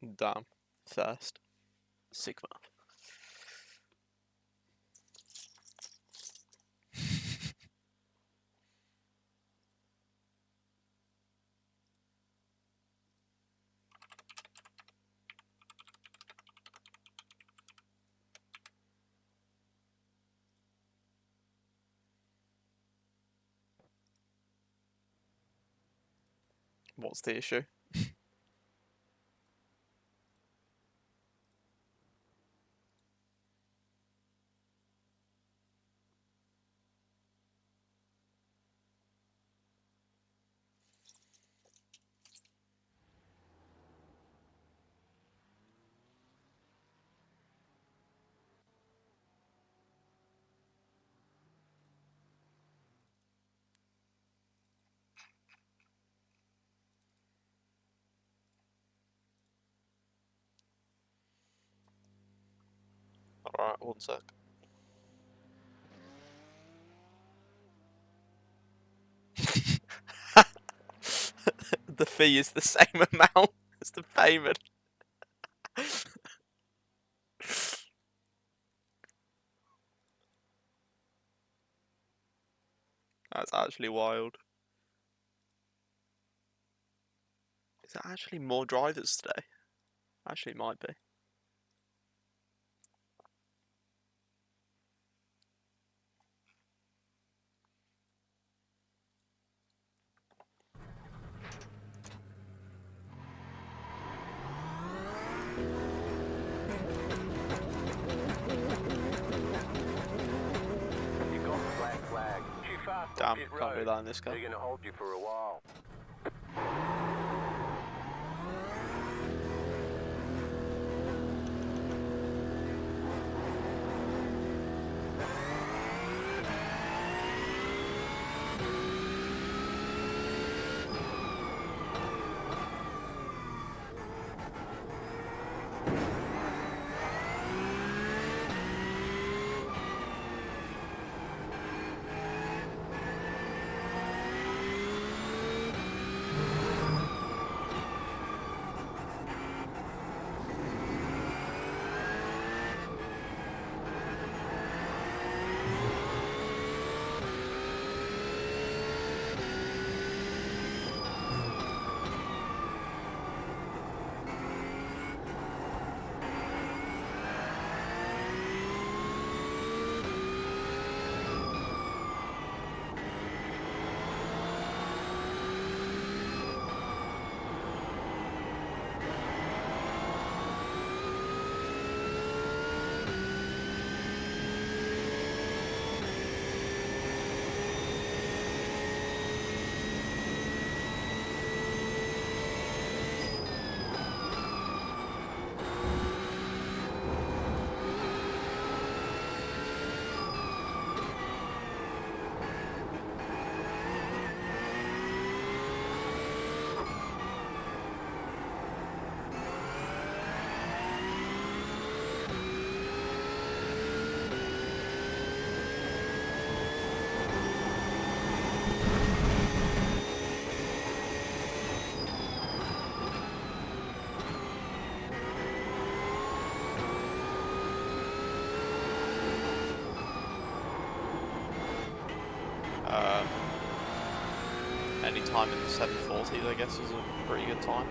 Damn. First. Sigma. What's the issue? Alright, one sec. The fee is the same amount as the payment. That's actually wild. Is there actually more drivers today? Actually, it might be. Damn, can't do that in this car. They're gonna hold you for a while. Any time in the 740s, I guess, is a pretty good time.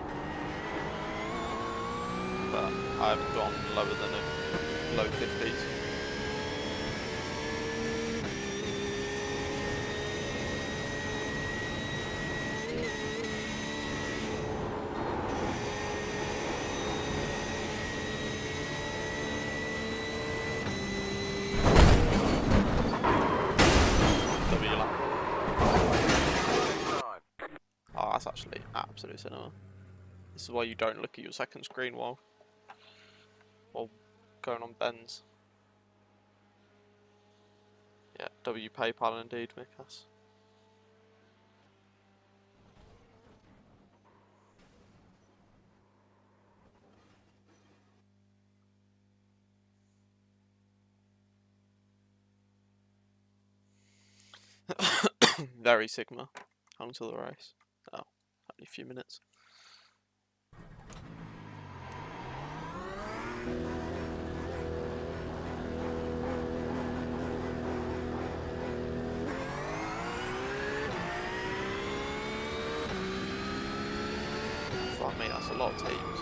But I haven't gone lower than a low 50s. Oh, that's actually absolute cinema. This is why you don't look at your second screen while going on bends. Yeah, W PayPal indeed, Mikas. Very Sigma. How long till the race? Oh, only a few minutes. what I mean. That's a lot of teams.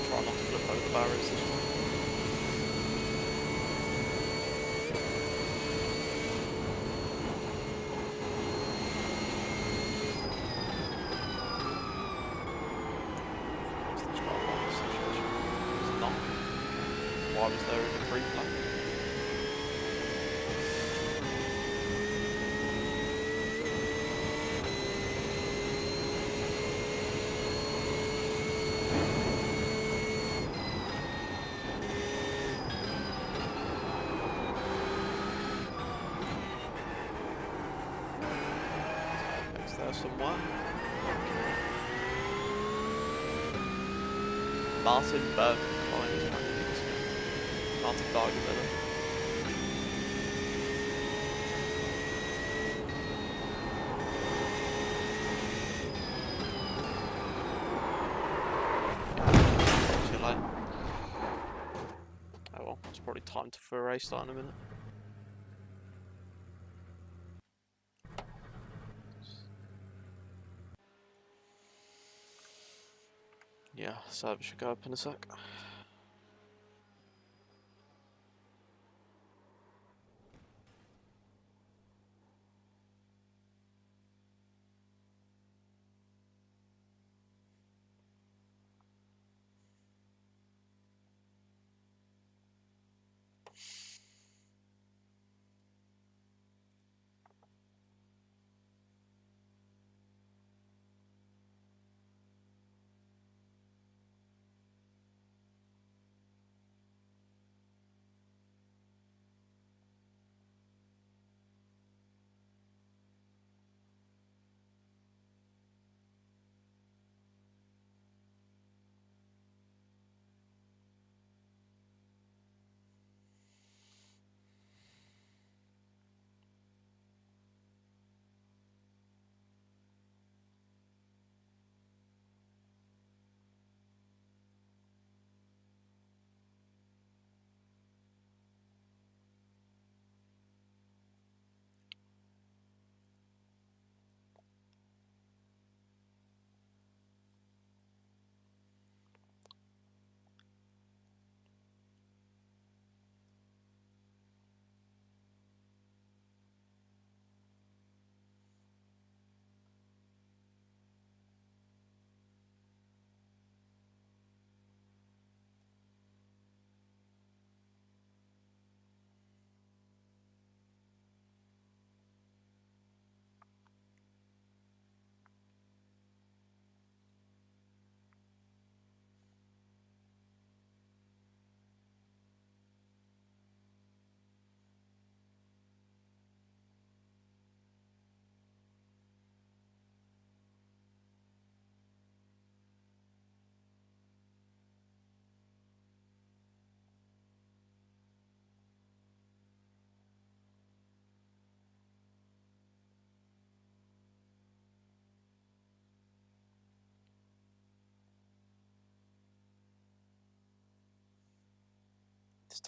Try not to flip over the barriers this one. This car won this situation. It's not. Why was there a free flag? There somewhere. Martin Berg behind his rankings. Martin Berg. Too late. Oh well, it's probably time for a race start in a minute. Yeah, server should go up in a sec.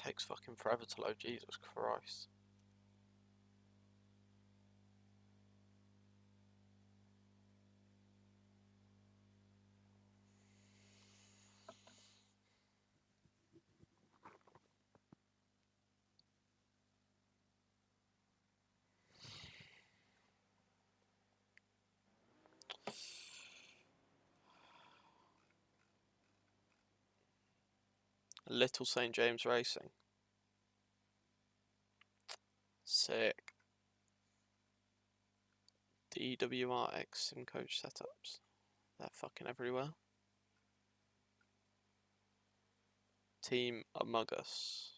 takes fucking forever to load, Jesus Christ. Little St. James Racing. Sick. DWRX sim coach setups. They're fucking everywhere. Team Among Us.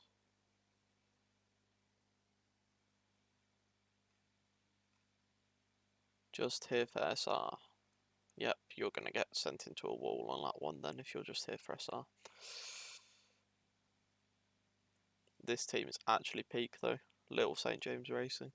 Just here for SR. Yep, you're gonna get sent into a wall on that one then if you're just here for SR. This team is actually peak though. Little St. James Racing.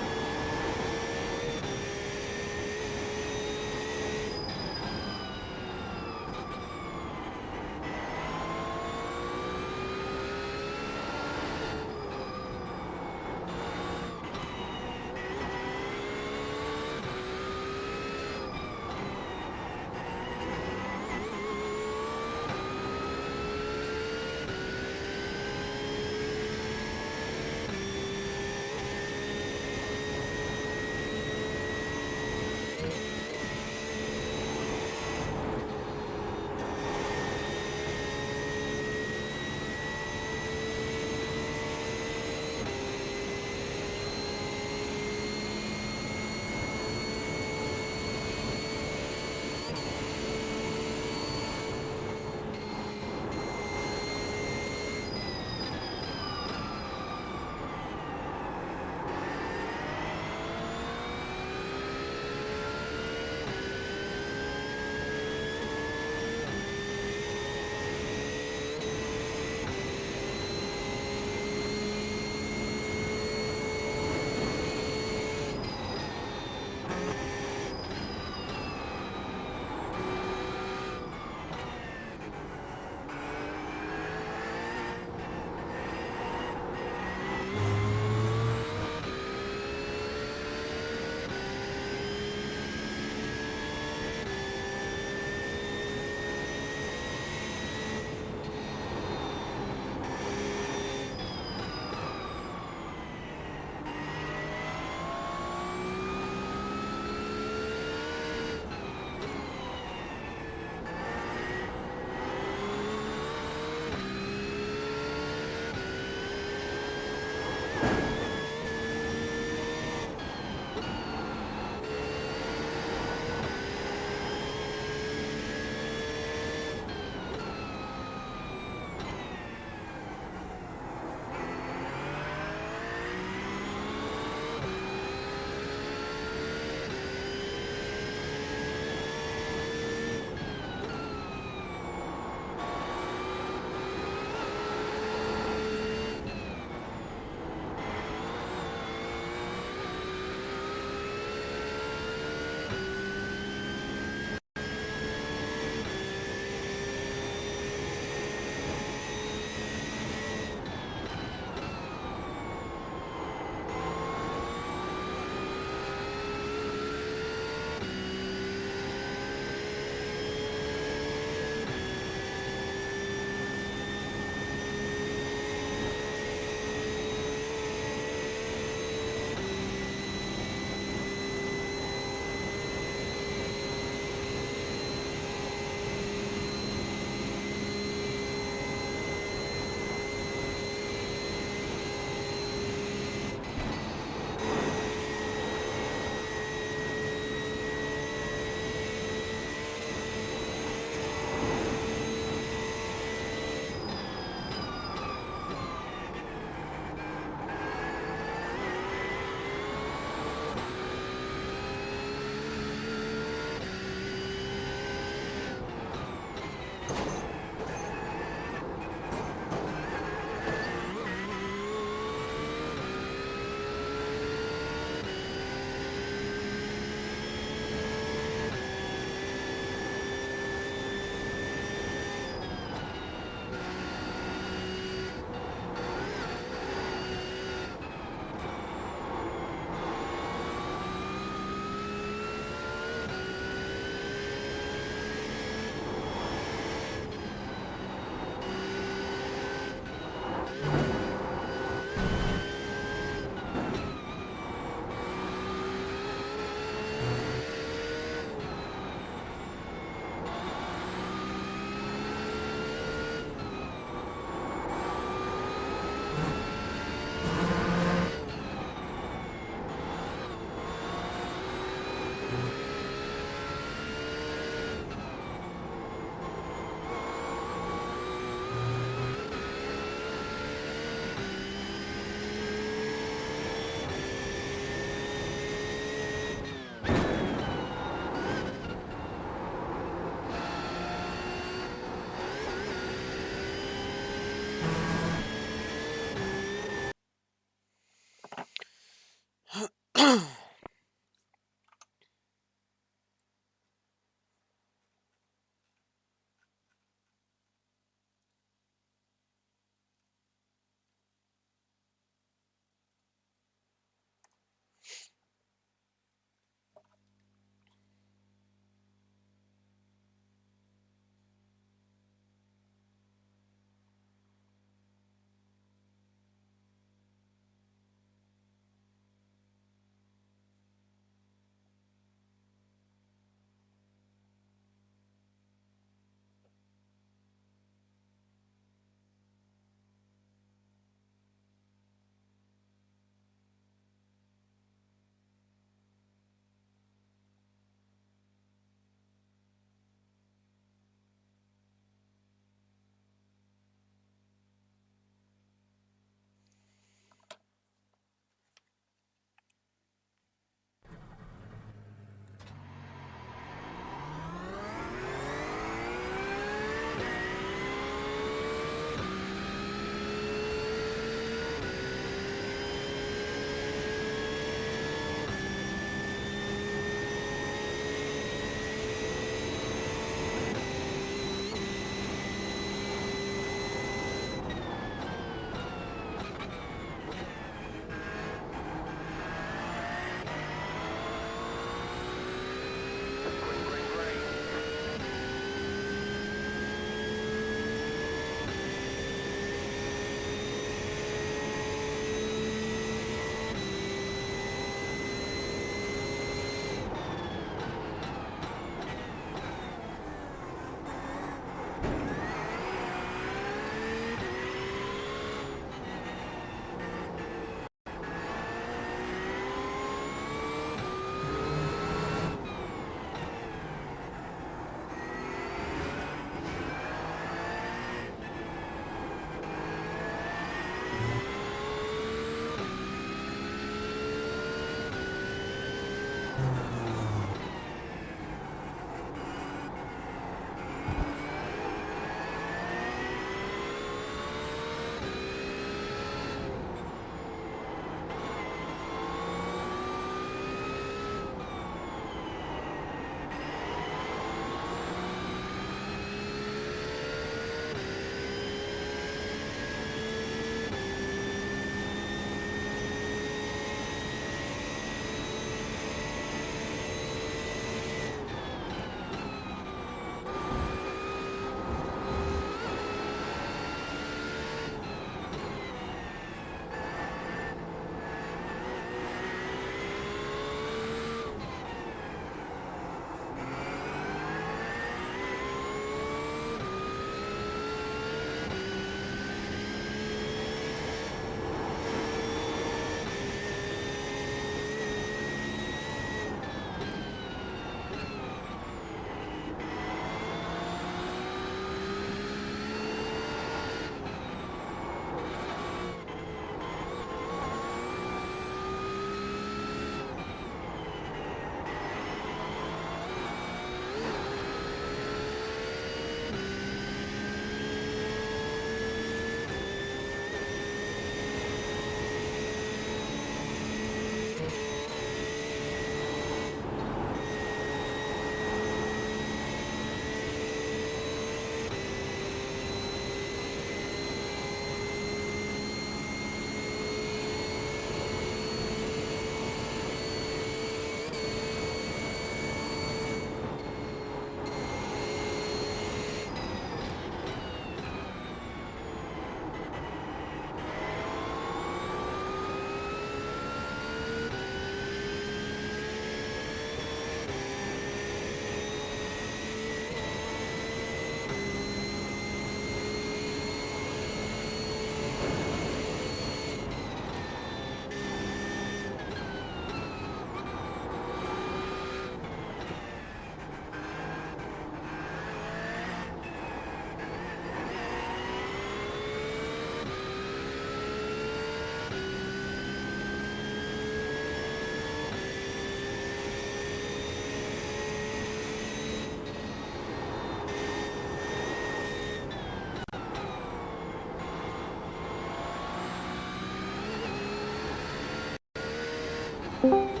you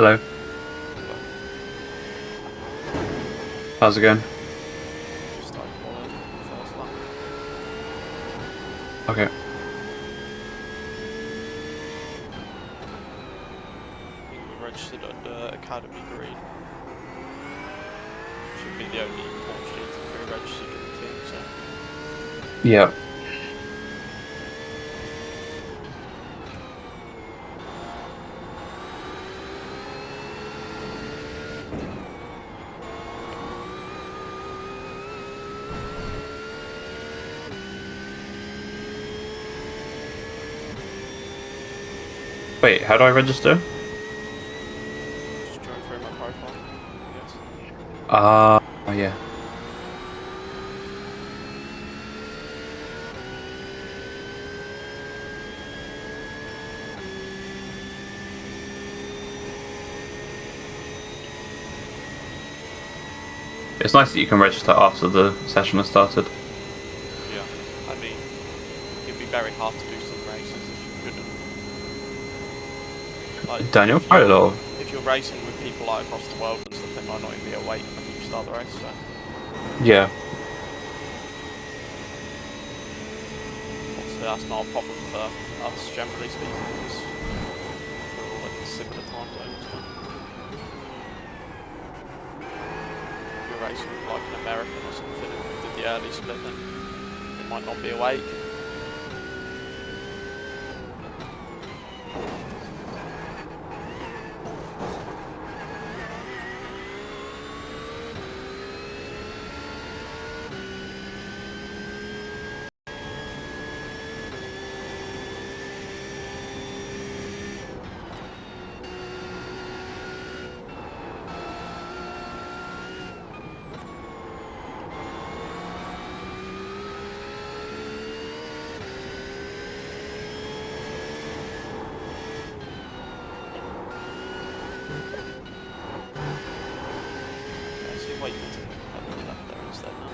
Hello. How's it going? Just started qualifying first lap. Okay. I think we're registered under Academy Green. Should be the only Portuguese if we're registered in the team, so. Yeah. Wait, how do I register? Just join through my profile, I guess. Yeah. It's nice that you can register after the session has started. Yeah, I mean, it'd be very hard to do some races if you couldn't. Like, Daniel, quite a lot. if you're racing with people like across the world and stuff, they might not even be awake when you start the race, so. Yeah. Obviously that's not a problem for us, generally speaking, because we're all in similar time zones, but if you're racing with like an American or something and did the early split, then they might not be awake. Wait until I left there instead now.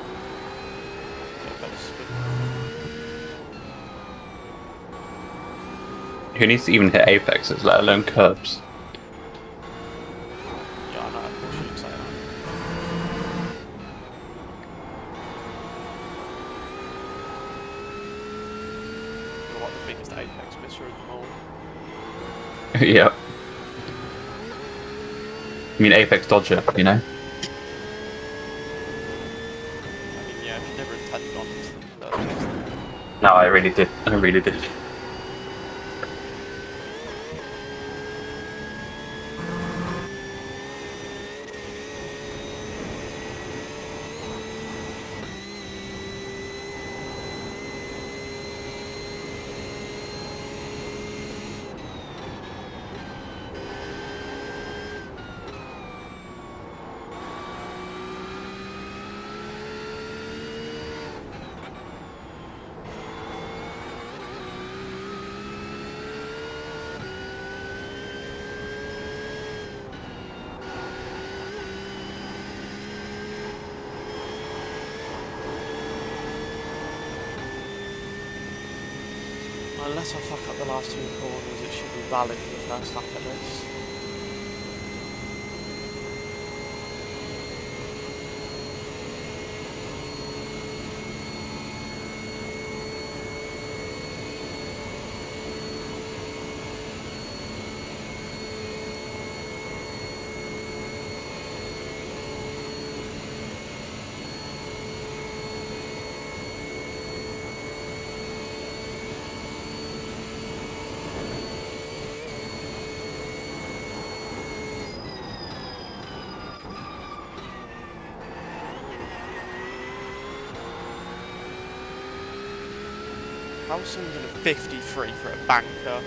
Get a better spin. Who needs to even hit apexes, let alone curbs? Yeah, I know, of course you'd say that. You're like the biggest apex misser of them all. Yeah. I mean, apex dodger, you know? I mean, yeah, if you never intended on this, then that's just... No, I really did. I really did. Unless I fuck up the last two corners, it should be valid for the first lap at least. How is someone going to 53 for a banker?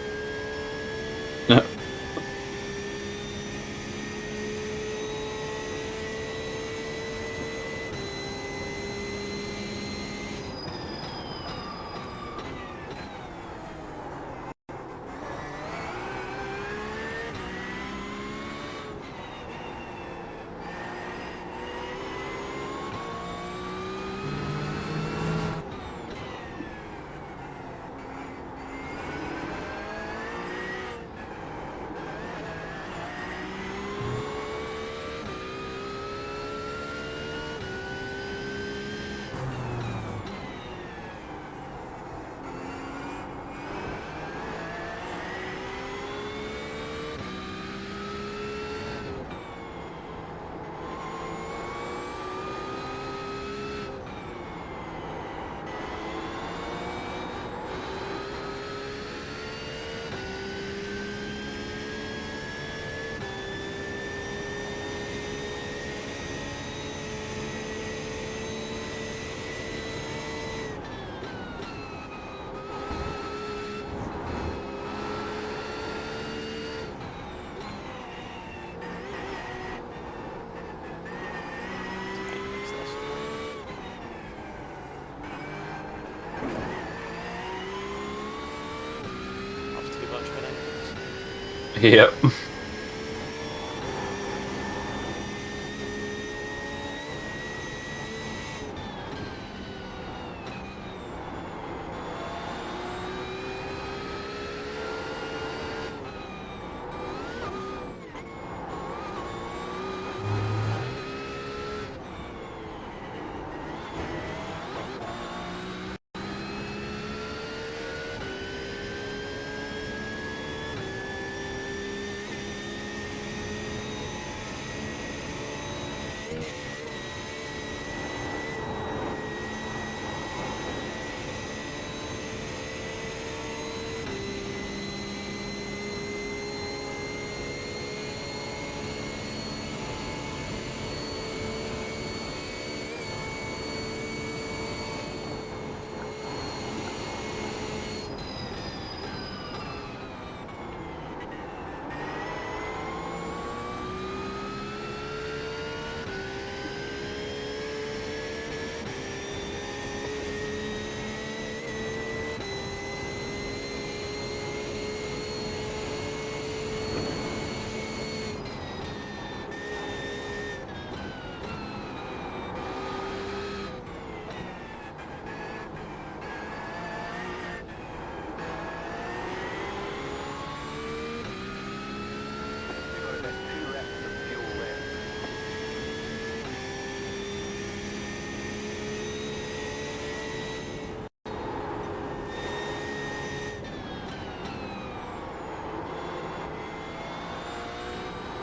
Yep.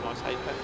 Nice apex.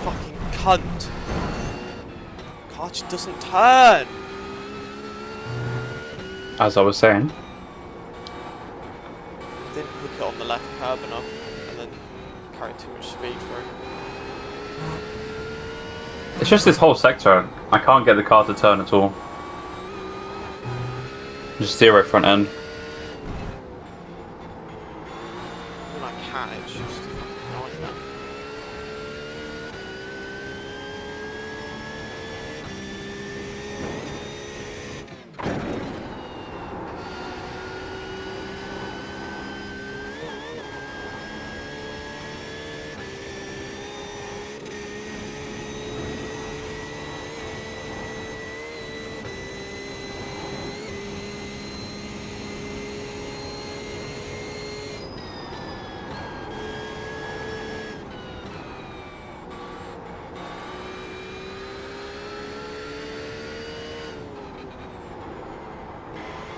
Fucking cunt. Car just doesn't turn. As I was saying. Didn't hook it on the left curb enough and then carried too much speed through. It's just this whole sector. I can't get the car to turn at all. Just zero front end. When I can, it's just a fucking nightmare.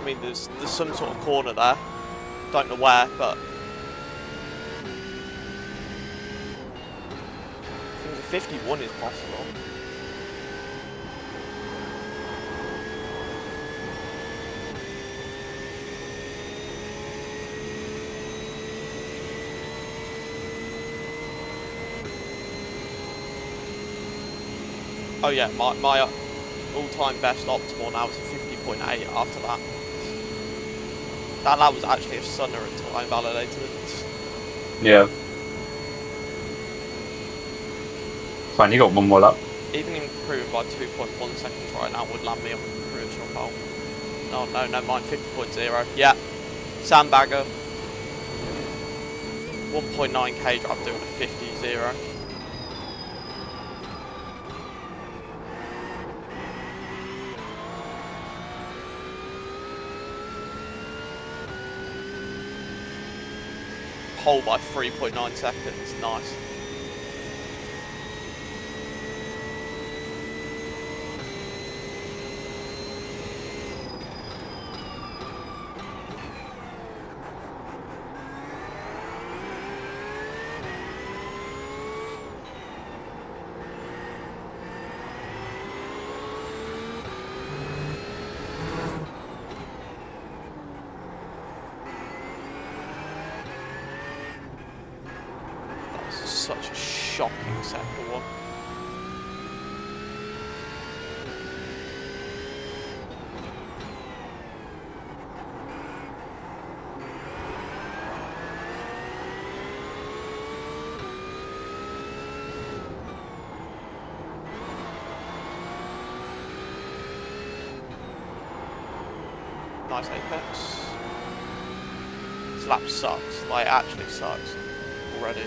mean, there's some sort of corner there. Don't know where, but I think the 51 is possible. Oh yeah, my all-time best optimal now is a 50.8 after that. That was actually a stunner until I invalidated it. Yeah. Fine, you got one more lap. Even improving by 2.1 seconds right now would land me on the provisional pole. Oh no, never mind, 50.0. Yeah, sandbagger. 1.9k drop doing a 50.0. Pole by 3.9 seconds, nice. Such a shocking second one. Nice apex. This lap sucks, like actually sucks already.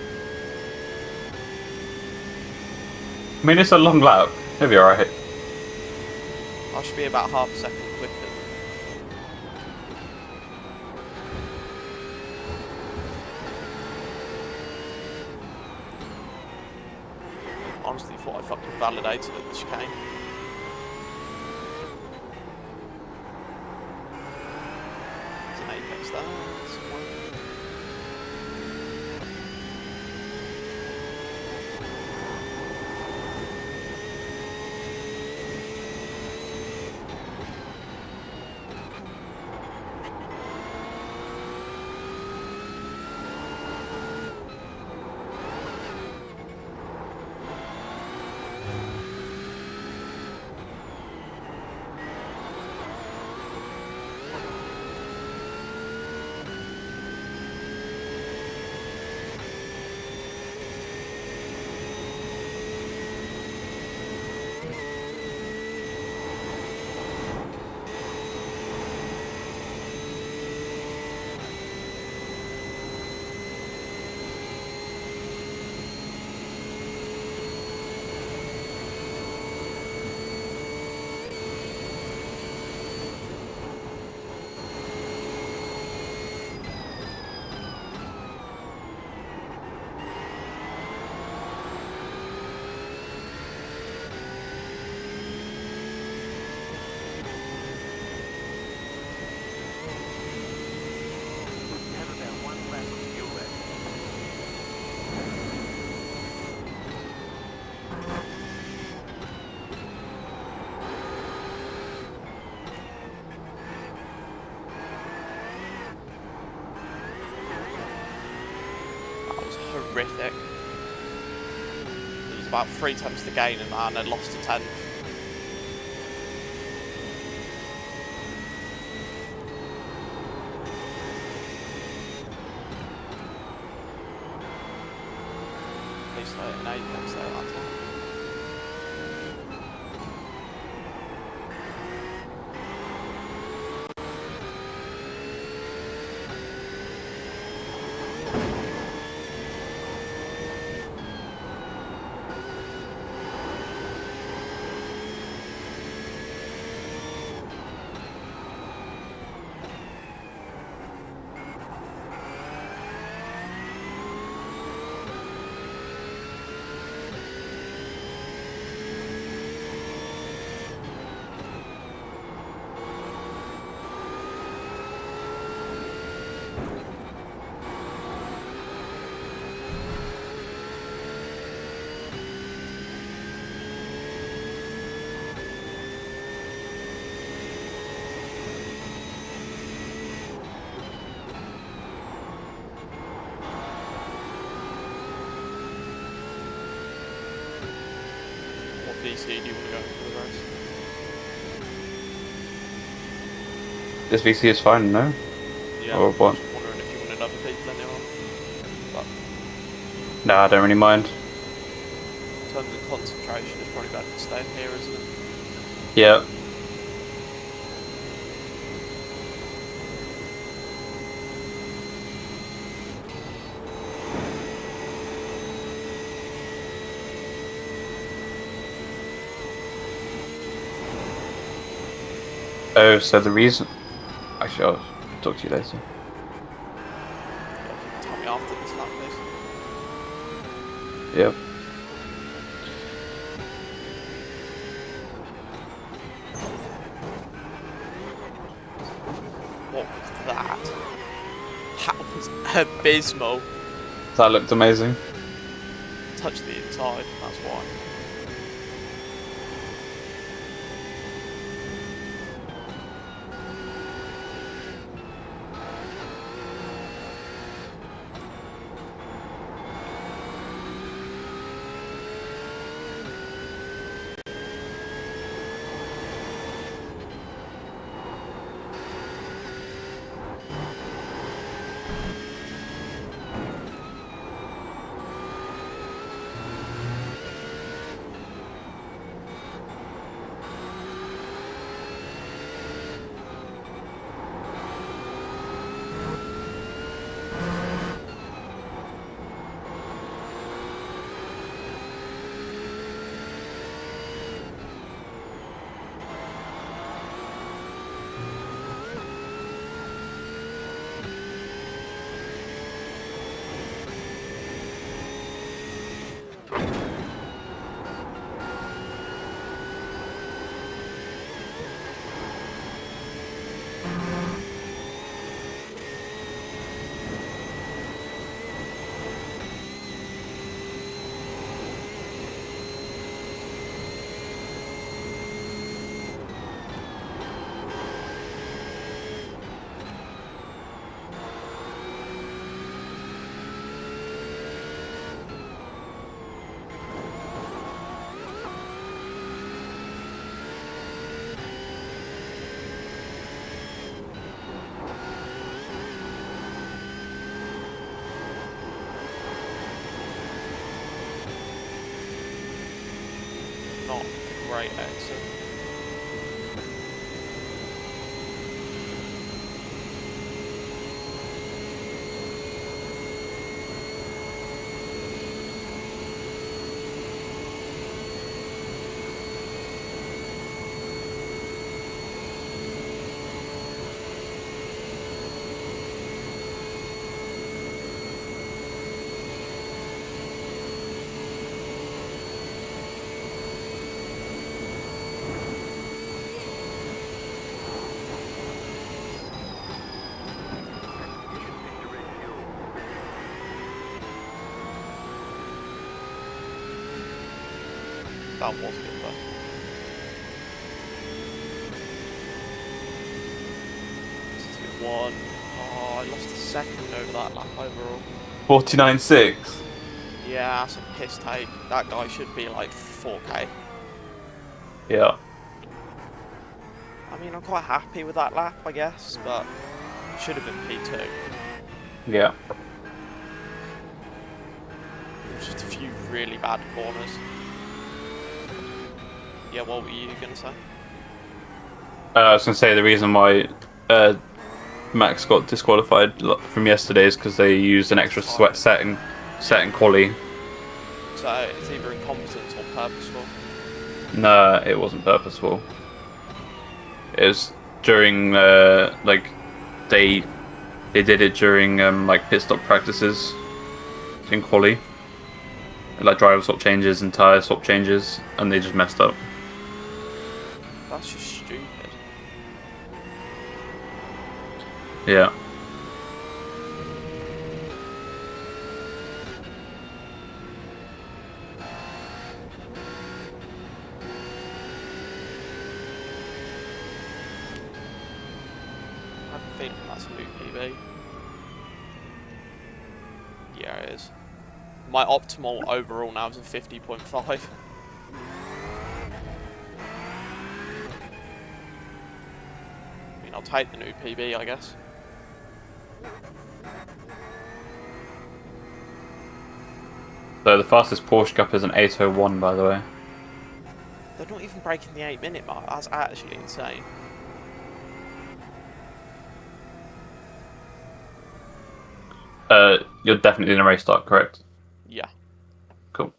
I mean, it's a long lap. It'll be alright. I should be about half a second quicker. Honestly thought I fucking validated at the chicane. There's an apex there somewhere. Horrific. It was about 3 tenths to gain in that and I'd lost a 10th. At least an apex there that time. VC do you want to go for the race? This VC is fine, no? Yeah, Or what? just wondering if you wanted other people anyway. But No, I don't really mind. in terms of concentration, it's probably better to stay here, isn't it? Yeah. Oh, so the reason... Actually, I'll talk to you later. Tell me after this lap, please. Yep. What was that? That was abysmal. That looked amazing. Touched the inside, that's why. Not a great exit. That was good though. 2-1. Oh, I lost a second over that lap overall. 49.6. Yeah, that's a piss take. That guy should be like 4K. Yeah. I mean, I'm quite happy with that lap, I guess, but should have been P2. Yeah. Just a few really bad corners. Yeah, what were you going to say? I was going to say the reason why Max got disqualified from yesterday is because they used an extra sweat set in quali. So it's either incompetence or purposeful. No, it wasn't purposeful. It was during like they did it during like pit stop practices in quali, like driver swap changes and tire swap changes, and they just messed up. That's just stupid. Yeah. I have a feeling that's a new PB. Yeah, it is. My optimal overall now is a 50.5. mean, I'll take the new PB, I guess. So the fastest Porsche Cup is an 8:01, by the way. They're not even breaking the 8-minute mark. That's actually insane. You're definitely in a race start, correct? Yeah. Cool.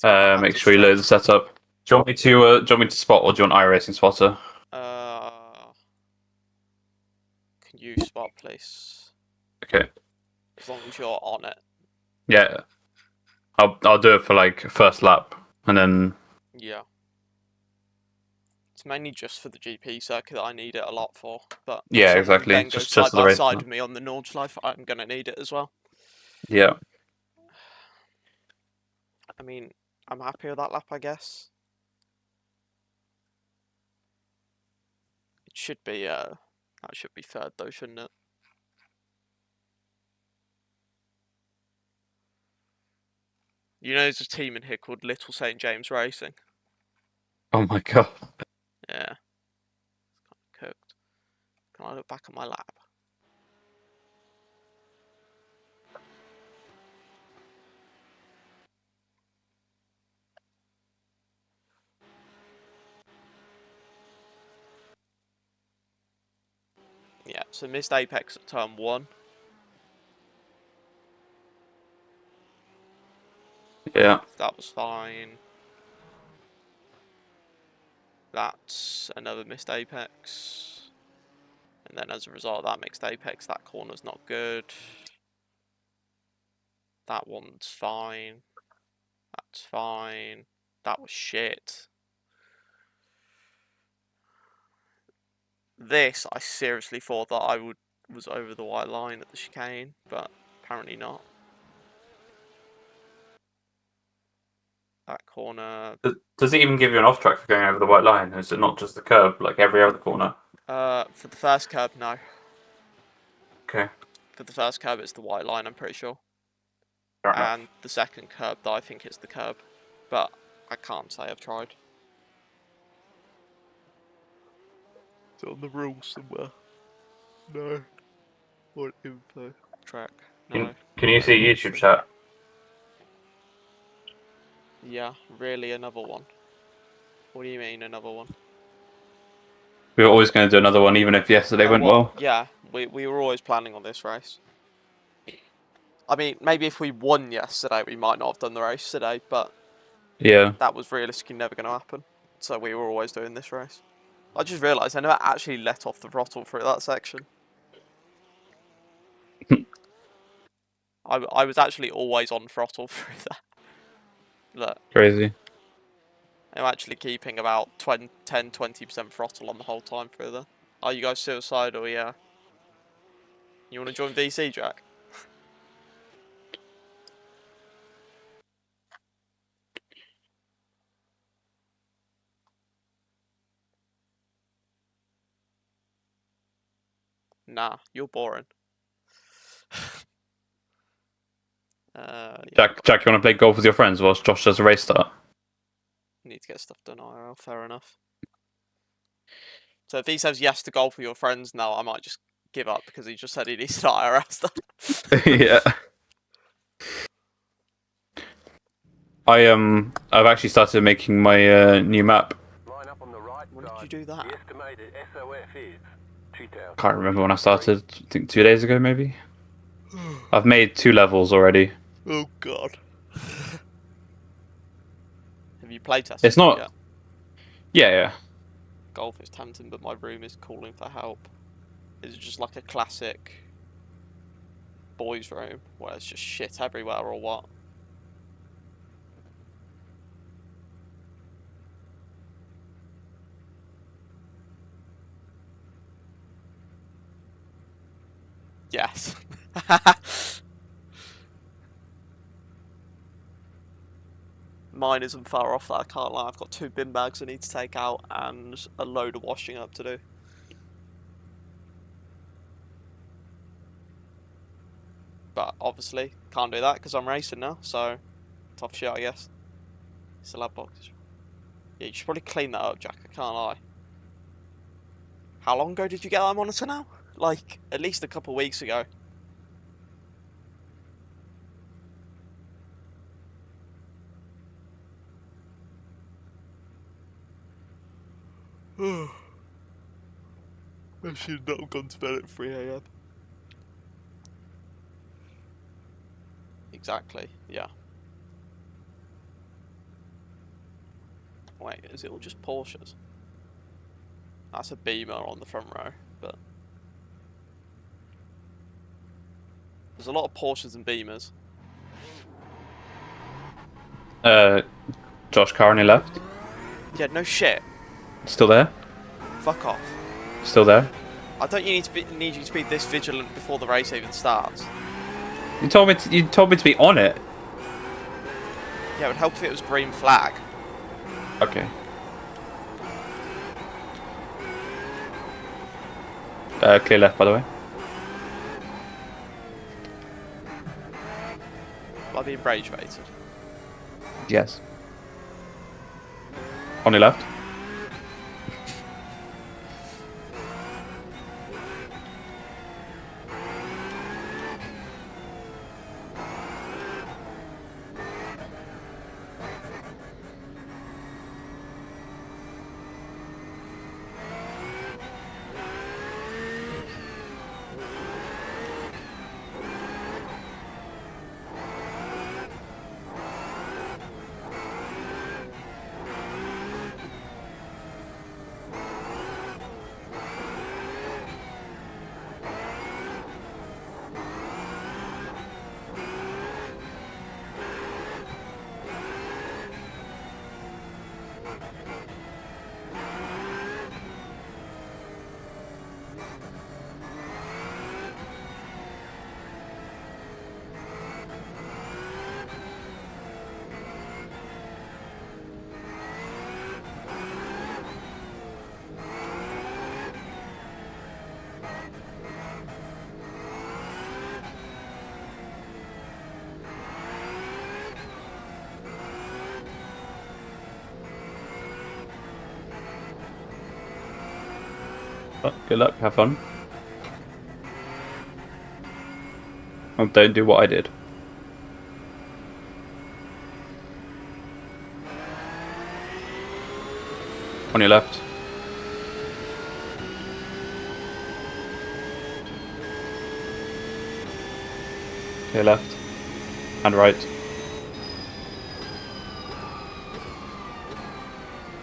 Make sure you load the setup. Do you want me to spot, or do you want iRacing spotter? Can you spot, please? Okay. As long as you're on it. Yeah. I'll do it for like first lap, and then. Yeah. It's mainly just for the GP circuit that I need it a lot for. But if Yeah, someone exactly. then goes Just side for the by race. side with me on the Nords life, I'm gonna need it as well. Yeah. I mean, I'm happy with that lap, I guess. It should be that should be third though, shouldn't it? You know, there's a team in here called Little St. James Racing. Oh my god. Yeah. It's kind of cooked. Can I look back at my lap? Yeah, so missed apex at turn 1. Yeah. That was fine. That's another missed apex. And then as a result of that mixed apex, that corner's not good. That one's fine. That's fine. That was shit. This, I seriously thought that I was over the white line at the chicane, but apparently not. That corner. Does it even give you an off track for going over the white line? Is it not just the curb, like every other corner? For the first curb, no. Okay. For the first curb, it's the white line, I'm pretty sure. Fair enough. And the second curb, though, I think it's the curb. But I can't say I've tried. Is it on the rules somewhere? No. What info? Track? No. Can you see YouTube chat? Yeah, really another one. What do you mean another one? We were always going to do another one, even if yesterday went well. Yeah, we were always planning on this race. I mean, maybe if we won yesterday, we might not have done the race today, but Yeah. that was realistically never going to happen. So we were always doing this race. I just realised I never actually let off the throttle through that section. I was actually always on throttle through that. Look. Crazy. I'm actually keeping about 10-20% throttle on the whole time through there. Are you guys suicidal? Yeah. You want to join VC, Jack? Nah, you're boring. Yeah. Jack, you want to play golf with your friends whilst Josh does a race start? Need to get stuff done, IRL. Fair enough. So if he says yes to golf with your friends now, I might just give up because he just said he needs to IRL stuff. Yeah. I've actually started making my new map. When did you do that? Can't remember when I started. I think 2 days ago, maybe. I've made 2 levels already. Oh god. Have you playtested It's not. it yet? Yeah. Golf is tempting, but my room is calling for help. Is it just like a classic boys' room where it's just shit everywhere, or what? Yes. Mine isn't far off that, I can't lie. I've got 2 bin bags I need to take out and a load of washing up to do. But obviously, can't do that because I'm racing now, so tough shit, I guess. Still have boxes. Yeah, you should probably clean that up, Jack. I can't lie. How long ago did you get that monitor now? Like, at least a couple of weeks ago. I should not have gone to bed at 3 AM. Exactly, yeah. Wait, is it all just Porsches? That's a Beamer on the front row, but... There's a lot of Porsches and Beamers. Josh Carney left. Yeah, no shit. Still there? Fuck off. Still there? I don't need you to be this vigilant before the race even starts. You told me to be on it. Yeah, it would help if it was green flag. Okay. Clear left, by the way. Am I being rage baited? Yes. On your left. Well, good luck, have fun. And don't do what I did. On your left. Okay, left. And right.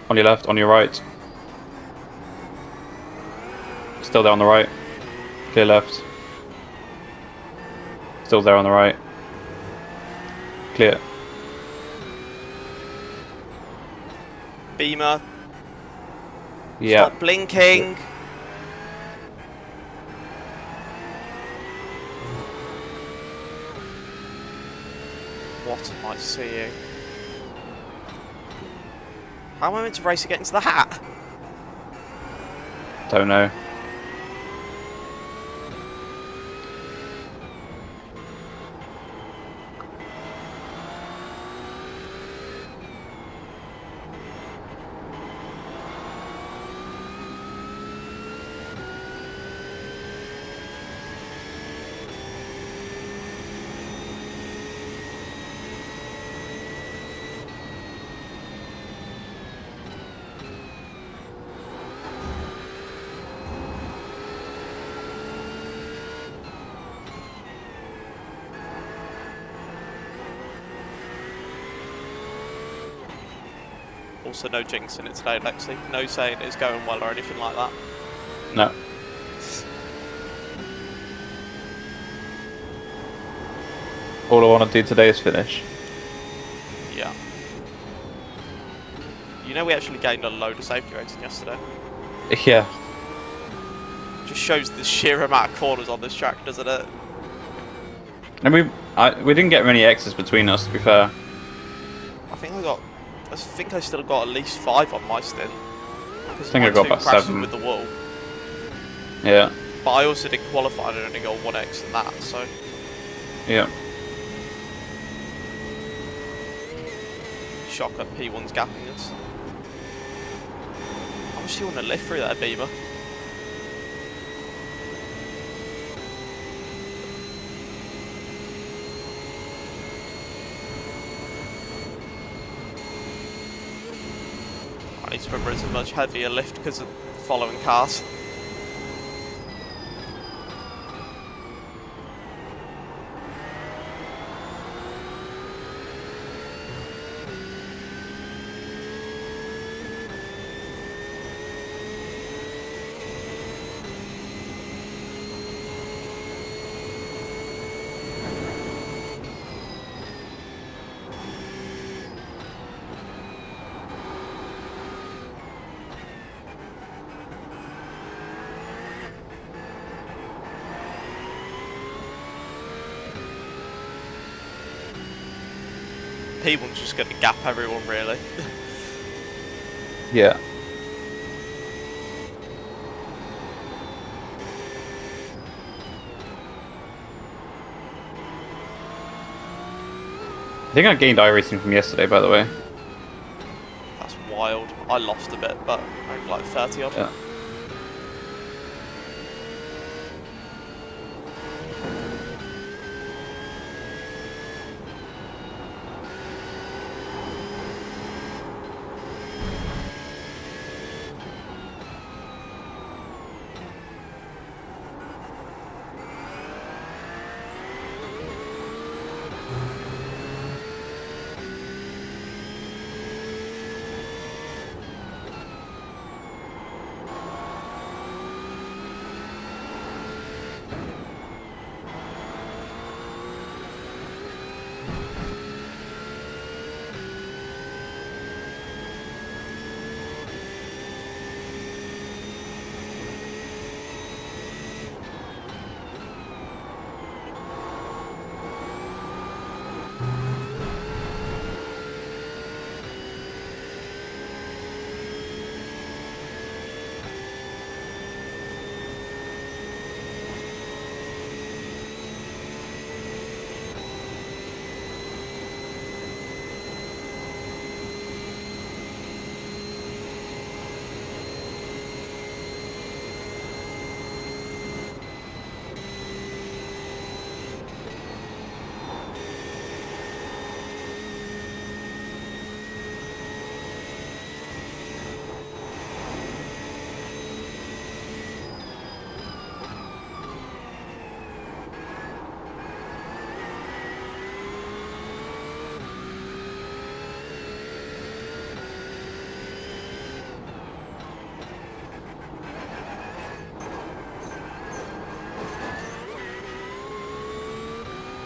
On your left, on your right. Still there on the right. Clear left. Still there on the right. Clear. Beamer. Yeah. Stop blinking. What am I seeing? How am I meant to race against the hat? Don't know. Also, no jinxing it today, Lexi. No saying it's going well or anything like that. No. All I want to do today is finish. Yeah. You know we actually gained a load of safety rating yesterday. Yeah. Just shows the sheer amount of corners on this track, doesn't it? And we didn't get many X's between us, to be fair. I think I still got at least 5 on my stint. I think I got about 7 with the wall. Yeah. But I also did qualify and only got 1x in that, so. Yeah. shocker P1's gapping us. How much do you want to lift through there, Beamer? I need to remember it's a much heavier lift because of the following cars. P1's just going to gap everyone, really. Yeah. I think I gained iRacing from yesterday, by the way. That's wild. I lost a bit, but only like 30 odd. Yeah.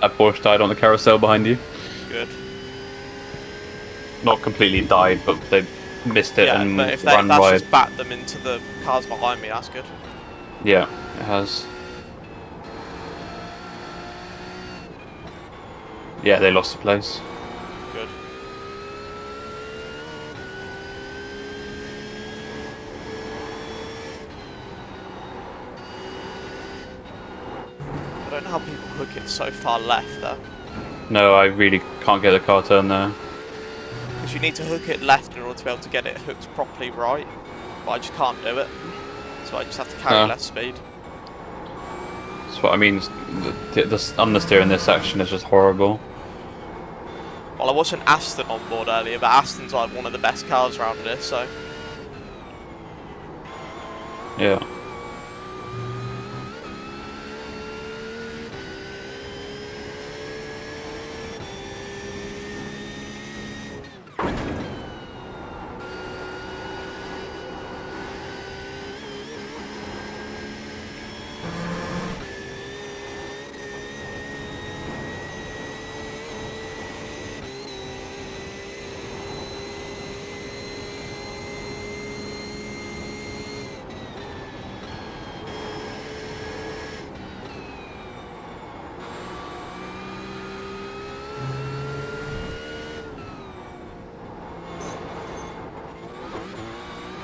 That Porsche died on the carousel behind you. Good. Not completely died, but they missed it and but if ran that's wide. just backed them into the cars behind me, that's good. Yeah, it has. Yeah, they lost the place. Good. I don't know how people hook it so far left there. No, I really can't get the car turn there. Because you need to hook it left in order to be able to get it hooked properly right. But I just can't do it. So I just have to carry less speed. That's what I mean. The understeer in this section is just horrible. Well, I watched an Aston on board earlier, but Aston's like one of the best cars around here, so... Yeah.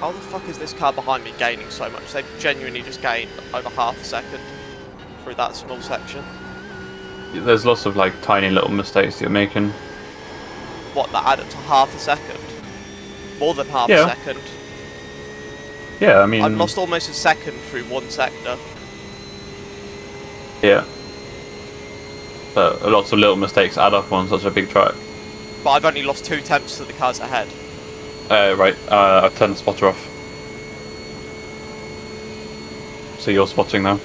How the fuck is this car behind me gaining so much? They've genuinely just gained over half a second through that small section. There's lots of like tiny little mistakes you're making. what, that add up to half a second? More than half Yeah. a second. Yeah, I mean... I've lost almost a second through one sector. Yeah. But lots of little mistakes add up on such a big track. But I've only lost 2 tenths to the cars ahead. Right, I've turned the spotter off. So you're spotting now.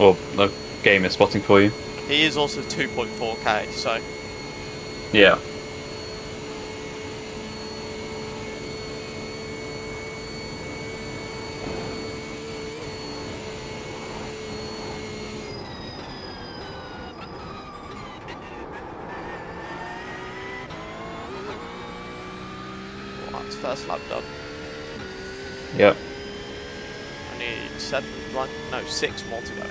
Or the game is spotting for you. He is also 2.4k, so... Yeah. Well, that's first lap done. Yep. I need 7, right? No, 6 more to go.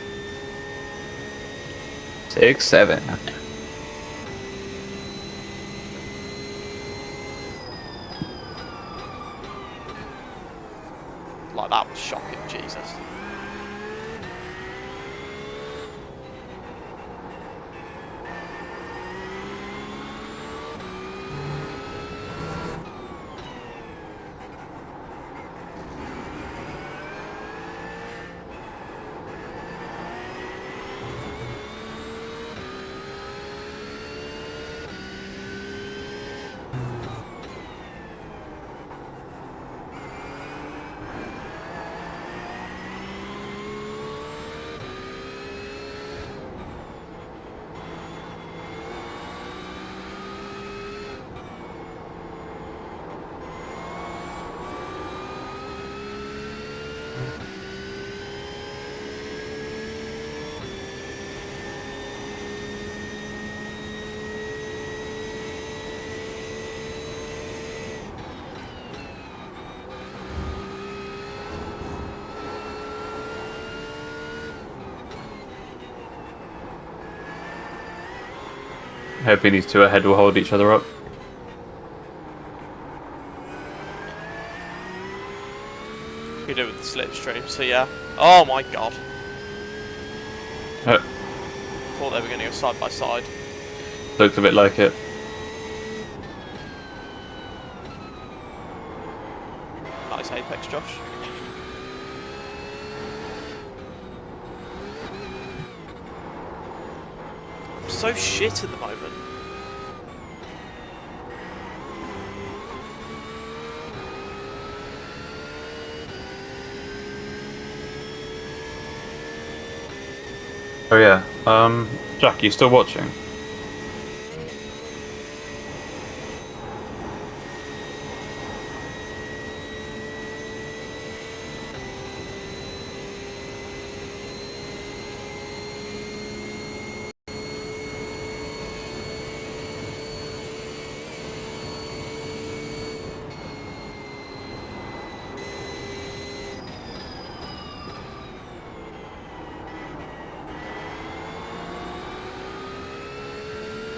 6, 7. Like, that was shocking, Jesus. Hoping these two ahead will hold each other up. You do with the slipstream, so yeah. Oh my god. Thought they were going to go side by side. Looked a bit like it. Nice apex, Josh. I'm so shit at the moment. Oh yeah. Jack, you still watching?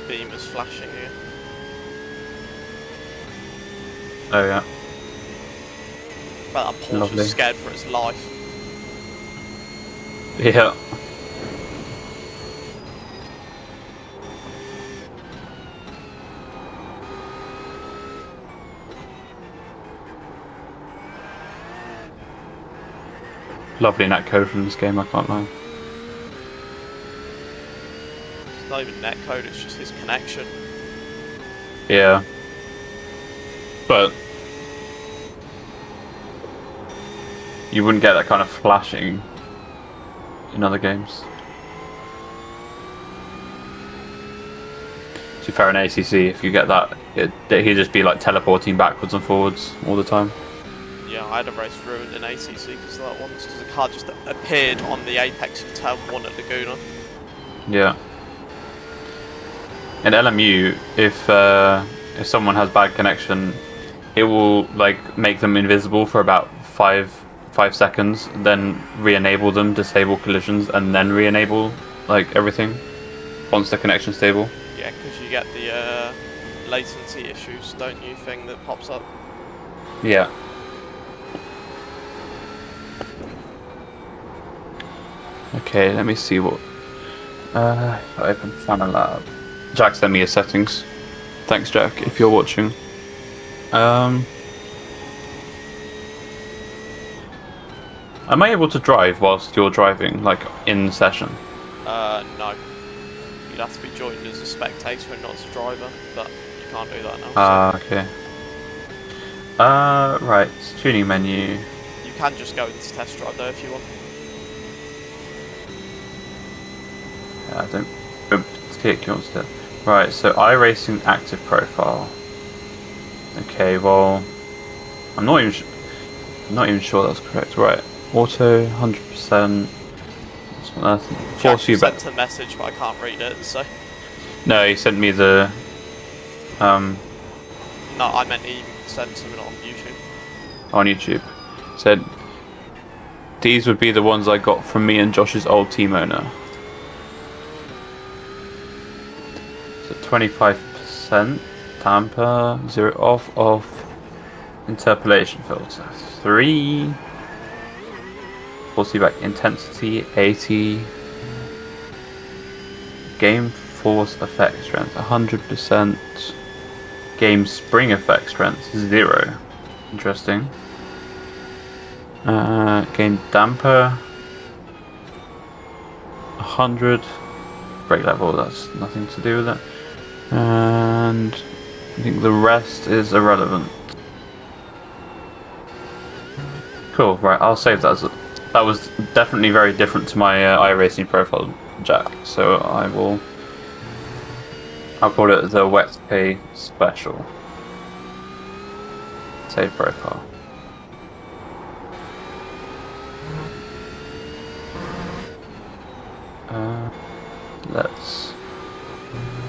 Beam is flashing here. Oh yeah. But that Porsche Lovely. is scared for its life. Yeah. Lovely net code from this game, I can't lie. It's not even netcode, it's just his connection. Yeah. But you wouldn't get that kind of flashing in other games. To be fair, in ACC, if you get that, he'd just be like teleporting backwards and forwards all the time. Yeah, I had a race ruined in ACC because of that once, because the car just appeared on the apex of turn 1 at Laguna. Yeah. In LMU, if someone has bad connection, it will like make them invisible for about five seconds, then re-enable them, disable collisions, and then re-enable like everything once the connection's stable. Yeah, because you get the latency issues, don't you, thing that pops up. Yeah. Okay, let me see what. I open Final Lab. Jack sent me his settings. Thanks, Jack, if you're watching. Am I able to drive whilst you're driving, like in session? No. You'd have to be joined as a spectator and not as a driver, but you can't do that now. Okay. Right, tuning menu. You can just go into test drive though if you want. Yeah, I don't particularly want to. Right, so iRacing active profile. Okay, well, I'm not even sure that's correct. Right, auto 100%. Jack sent a message, but I can't read it. So. No, he sent me the. No, I meant he sent something on YouTube. On YouTube, said these would be the ones I got from me and Josh's old team owner. So 25% tamper, 0 off, interpolation filter 3, force feedback intensity 80, game force effect strength 100%, game spring effect strength 0. Interesting. Game damper 100. Brake level, that's nothing to do with it. And I think the rest is irrelevant. Cool, right, I'll save that. That was definitely very different to my iRacing profile, Jack. So I'll call it the Wet Pay Special. Save profile. Let's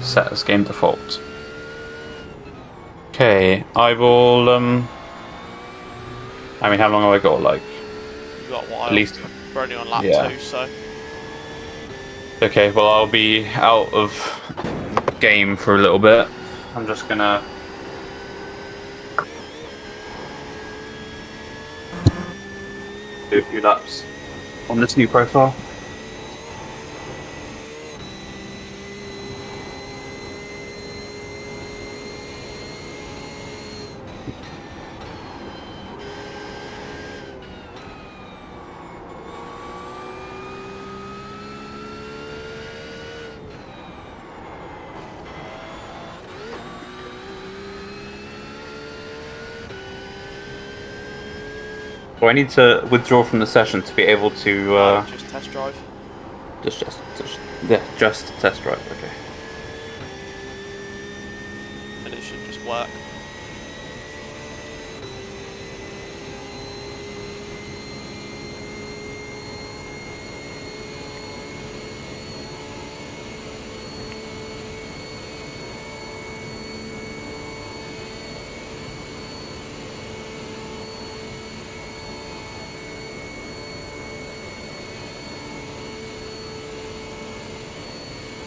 set as game default. Okay, I will. I mean, how long have I got? Like, You got a while. at least. We're only on lap 2, so. Okay, well, I'll be out of game for a little bit. I'm just gonna. Do a few laps on this new profile. So I need to withdraw from the session to be able to just test drive. just test drive. Okay. And it should just work.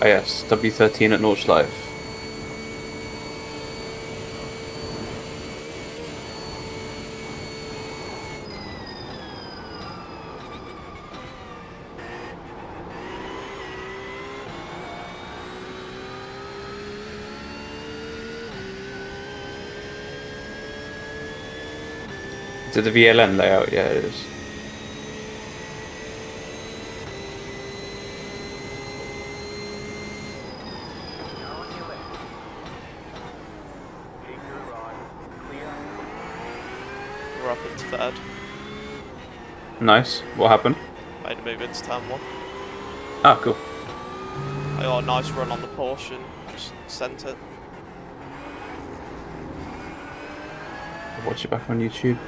Oh yes, W13 at Nords Live. Is it the VLN layout? Yeah, it is. We're up into 3rd. Nice. What happened? Made a move into turn 1. Ah, cool. I got a nice run on the Porsche and just sent it. I'll watch it back on YouTube.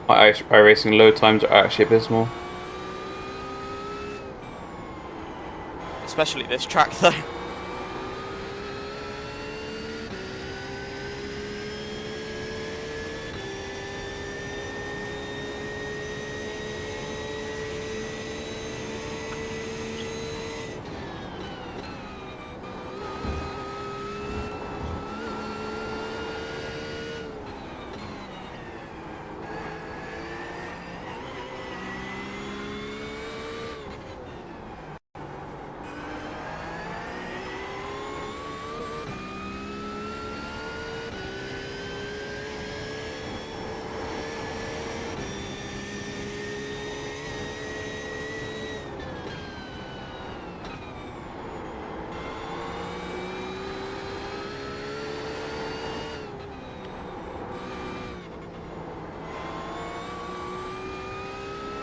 My iRacing load times are actually abysmal. Especially this track though.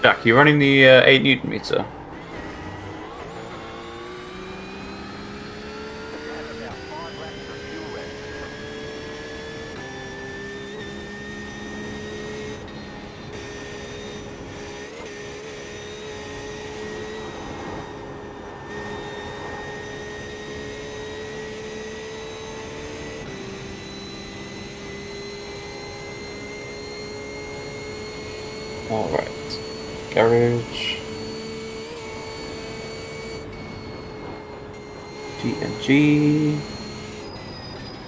Jack, you running the 8 Newton meter? Alright. Garage. GNG.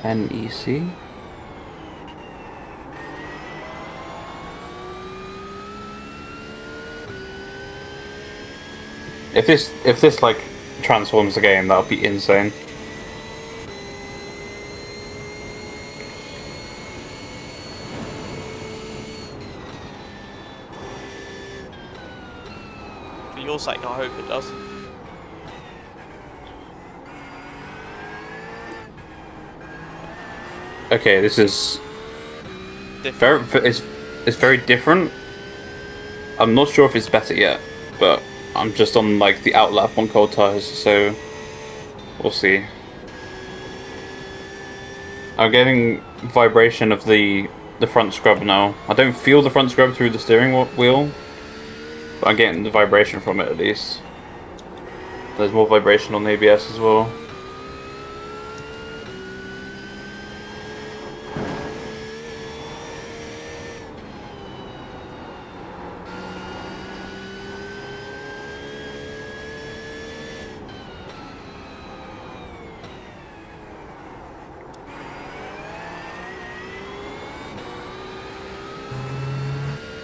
NEC. If this like transforms the game, that'll be insane. For your sake, I hope it does. Okay, this is it's very different. I'm not sure if it's better yet, but I'm just on like the outlap on cold tires, so we'll see. I'm getting vibration of the front scrub now. I don't feel the front scrub through the steering wheel, but I'm getting the vibration from it at least. There's more vibration on ABS as well.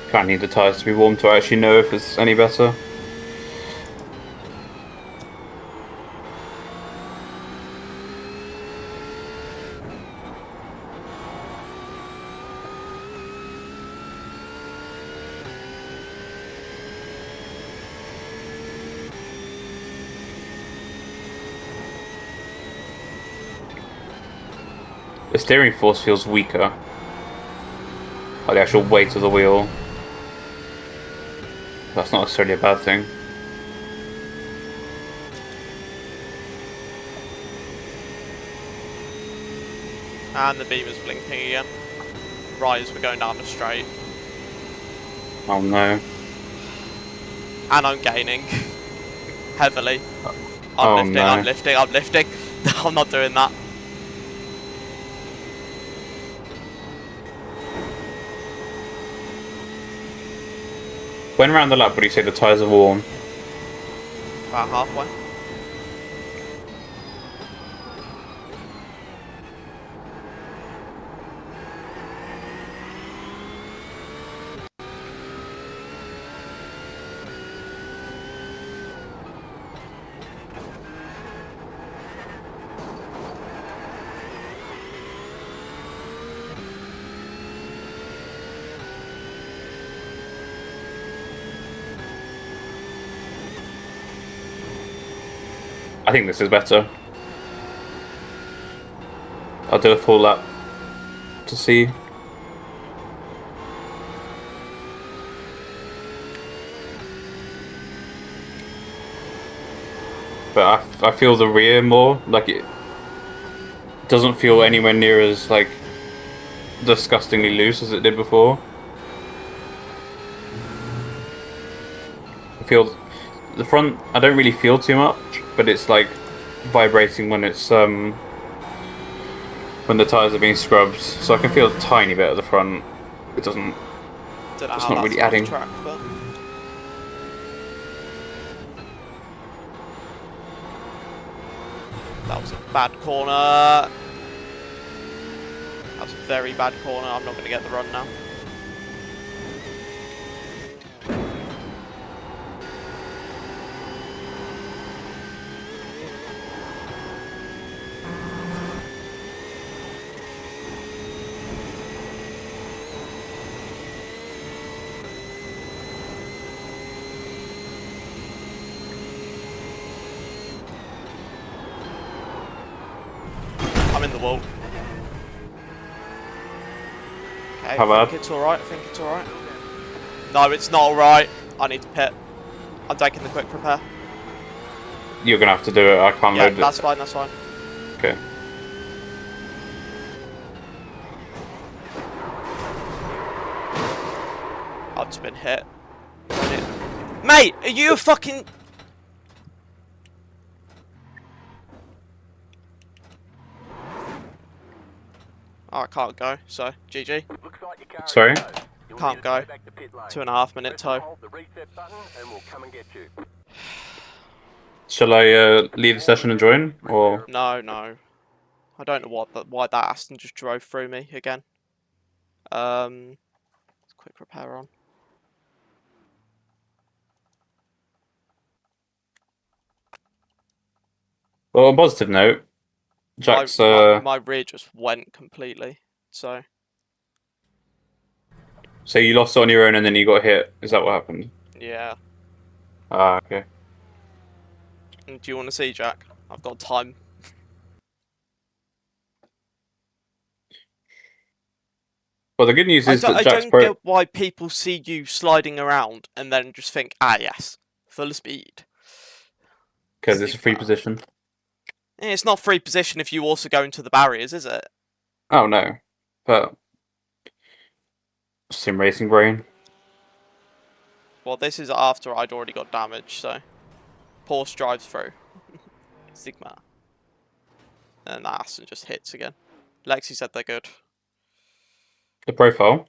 Kind of need the tyres to be warm to actually know if it's any better. The steering force feels weaker. Like the actual weight of the wheel. That's not necessarily a bad thing. And the beamer's blinking again. Right as we're going down the straight. Oh no. And I'm gaining. Heavily. Oh, I'm lifting, no. I'm lifting, I'm lifting. I'm not doing that. When around the lap would you say the tyres are warm? About halfway. I think this is better. I'll do a full lap to see. But I feel the rear more, like it doesn't feel anywhere near as like disgustingly loose as it did before. I feel the front, I don't really feel too much, but it's like vibrating when it's when the tires are being scrubbed, so I can feel a tiny bit at the front. It doesn't. Don't know It's how not that's really on adding. the track, but that was a bad corner. That was a very bad corner. I'm not going to get the run now. I'm in the wall. Okay, How I bad? think it's alright, I think it's alright. No, it's not alright. I need to pit. I'm taking the quick repair. You're gonna have to do it. I can't Yeah, load it. that's fine. That's fine. Okay. I've just been hit. Mate, are you fucking... Oh, I can't go, so GG. Sorry? Can't go. 2.5 minute tow. Shall I leave the session and join? Or No, no. I don't know why that Aston just drove through me again. Quick repair on. well, on a positive note, Jack's My rear just went completely, so... So you lost it on your own and then you got hit. Is that what happened? Yeah. Ah, okay. And do you want to see, Jack? I've got time. Well, the good news is that I Jack's don't get why people see you sliding around and then just think, ah, yes, full speed. because it's a free position. It's not free position if you also go into the barriers, is it? Oh no, but sim racing brain. Well, this is after I'd already got damage, so Porsche drives through. Sigma. And Aston just hits again. Lexi said they're good. The profile.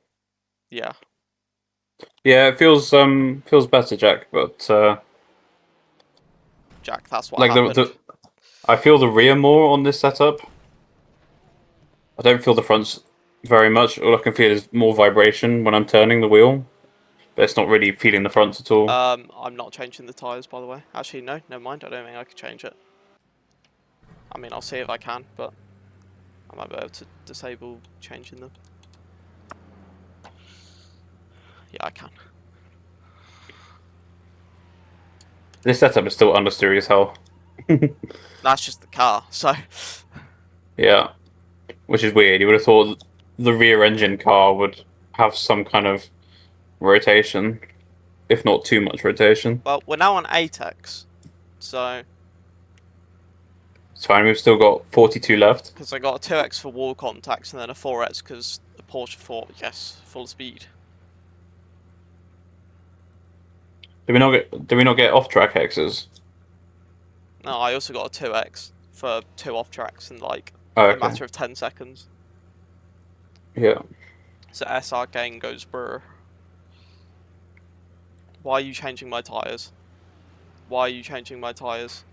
Yeah. Yeah, it feels better, Jack. But Jack, that's what like happened. I feel the rear more on this setup. I don't feel the fronts very much. All I can feel is more vibration when I'm turning the wheel. But it's not really feeling the fronts at all. I'm not changing the tyres, by the way. Actually, no, never mind. I don't think I can change it. I mean, I'll see if I can, but I might be able to disable changing them. Yeah, I can. This setup is still understeery as hell. That's just the car, so... Yeah. Which is weird. You would have thought the rear engine car would have some kind of rotation, if not too much rotation. Well, we're now on 8x, so... It's fine, we've still got 42 left. Because I got a 2x for wall contacts and then a 4x because the Porsche thought, yes, full speed. Do we not get off-track X's? No, I also got a 2x for 2 off tracks in like Okay. a matter of 10 seconds. Yeah. So SR gain goes brr. Why are you changing my tyres? Why are you changing my tyres?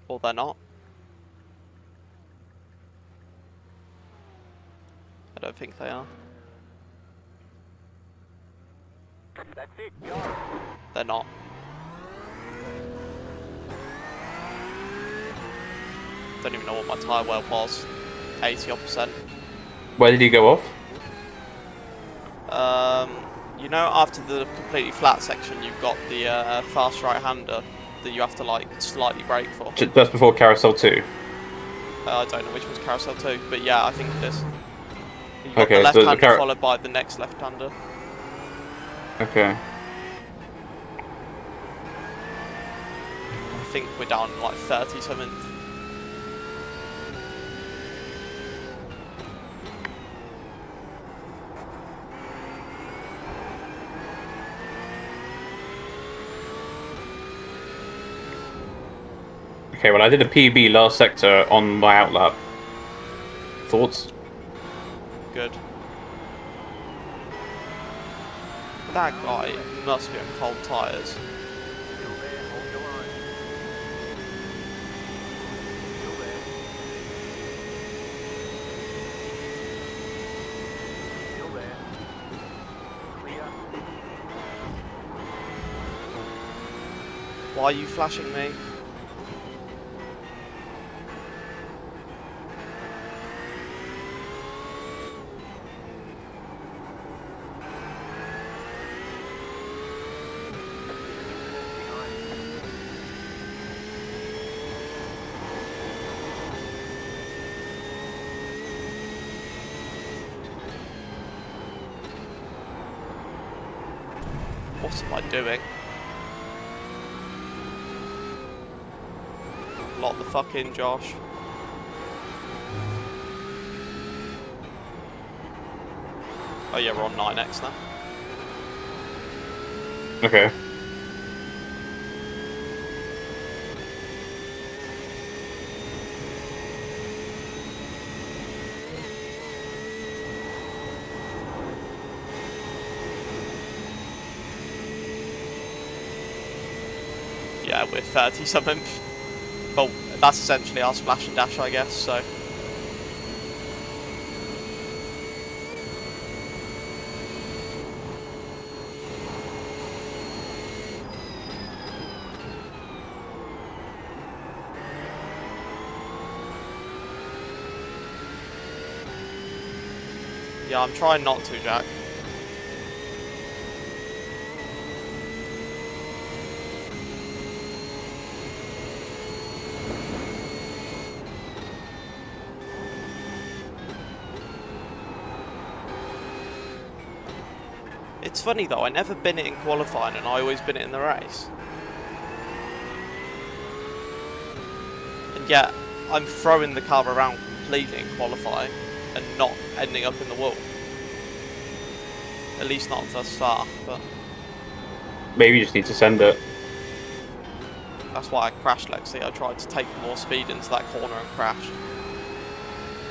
Well, they're not. I don't think they are. That's it, go. They're not. Don't even know what my tyre wear was. 80%. Where did he go off? You know, after the completely flat section, you've got the fast right-hander that you have to like slightly brake for. Just before Carousel 2. I don't know which one's Carousel 2, but yeah, I think it is. You've got Okay, the so left-hander followed by the next left-hander. Okay. I think we're down like 30-something. Okay, well I did a PB last sector on my outlap. Thoughts? Good. That guy must be on cold tyres. Still there, hold your line. Still there. Still there. Clear. Why are you flashing me? What am I doing? Lock the fuck in, Josh. Oh yeah, we're on 9x now. Okay. Yeah, we're 30 something. Well, that's essentially our splash and dash, I guess, so. Yeah, I'm trying not to, Jack. It's funny though, I never bin it in qualifying and I always bin it in the race. And yet, I'm throwing the car around completely in qualifying and not ending up in the wall. At least not thus far, but Maybe you just need to send it. that's why I crashed Lexi. I tried to take more speed into that corner and crashed.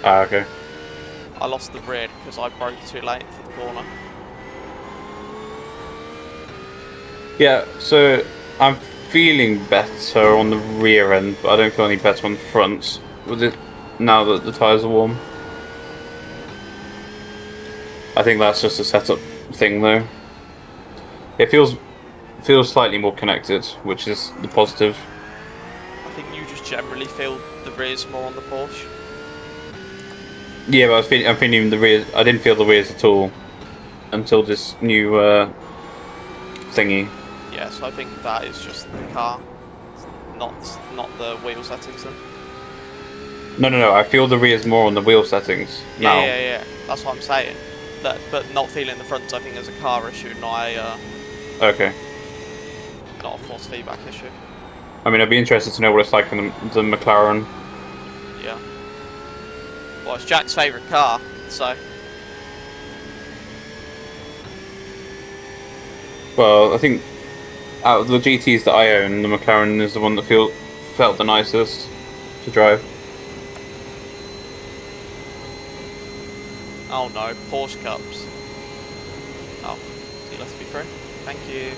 Ah, okay. I lost the rear because I broke too late for the corner. Yeah, so I'm feeling better on the rear end, but I don't feel any better on the fronts. With it now that the tyres are warm. I think that's just a setup thing though. It feels slightly more connected, which is the positive. I think you just generally feel the rears more on the Porsche. Yeah, but I'm feeling the rears. I didn't feel the rears at all until this new thingy. Yeah, so I think that is just the car, not the wheel settings then. No. I feel the rears more on the wheel settings now. Yeah. That's what I'm saying. But not feeling the fronts, I think, is a car issue, not Okay. a force feedback issue. I mean, I'd be interested to know what it's like in the McLaren. Yeah. Well, it's Jack's favourite car, so. Well, I think out of the GTs that I own, the McLaren is the one that felt the nicest to drive. Oh no, Porsche Cups. Oh, so you let me through? Thank you.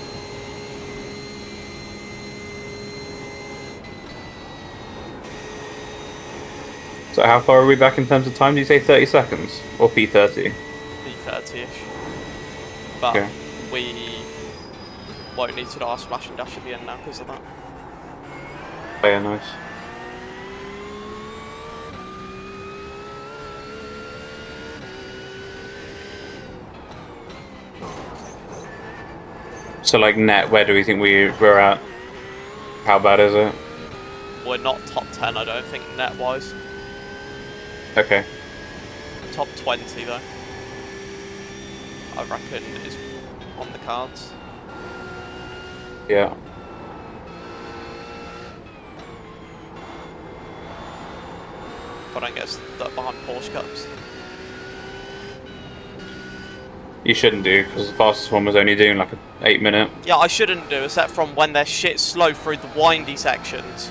So how far are we back in terms of time? Do you say 30 seconds? Or P30? P30-ish. But Okay. we won't need to do our splash and dash at the end now because of that. Oh yeah, nice. So like net, where do we think we're at? How bad is it? We're not top 10, I don't think, net-wise. Okay. Top 20, though. I reckon is on the cards. Yeah. If I don't get stuck behind Porsche Cups. You shouldn't do, because the fastest one was only doing like an 8-minute. Yeah, I shouldn't do, except from when they're shit slow through the windy sections.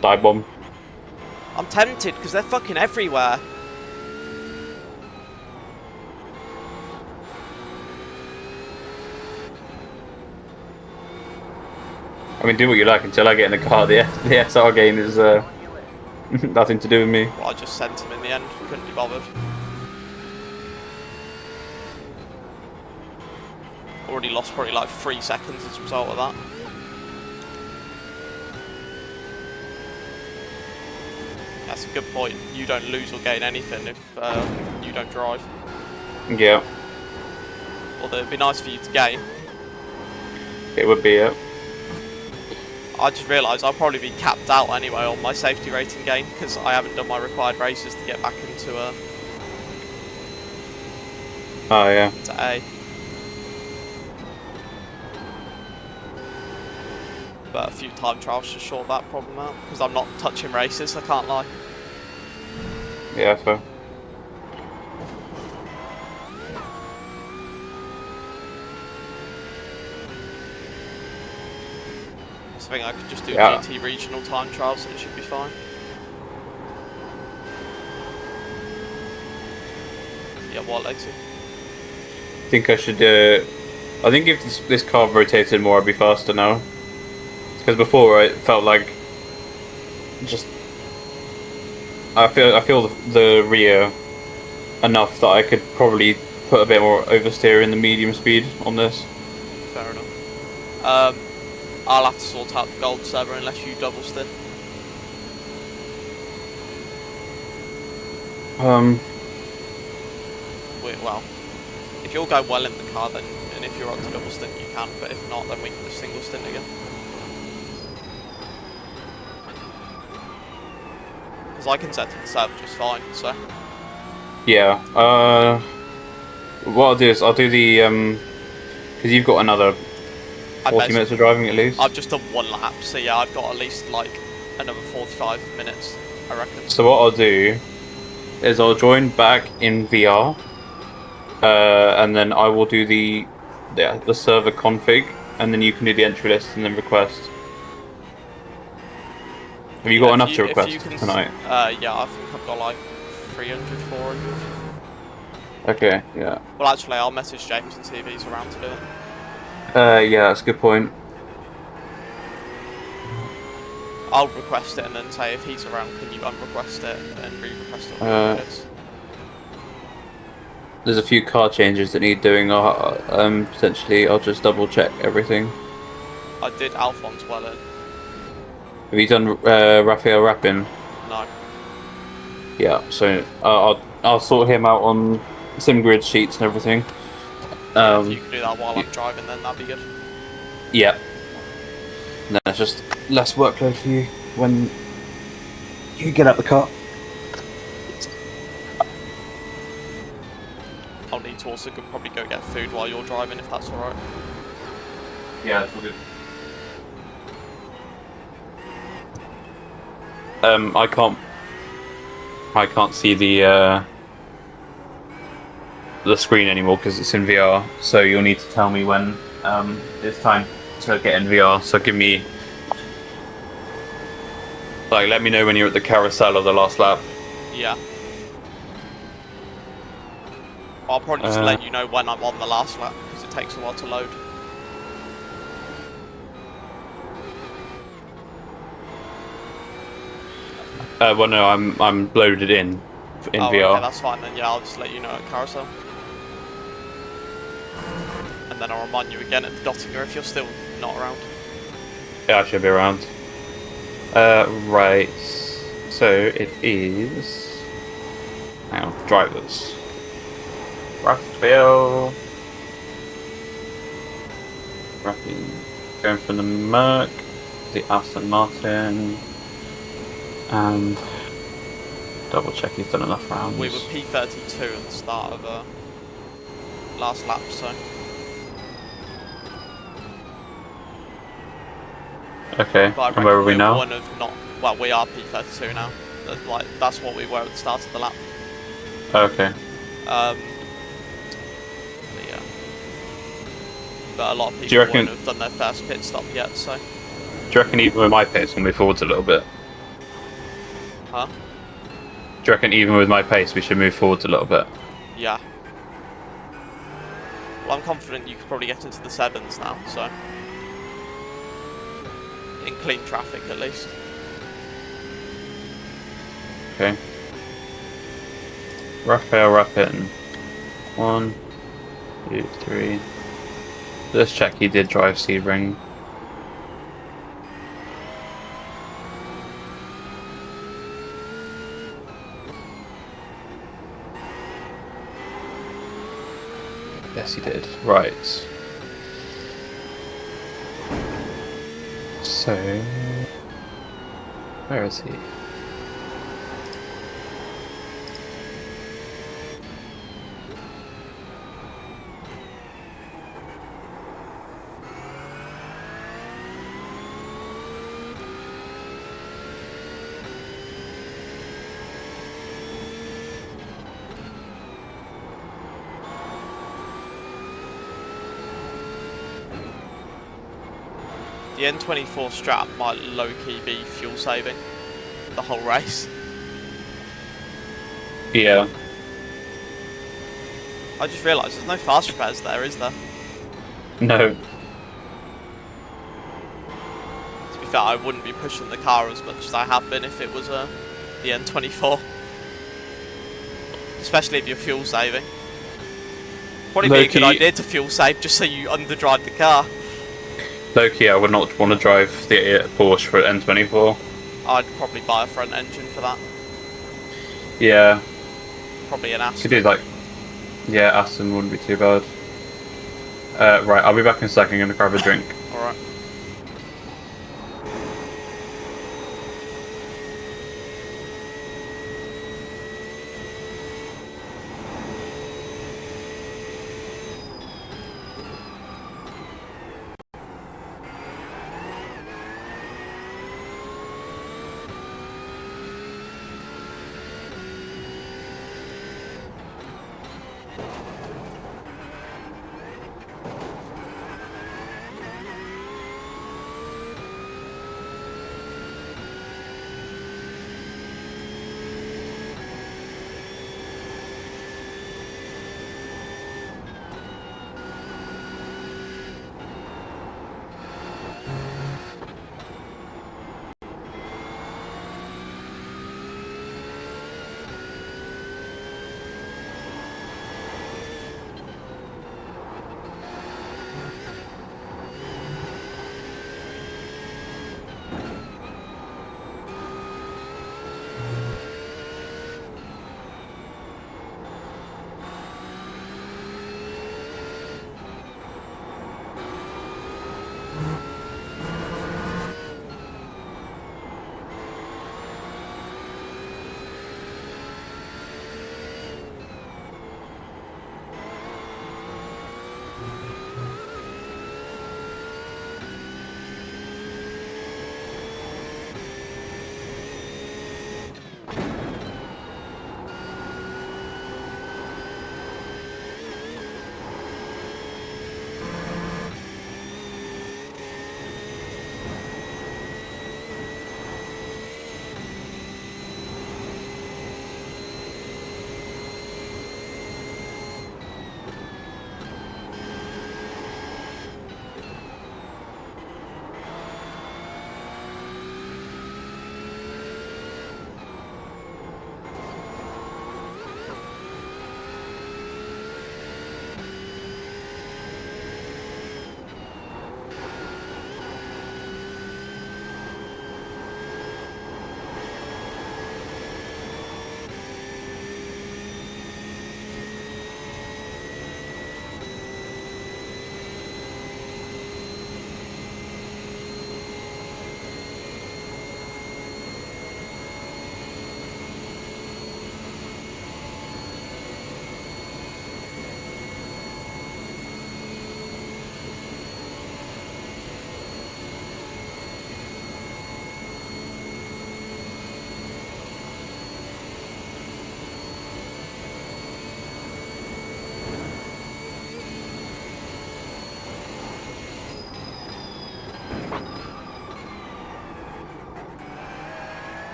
Dive bomb. I'm tempted, because they're fucking everywhere. I mean, do what you like until I get in the car. The SR gain is nothing to do with me. Well, I just sent him in the end, couldn't be bothered. Already lost probably like 3 seconds as a result of that. That's a good point. You don't lose or gain anything if you don't drive. Yeah, Although it'd be nice for you to gain. it would be it. I just realised I'll probably be capped out anyway on my safety rating gain because I haven't done my required races to get back into Oh yeah. to A. But a few time trials should sort that problem out, because I'm not touching races, I can't lie. Yeah, fair. So I think I could just do Yeah. GT regional time trials and it should be fine. Yeah, what, Lexi? I think I should. I think if this car rotated more, I'd be faster now. Because before it felt like just. I feel the rear enough that I could probably put a bit more oversteer in the medium speed on this. Fair enough. I'll have to sort out the gold server unless you double stick. Well, if you'll go well in the car, then, and if you're up to double stint, you can. But if not, then we can just single stint again. Because I can set to the server just fine. So Yeah. What I'll do is I'll do the because you've got another 40 minutes of driving at least. I've just done one lap, so yeah, I've got at least like another 45 minutes, I reckon. So what I'll do is I'll join back in VR, and then I will do the server config, and then you can do the entry list and then request. Have you got enough to request tonight? Yeah, I think I've got like 300, 400. Okay, yeah. Well, actually, I'll message James and see if he's around to do it. Yeah, that's a good point. I'll request it and then say if he's around, can you unrequest it and re-request it? There's a few car changes that need doing. Potentially, I'll just double check everything. I did Alphonse well in. Have you done Raphael Rappin? No. Yeah, so I'll sort him out on SimGrid sheets and everything. If you can do that while I'm driving, then that'd be good. Yeah. No, it's just less workload for you when you get out the car. I'll need to also probably go get food while you're driving, if that's alright. Yeah, that's all good. I can't see the screen anymore because it's in VR. So you'll need to tell me when it's time to get in VR. So give me, like, let me know when you're at the carousel of the last lap. Yeah. I'll probably just let you know when I'm on the last lap because it takes a while to load. Well, no, I'm loaded in VR. Okay, that's fine then. Yeah, I'll just let you know at carousel. And then I'll remind you again at the Dottinger if you're still not around. Yeah, I should be around. Right. So it is. Hang on, drivers. Raphael. Going from the Merc, the Aston Martin, and double check he's done enough rounds. We were P.2 at the start of last lap, so. Okay, and where are we now? One of not, well, we are P.2 now. That's what we were at the start of the lap. Okay. But yeah. But a lot of people won't have done their first pit stop yet, so. Do you reckon even with my pace we'll move forwards a little bit? Huh? Do you reckon even with my pace we should move forwards a little bit? Yeah. Well, I'm confident you could probably get into the 7s now, so. In clean traffic, at least. Okay. Raphael Rappin. 1, 2, 3. Let's check he did drive Sebring. Yes, he did. Right. So, where is he? the N24 Strat might low-key be fuel saving the whole race. Yeah. I just realised there's no fast repairs there, is there? No. To be fair, I wouldn't be pushing the car as much as I have been if it was the N24. Especially if you're fuel saving. Probably be a good idea to fuel save just so you underdrive the car. Low-key, I would not want to drive the Porsche for N24. I'd probably buy a front engine for that. Yeah. Probably an Aston. Could do like, yeah, Aston wouldn't be too bad. Right, I'll be back in a second. I'm gonna grab a drink. All right.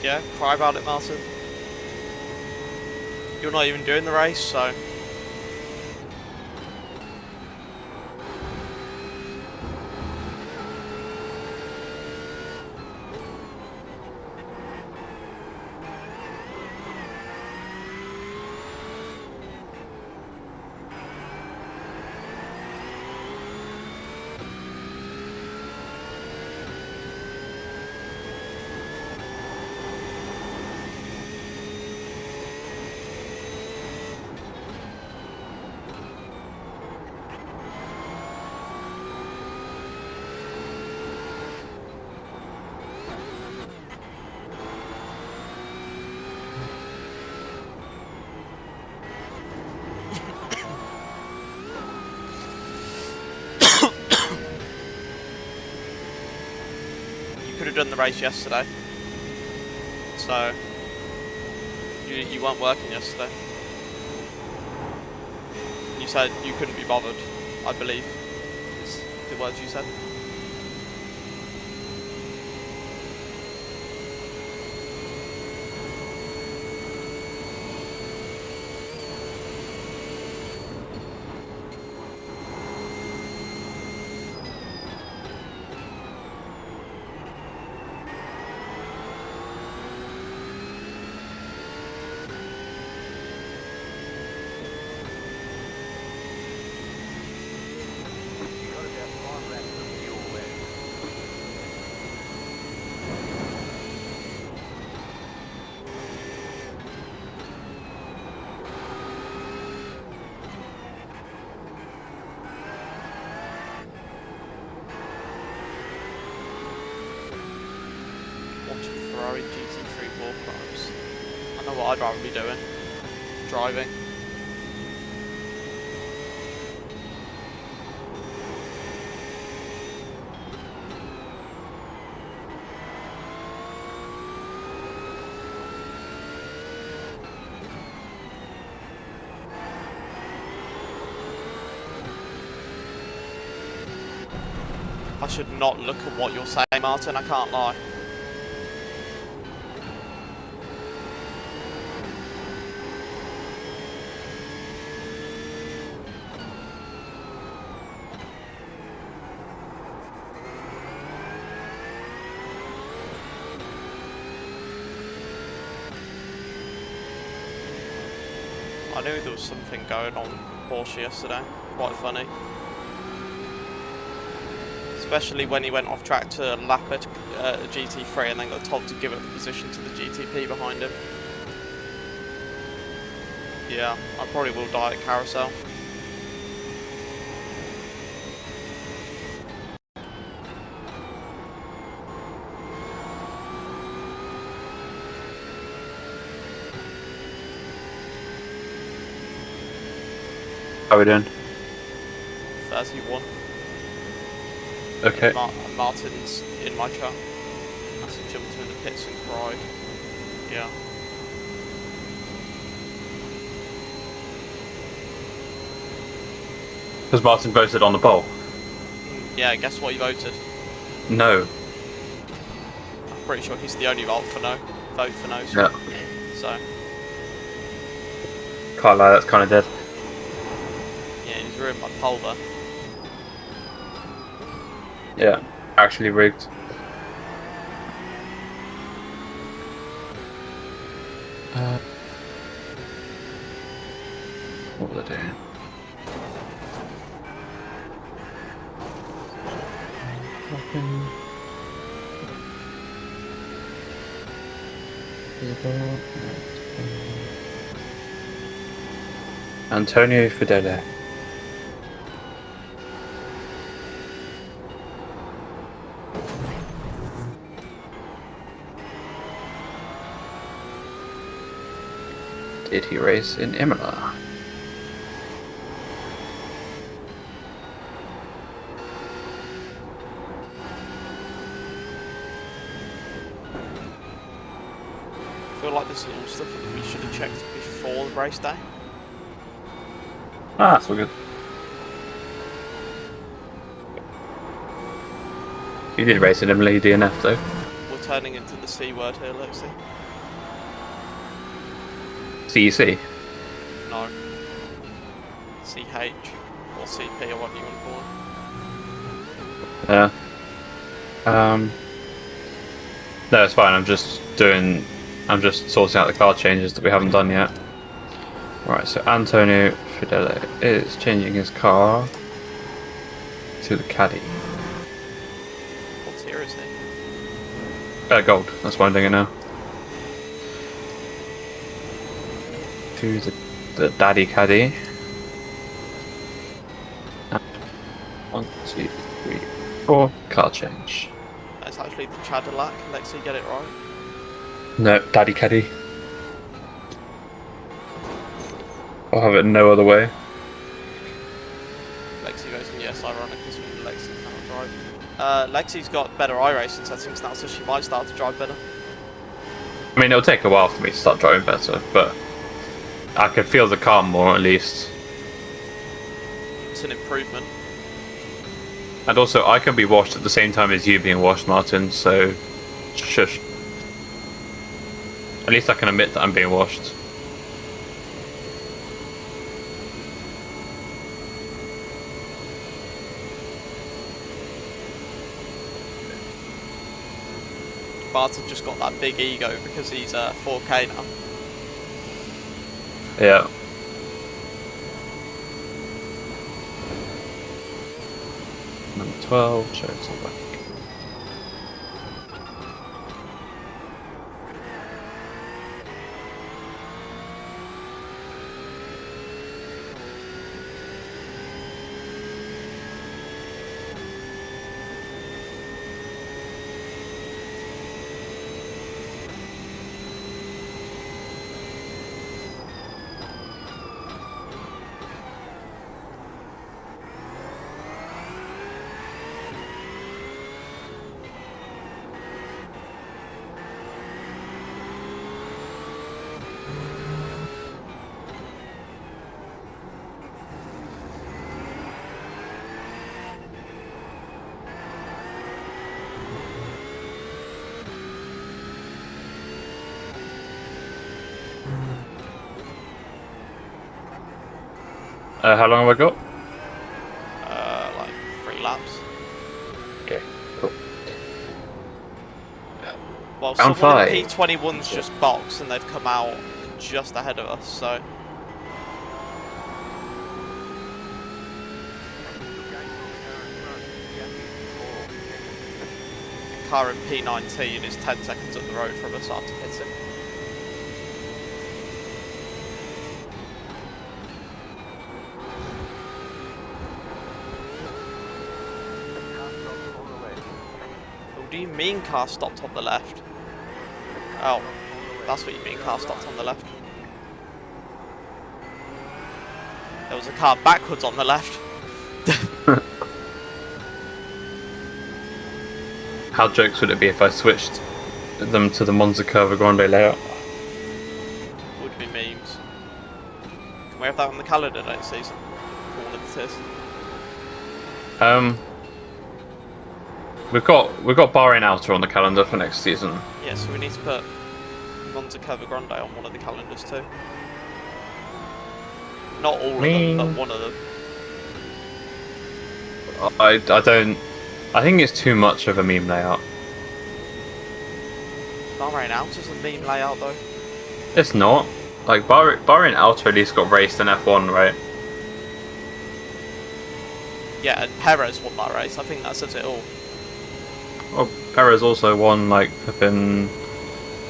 Yeah, cry about it, Martin. You're not even doing the race, so... You could have done the race yesterday. So... You weren't working yesterday. You said you couldn't be bothered, I believe. Is the words you said. You got about 5 laps of fuel left. Watching Ferrari GT3 war crimes. I know what I'd rather be doing. Driving. I should not look at what you're saying, Martin, I can't lie. I knew there was something going on with Porsche yesterday. Quite funny. Especially when he went off track to lap at GT3 and then got told to give up the position to the GTP behind him. Yeah, I probably will die at Carousel. How are we doing? 31. Okay. Martin's in my truck. I said jumped in the pits and cried. Yeah. Has Martin voted on the poll? Yeah, guess what he voted? No. I'm pretty sure he's the only vote for no. Yeah. So, Can't lie, that's kind of dead. yeah, he's ruined my poll there. Yeah. Actually rigged. What was I doing? Antonio Fidele. Did he race in Imola? I feel like there's little stuff that we should have checked before the race day. Ah, that's all good. You did race in Imola DNF though. We'll turning into the C word here, Lexi. CEC. No. CH or CP or whatever you want to call it. Yeah. No, it's fine. I'm just sorting out the car changes that we haven't done yet. Right, so Antonio Fidele is changing his car to the Caddy. What tier is he? Gold. That's why I'm doing it now. To the Daddy Caddy. And 1, 2, 3, 4. Car change. That's actually the Cadillac. Lexi, get it right. No, Daddy Caddy. I'll have it no other way. Lexi goes in yes, ironic because Lexi cannot drive. Lexi's got better iRacing settings now, so she might start to drive better. I mean, it'll take a while for me to start driving better, but I can feel the car more at least. It's an improvement. And also, I can be washed at the same time as you being washed, Martin, so shush. At least I can admit that I'm being washed. Barton just got that big ego because he's 4K now. Yeah. Number 12, shows all back. How long have I got? Like 3 laps. Okay, cool. Well, Round someone 5. in P21's just boxed and they've come out just ahead of us, so. Car in P19 is 10 seconds up the road from us after hitting. What do you mean car stopped on the left? Oh, that's what you mean car stopped on the left. There was a car backwards on the left. How jokes would it be if I switched them to the Monza Curva Grande layout? Would be memes. Can we have that on the calendar next season? For all of this. We've got Bahrain Outer on the calendar for next season. Yeah, so we need to put Monza Curva Grande on one of the calendars too. Not all of them, but one of them. I don't. I think it's too much of a meme layout. Bahrain Outer's a meme layout though. It's not. Like Bahrain Outer at least got raced in F1, right? Yeah, and Perez won that race. I think that says it all. Well, Perez also won like flipping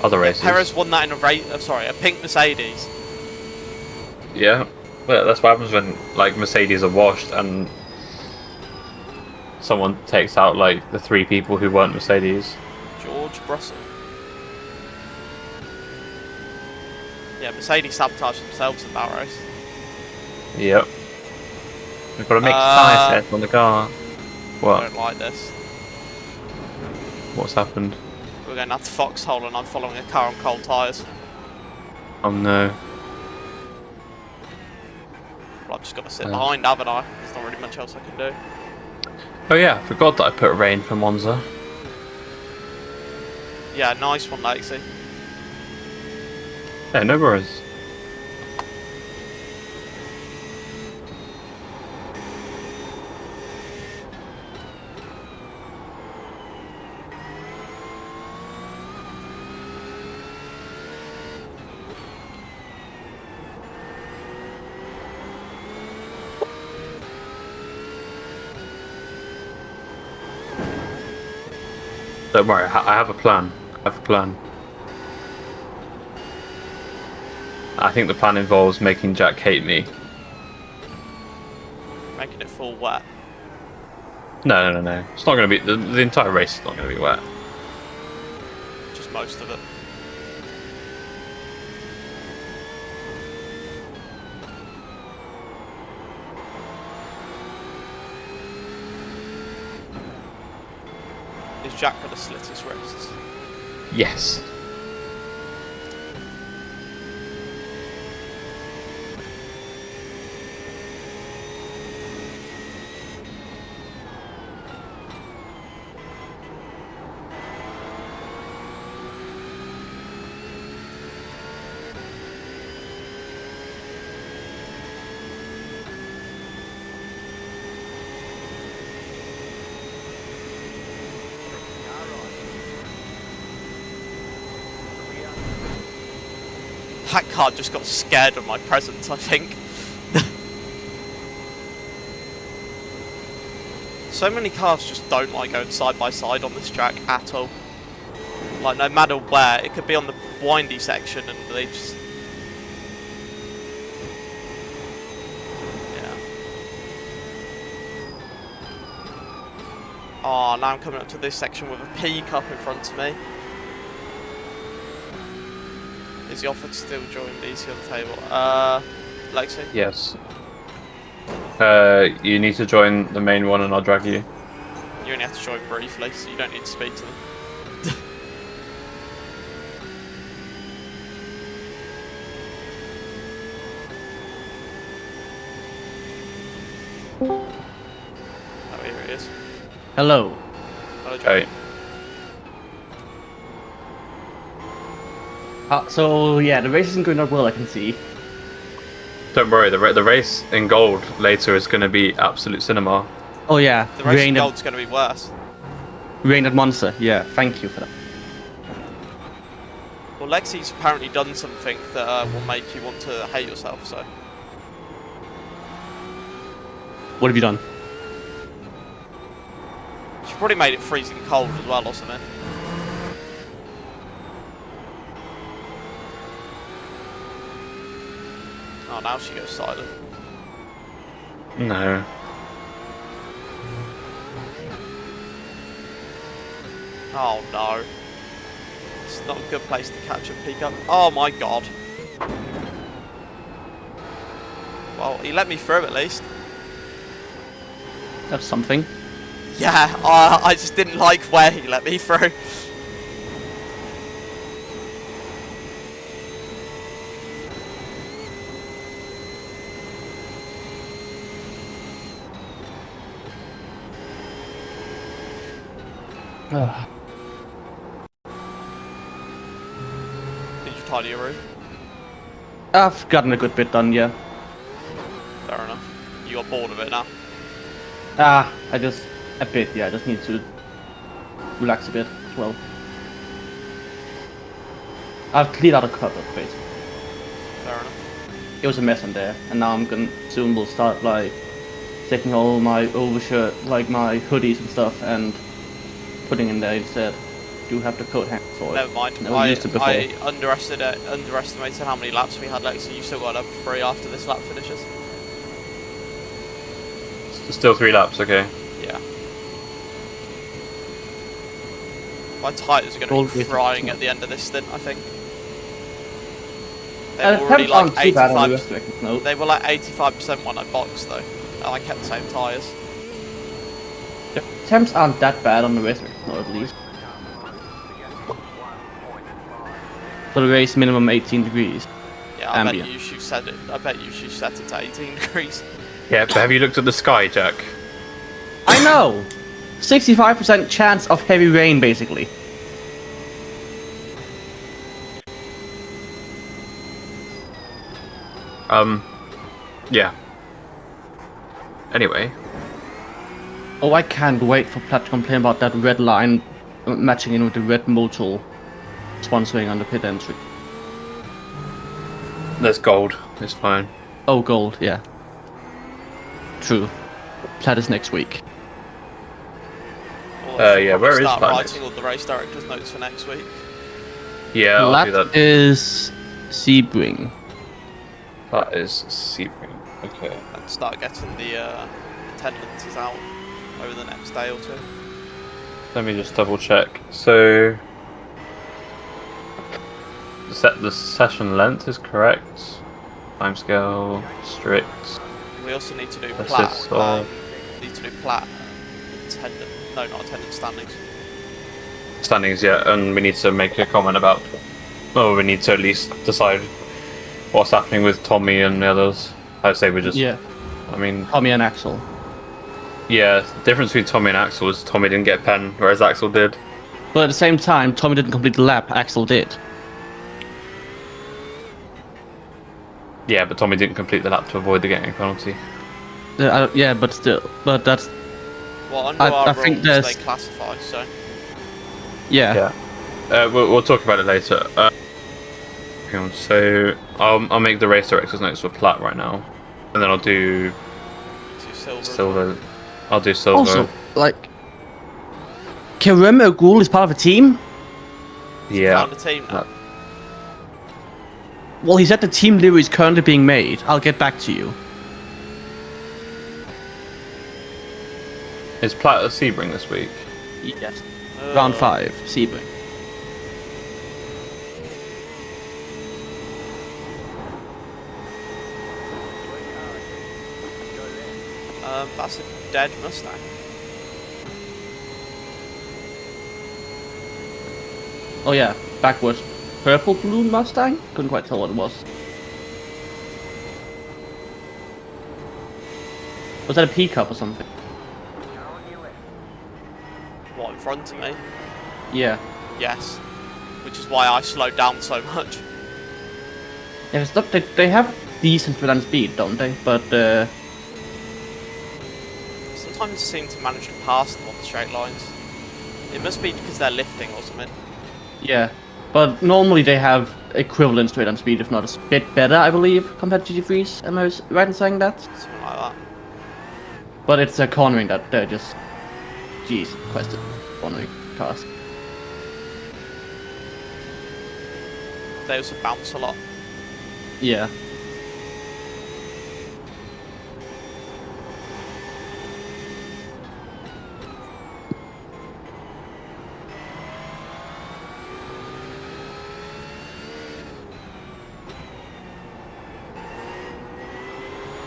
other races. Perez won that in a race. A pink Mercedes. Yeah, well, that's what happens when like Mercedes are washed and someone takes out like the 3 people who weren't Mercedes. George Russell. Yeah, Mercedes sabotaged themselves in that race. Yep. We've got to make tyre set on the car. I What? don't like this. What's happened? We're going out to Foxhole and I'm following a car on cold tyres. Oh no. Well, I've just got to sit behind, haven't I? There's not really much else I can do. Oh yeah, I forgot that I put rain for Monza. Yeah, nice one, Lexi. Yeah, no worries. Don't worry, I have a plan. I have a plan. I think the plan involves making Jack hate me. Making it full wet. No. It's not going to be... The entire race is not going to be wet. Just most of it. Is Jack going to slit his wrists? Yes. That car just got scared of my presence, I think. So many cars just don't like going side by side on this track at all. Like, no matter where, it could be on the windy section and they just... Yeah. Oh, now I'm coming up to this section with a P cup in front of me. Is he offered to still join DC on the table? Lexi? Yes. You need to join the main one and I'll drag you. You only have to join briefly, so you don't need to speak to them. Oh, here he is. Hello. Hello, Jack. Okay. So yeah, the race isn't going that well, I can see. Don't worry, the race in gold later is going to be absolute cinema. Oh yeah, The race in rain gold's going to be worse. at Monza. Yeah, thank you for that. Well, Lexi's apparently done something that will make you want to hate yourself, so... What have you done? She probably made it freezing cold as well or something. Oh, now she goes silent. No. Oh no. It's not a good place to catch a pickup. Oh my god. Well, he let me through at least. That's something. Yeah, I just didn't like where he let me through. Did you tidy your room? I've gotten a good bit done, yeah. Fair enough. You got bored of it now? I just a bit, yeah. I just need to relax a bit as well. I've cleared out a cupboard, basically. Fair enough. It was a mess in there, and now I'm gonna soon will start like taking all my overshirt, like my hoodies and stuff, and putting in there instead. Do have the coat hanger for it. Never mind. Never used it before. I underestimated how many laps we had, Lexi. You still got up 3 after this lap finishes. Still 3 laps, okay. Yeah. My tyres are going to be frying at the end of this stint, I think. They were already like 85%. No. They were like 85% when I boxed though, and I kept the same tyres. The temps aren't that bad on the race, no, at least. For the race, minimum 18 degrees. Yeah, I Ambient. bet you should set it. I bet you should set it to 18 degrees. Yeah, but have you looked at the sky, Jack? I know! 65% chance of heavy rain, basically. Yeah. Anyway. Oh, I can't wait for Platt to complain about that red line matching in with the red motul sponsoring on the pit entry. There's gold. It's fine. Oh, gold, yeah. True. Platt is next week. Yeah, where is start Platt writing all the race director's notes for next week. Yeah, I'll do Platt that. is Sebring. That is Sebring. Okay. And start getting the attendances out over the next day or two. Let me just double check. So, the session length is correct. Timescale strict. We also need to do This plat. is all- Need to do plat. Attendant. No, not attendance standings. Standings, yeah, and we need to make a comment about. Well, we need to at least decide what's happening with Tommy and the others. I'd say we just. Yeah, I mean, Tommy and Axel. yeah. The difference between Tommy and Axel is Tommy didn't get a pen, whereas Axel did. But at the same time, Tommy didn't complete the lap, Axel did. Yeah, but Tommy didn't complete the lap to avoid the getting a penalty. Yeah, but still. But that's... Well, under I our think rules, there's- they classify, so... Yeah. Yeah. We'll talk about it later. Hang on. So I'll make the race director's notes for Platt right now, and then I'll do Two silver. silver. I'll do silver. Also, like... Kerem Ogul is part of a team? yeah. Found a team now. Well, he said the team livery is currently being made. I'll get back to you. Is Platt at Sebring this week? Yes. Round 5, Sebring. That's a dead Mustang. Oh yeah, backwards. Purple balloon Mustang? Couldn't quite tell what it was. Was that a P-cup or something? What, in front of me? Yeah. Yes. Which is why I slowed down so much. Yeah, it's not, they have decent run speed, don't they? But, Sometimes seem to manage to pass them on the straight lines. It must be because they're lifting or something. yeah. But normally they have equivalent straight on speed, if not a bit better, I believe, compared to GT3s. Am I right in saying that? Something like that. But it's a cornering that they're just... Jeez, Christ, cornering cars. They also bounce a lot. Yeah.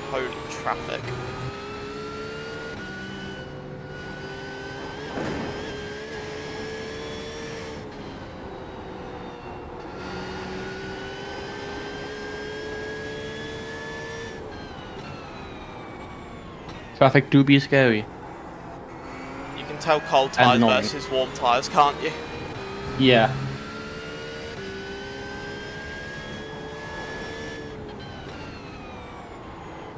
Holy traffic. Traffic do be scary. You can tell cold tyres annoying. versus warm tyres, can't you? Yeah.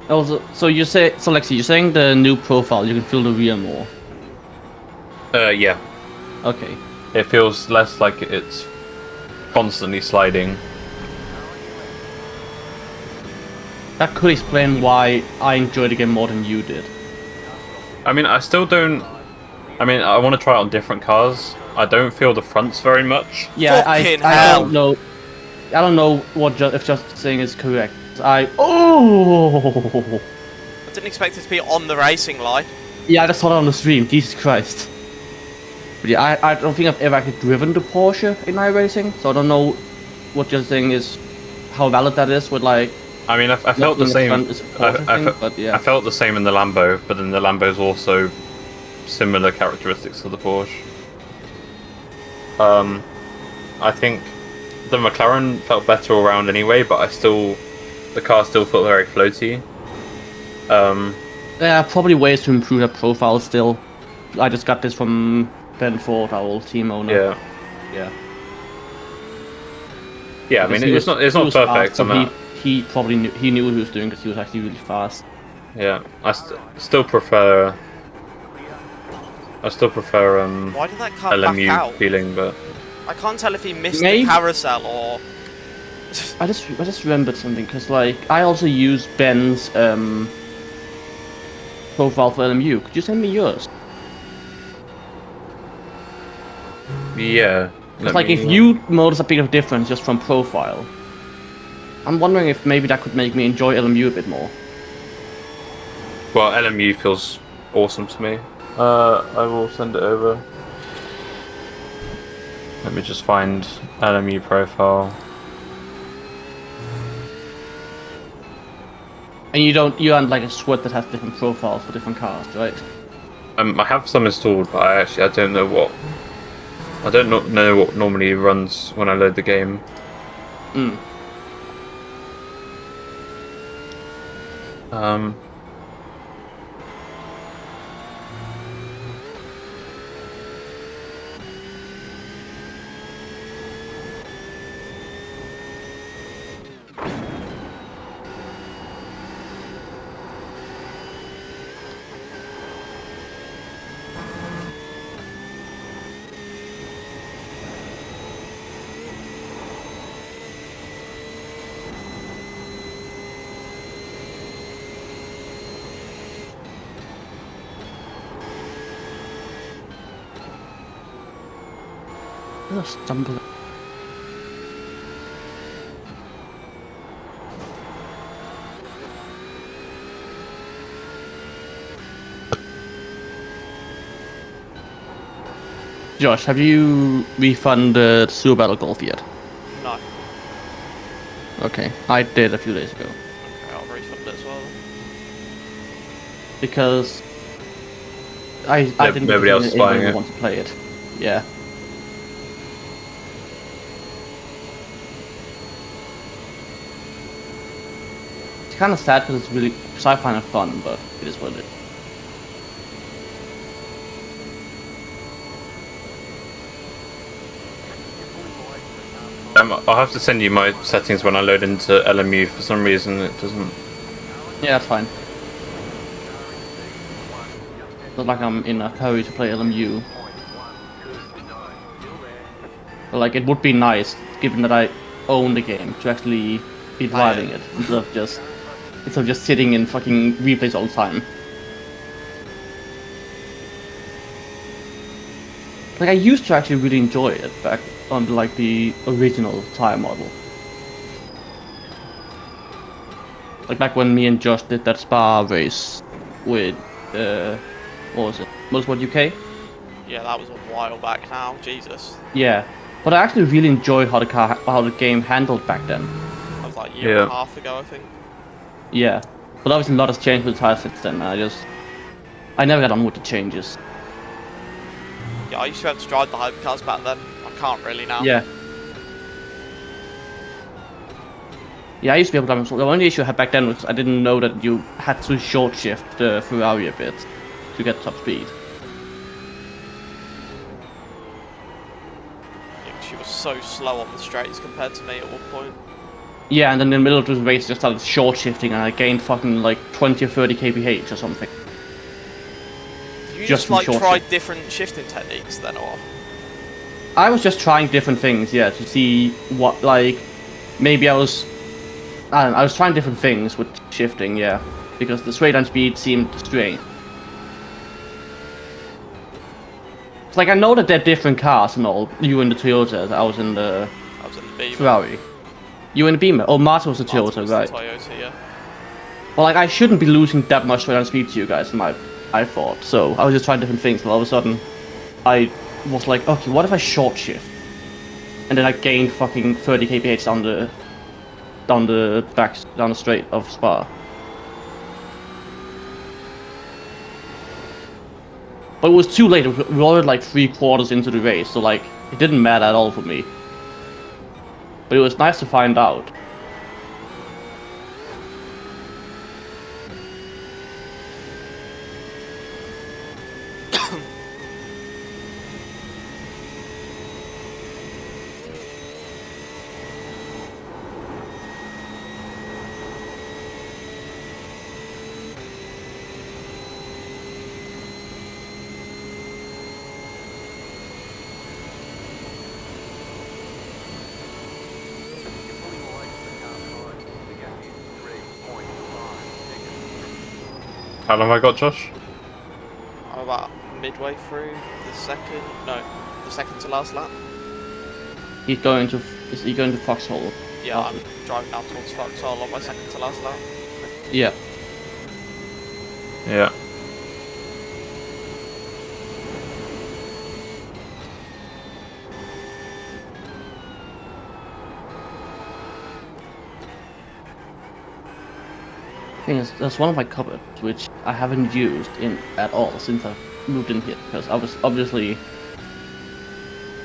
Also, so you say, so Lexi, you're saying the new profile, you can feel the rear more. Yeah. Okay. It feels less like it's constantly sliding. That could explain why I enjoyed the game more than you did. I mean, I still don't. I mean, I want to try it on different cars. I don't feel the fronts very much. Yeah, Fucking I hell. don't know. I don't know what if just saying is correct. Oh. I didn't expect it to be on the racing line. Yeah, I just saw that on the stream. Jesus Christ. But yeah, I don't think I've ever actually driven the Porsche in iRacing, so I don't know what you're saying is how valid that is with like. I mean, I felt the nothing same. in front is a Porsche thing, but yeah. I felt the same in the Lambo, but then the Lambo's also similar characteristics to the Porsche. I think the McLaren felt better all round anyway, but the car still felt very floaty. There are probably ways to improve that profile still. I just got this from Ben Ford, our old team owner. Yeah. Yeah. Yeah, I mean, He it's was- not he was perfect fast, so on that. he probably knew what he was doing because he was actually really fast. Yeah, I still prefer. I still prefer Why did that car back LMU out? feeling, but I can't tell if he missed Maybe- the carousel or... I just remembered something because like I also use Ben's profile for LMU. Could you send me yours? yeah. It's like if you notice a bit of difference just from profile, I'm wondering if maybe that could make me enjoy LMU a bit more. Well, LMU feels awesome to me. I will send it over. Let me just find LMU profile. And you aren't like a sweat that has different profiles for different cars, right? I have some installed, but I don't know what. I don't know what normally runs when I load the game. Mm. Just stumble. Josh, have you refunded Super Battle Golf yet? No. Okay, I did a few days ago. Okay, I'll refund it as well. Because I didn't nobody else is buying it. want to play it. Yeah. It's kind of sad because it's really, because I find it fun, but it is what it is. I'll have to send you my settings when I load into LMU. For some reason, it doesn't. Yeah, that's fine. Not like I'm in a hurry to play LMU. But like, it would be nice, given that I own the game, to actually be driving it instead of just sitting in fucking replays all the time. Like, I used to actually really enjoy it back on like the original tire model. Like back when me and Josh did that Spa race with what was it? Motorsport UK? Yeah, that was a while back now. Jesus. Yeah. But I actually really enjoyed how the game handled back then. That was like a year and a half ago, I think. Yeah. But obviously a lot has changed with the tires since then. I never got on with the changes. Yeah, I used to be able to drive the hypercars back then. I can't really now. Yeah. Yeah, I used to be able to drive them. The only issue I had back then was I didn't know that you had to short shift the Ferrari a bit to get top speed. She was so slow on the straights compared to me at one point. Yeah, and then in the middle of the race, I just started short shifting, and I gained fucking like 20 or 30 kph or something. Did you Just just like short try shift. different shifting techniques then, or? I was just trying different things, yeah, to see what, like, maybe I was trying different things with shifting, yeah, because the straight line speed seemed strange. It's like, I know that they're different cars and all. You in the Toyota, I was in the Beamer. Ferrari. You in the Beamer? Oh, Martin was the Martin Toyota, was right? the Toyota, yeah. Well, like, I shouldn't be losing that much straight line speed to you guys, I thought. So, I was just trying different things, and all of a sudden, I was like, okay, what if I short shift? And then I gained fucking 30 kph down the straight of Spa. But it was too late. We were already like 3/4 into the race, so like it didn't matter at all for me. But it was nice to find out. How long have I got, Josh? I'm about midway through the second to last lap. He's going to. Is he going to Foxhole? Yeah, After- I'm driving now towards Foxhole on my second to last lap. Yeah. Yeah. Thing is, there's one of my cupboards which I haven't used in at all since I moved in here, because I was obviously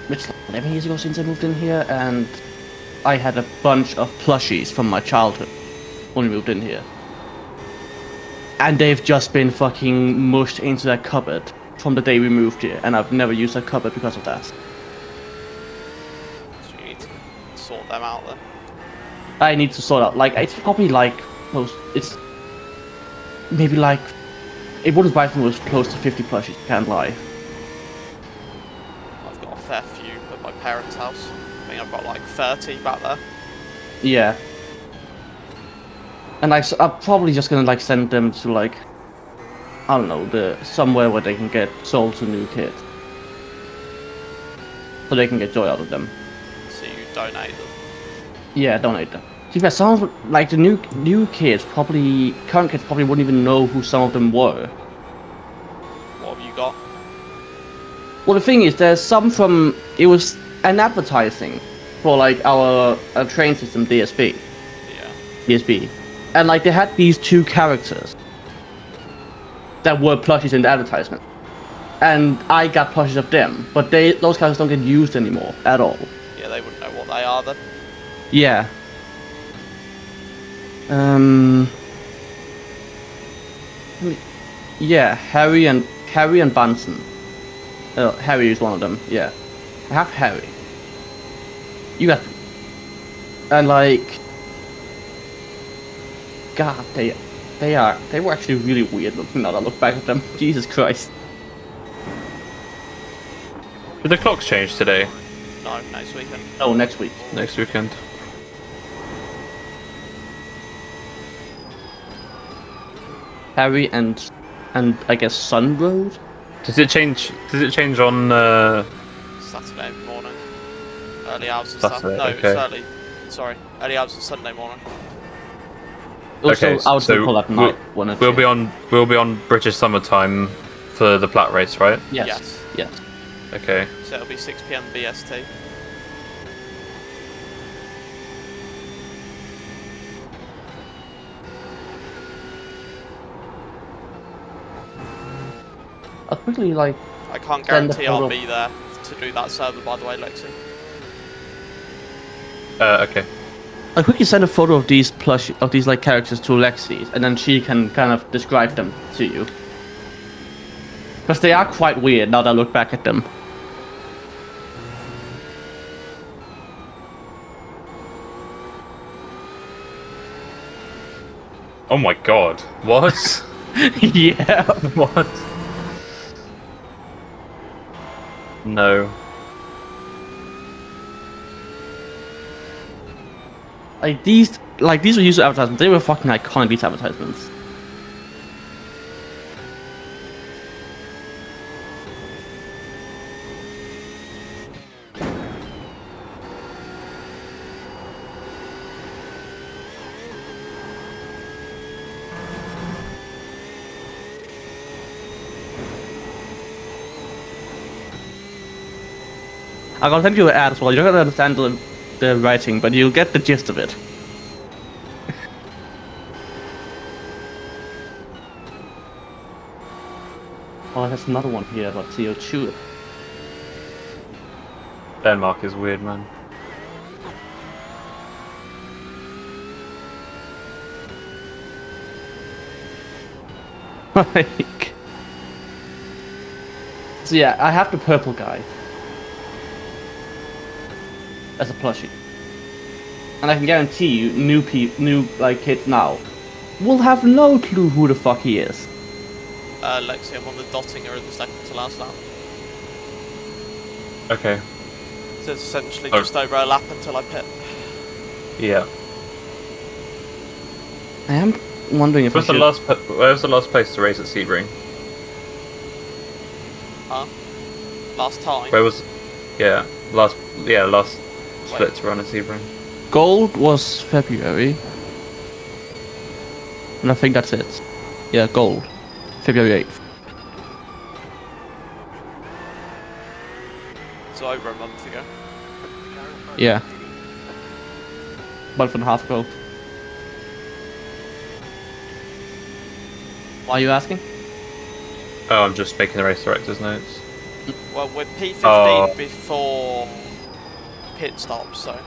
it's like 11 years ago since I moved in here, and I had a bunch of plushies from my childhood when we moved in here, and they've just been fucking mushed into that cupboard from the day we moved here, and I've never used that cupboard because of that. So you need to sort them out then. I need to sort out, like, it's probably like close. It's maybe like it would have been was close to 50 plushies. Can't lie. I've got a fair few at my parents' house. I think I've got like 30 back there. Yeah. And I'm probably just gonna like send them to like, I don't know, somewhere where they can get sold to new kids, so they can get joy out of them. So you donate them. Yeah, donate them. To be fair, some of, like the new kids current kids probably wouldn't even know who some of them were. What have you got? Well, the thing is, there's some from it was an advertising for like our train system DSB. Yeah. DSB. And like they had these two characters that were plushies in the advertisement, and I got plushies of them, but those characters don't get used anymore at all. Yeah, they wouldn't know what they are then. Yeah. Yeah, Harry and Bunsen. Harry is one of them. Yeah, I have Harry. You got, and like, God, they were actually really weird looking. Now that I look back at them, Jesus Christ. Did the clocks change today? No, next weekend. Oh, next week. Next weekend. Harry and I guess Sun Road. Does it change? Does it change on? Saturday morning. Early hours of Saturday, No, okay. it's early hours of Sunday morning. Also, Okay, I would so call that night. when it We'll be changes. on British summertime for the Plat race, right? Yes. Yes. Okay. So it'll be 6 PM BST. I'll quickly like. I can't Send the guarantee I'll photo. be there to do that server, by the way, Lexi. Okay. I'll quickly send a photo of these like characters to Lexi, and then she can kind of describe them to you. Because they are quite weird now that I look back at them. Oh my god. What? Yeah. What? No. Like these were user advertisements. They were fucking iconic, these advertisements. I'm gonna send you an ad as well. You're not gonna understand the writing, but you'll get the gist of it. Oh, there's another one here about CO2. Denmark is weird, man. Like, so yeah, I have the purple guy as a plushie, and I can guarantee you, new kids now will have no clue who the fuck he is. Lexi, I'm on the Dottinger in the second to last lap. Okay. So it's essentially Oh. just over a lap until I pit. Yeah. wondering if Where's the last place to race at Sebring? Huh? Last time? Where was? Last split to run at Sebring. Gold was February. And I think that's it. Yeah, gold. February 8th. So over a month ago. Yeah. Month and a half ago. Why are you asking? Oh, I'm just making the race director's notes. Well, we're P15 Oh. before pit stop, so.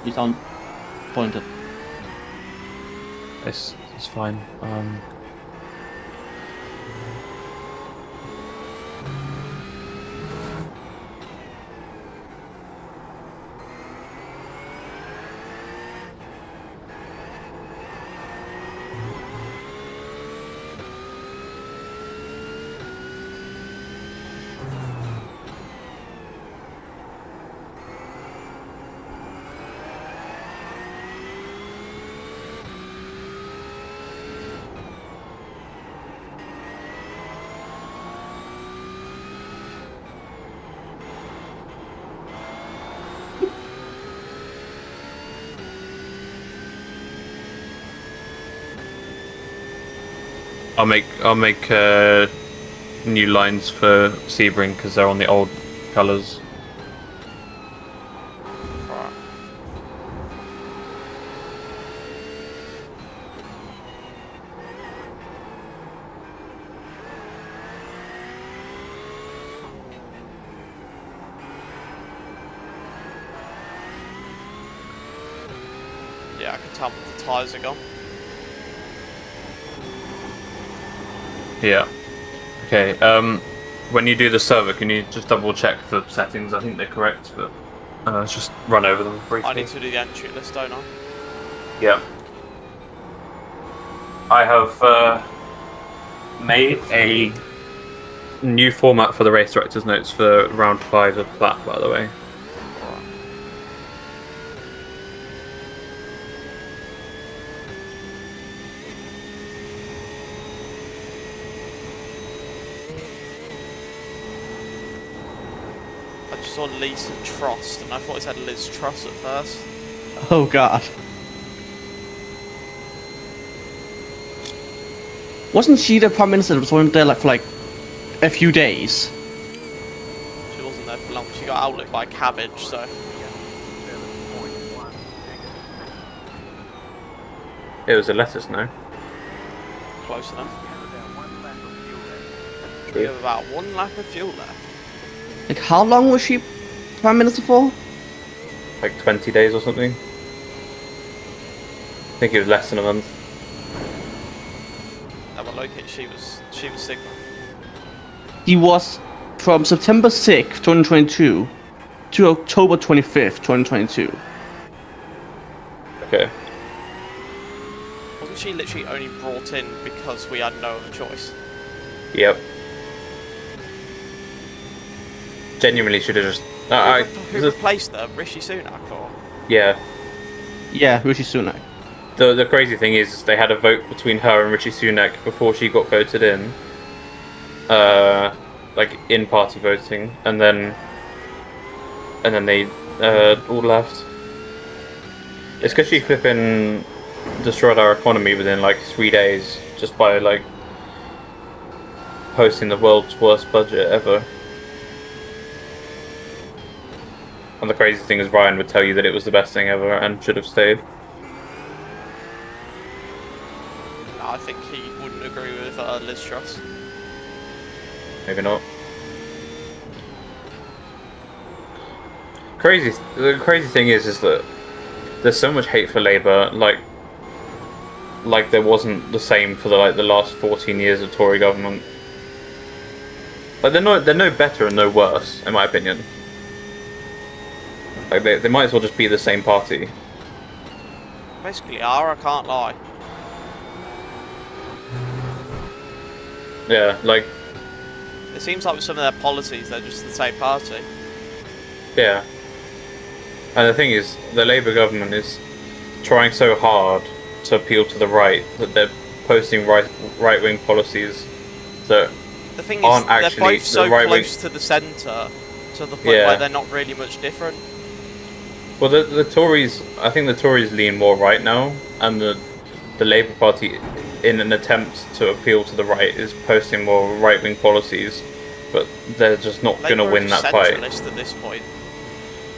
You sound pointed. It's fine. I'll make new lines for Sebring because they're on the old colours. Alright. Yeah, I can tell the tyres are gone. Yeah. Okay. When you do the server, can you just double check the settings? I think they're correct, but let's just run over them briefly. I need to do the entry list, don't I? Yeah. I have made a new format for the race director's notes for round 5 of Plat, by the way. I just saw Lisa Trost, and I thought it said Liz Truss at first. Oh god. Wasn't she the Prime Minister that was only there like for like a few days? She wasn't there for long. She got outlit by cabbage, so. 7.1 seconds. It was a lettuce, no? Close enough. You have about 1 lap of fuel left. We have about 1 lap of fuel left. Like how long was she Prime Minister for? Like 20 days or something. I think it was less than a month. No, but locate, she was Sigma. He was from September 6th, 2022 to October 25th, 2022. Okay. Wasn't she literally only brought in because we had no other choice? Yep. Genuinely should have just. Who replaced her? Rishi Sunak or? Yeah. Yeah, Rishi Sunak. The crazy thing is they had a vote between her and Rishi Sunak before she got voted in. Like in party voting, and then they all left. It's because she flipping destroyed our economy within like 3 days just by like posting the world's worst budget ever. And the crazy thing is Ryan would tell you that it was the best thing ever and should have stayed. No, I think he wouldn't agree with Liz Truss. Maybe not. The crazy thing is that there's so much hate for Labour, like there wasn't the same for the last 14 years of Tory government. Like they're no better and no worse, in my opinion. Like they might as well just be the same party. Basically are, I can't lie. Yeah, like It seems like with some of their policies, they're just the same party. yeah. And the thing is, the Labour government is trying so hard to appeal to the right that they're posting right-wing policies that The thing aren't is, they're actually both so the right-wing. close to the centre, to the point Yeah. where they're not really much different. Well, the Tories, I think the Tories lean more right now, and the Labour Party, in an attempt to appeal to the right, is posting more right-wing policies, but they're just not going to Labour are win just that fight. centralist at this point.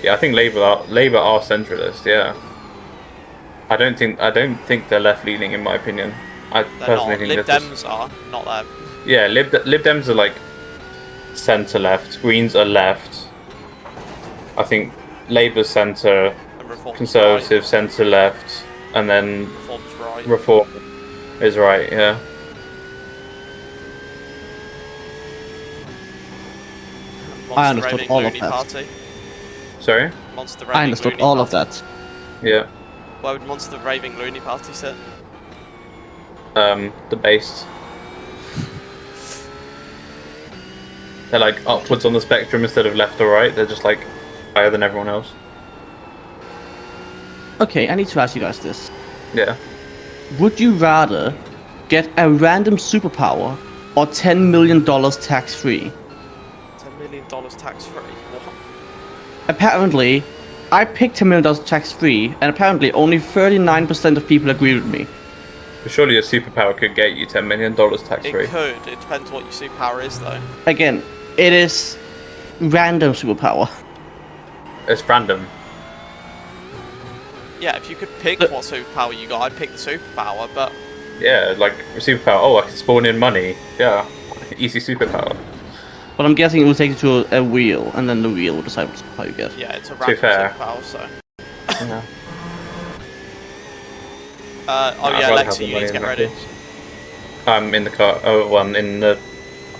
Yeah, I think Labour are centralist. Yeah, I don't think they're left-leaning in my opinion. I They're personally not. think Lib they're just, Dems are, not them. yeah, Lib Dems are like centre-left, Greens are left. I think Labour's centre, And Reform's Conservative centre-left, and then right. Reform's right. Reform is right. Yeah. Monster I understood raving all of loony that. Party. Sorry. Monster raving I understood loony all of party. that. Yeah. Where would Monster raving loony party sit? The base. They're like upwards on the spectrum instead of left or right. They're just like higher than everyone else. Okay, I need to ask you guys this. Yeah. Would you rather get a random superpower or $10 million tax-free? $10 million tax-free? What? Apparently, I picked $10 million tax-free, and apparently only 39% of people agree with me. But surely a superpower could get you $10 million tax It free. could. It depends what your superpower is, though. Again, it is random superpower. It's random. Yeah, if you could pick what superpower you got, I'd pick the superpower, but... Yeah, like a superpower. Oh, I can spawn in money. Yeah. Easy superpower. But I'm guessing it will take you to a wheel, and then the wheel will decide what superpower you get. Yeah, it's a random fair. superpower, so... Yeah. Oh I'd yeah, rather have Lexi, the you money need to in get that ready. case. I'm in the car. Oh, one in the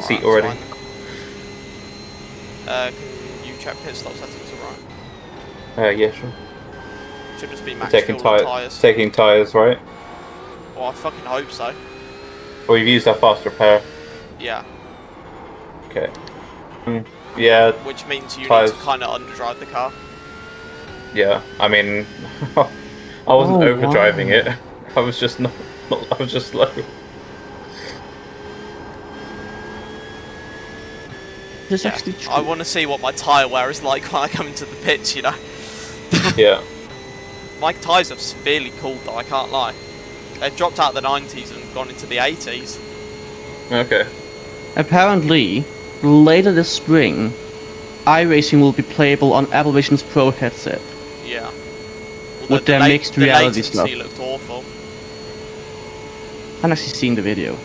seat Alright, already. that's fine. Can you check pit stop settings alright? Yeah, sure. Should just be max Taking fuel and tires. tyres. Taking tires, right? Well, I fucking hope so. Well, you've used our fast repair. Yeah. Okay. Yeah, Which means you Tyres. need to kind of underdrive the car. yeah. I mean, I wasn't Oh, overdriving wow. it. I was just not. I was just slow. This is Yeah. actually true. I want to see what my tyre wear is like when I come into the pits, you know? Yeah. My tyres have severely cooled though, I can't lie. They've dropped out of the 90s and gone into the 80s. Okay. Apparently, later this spring, iRacing will be playable on Apple Vision's Pro headset. Yeah. With their mixed reality the stuff. latency looked awful. I haven't actually seen the video.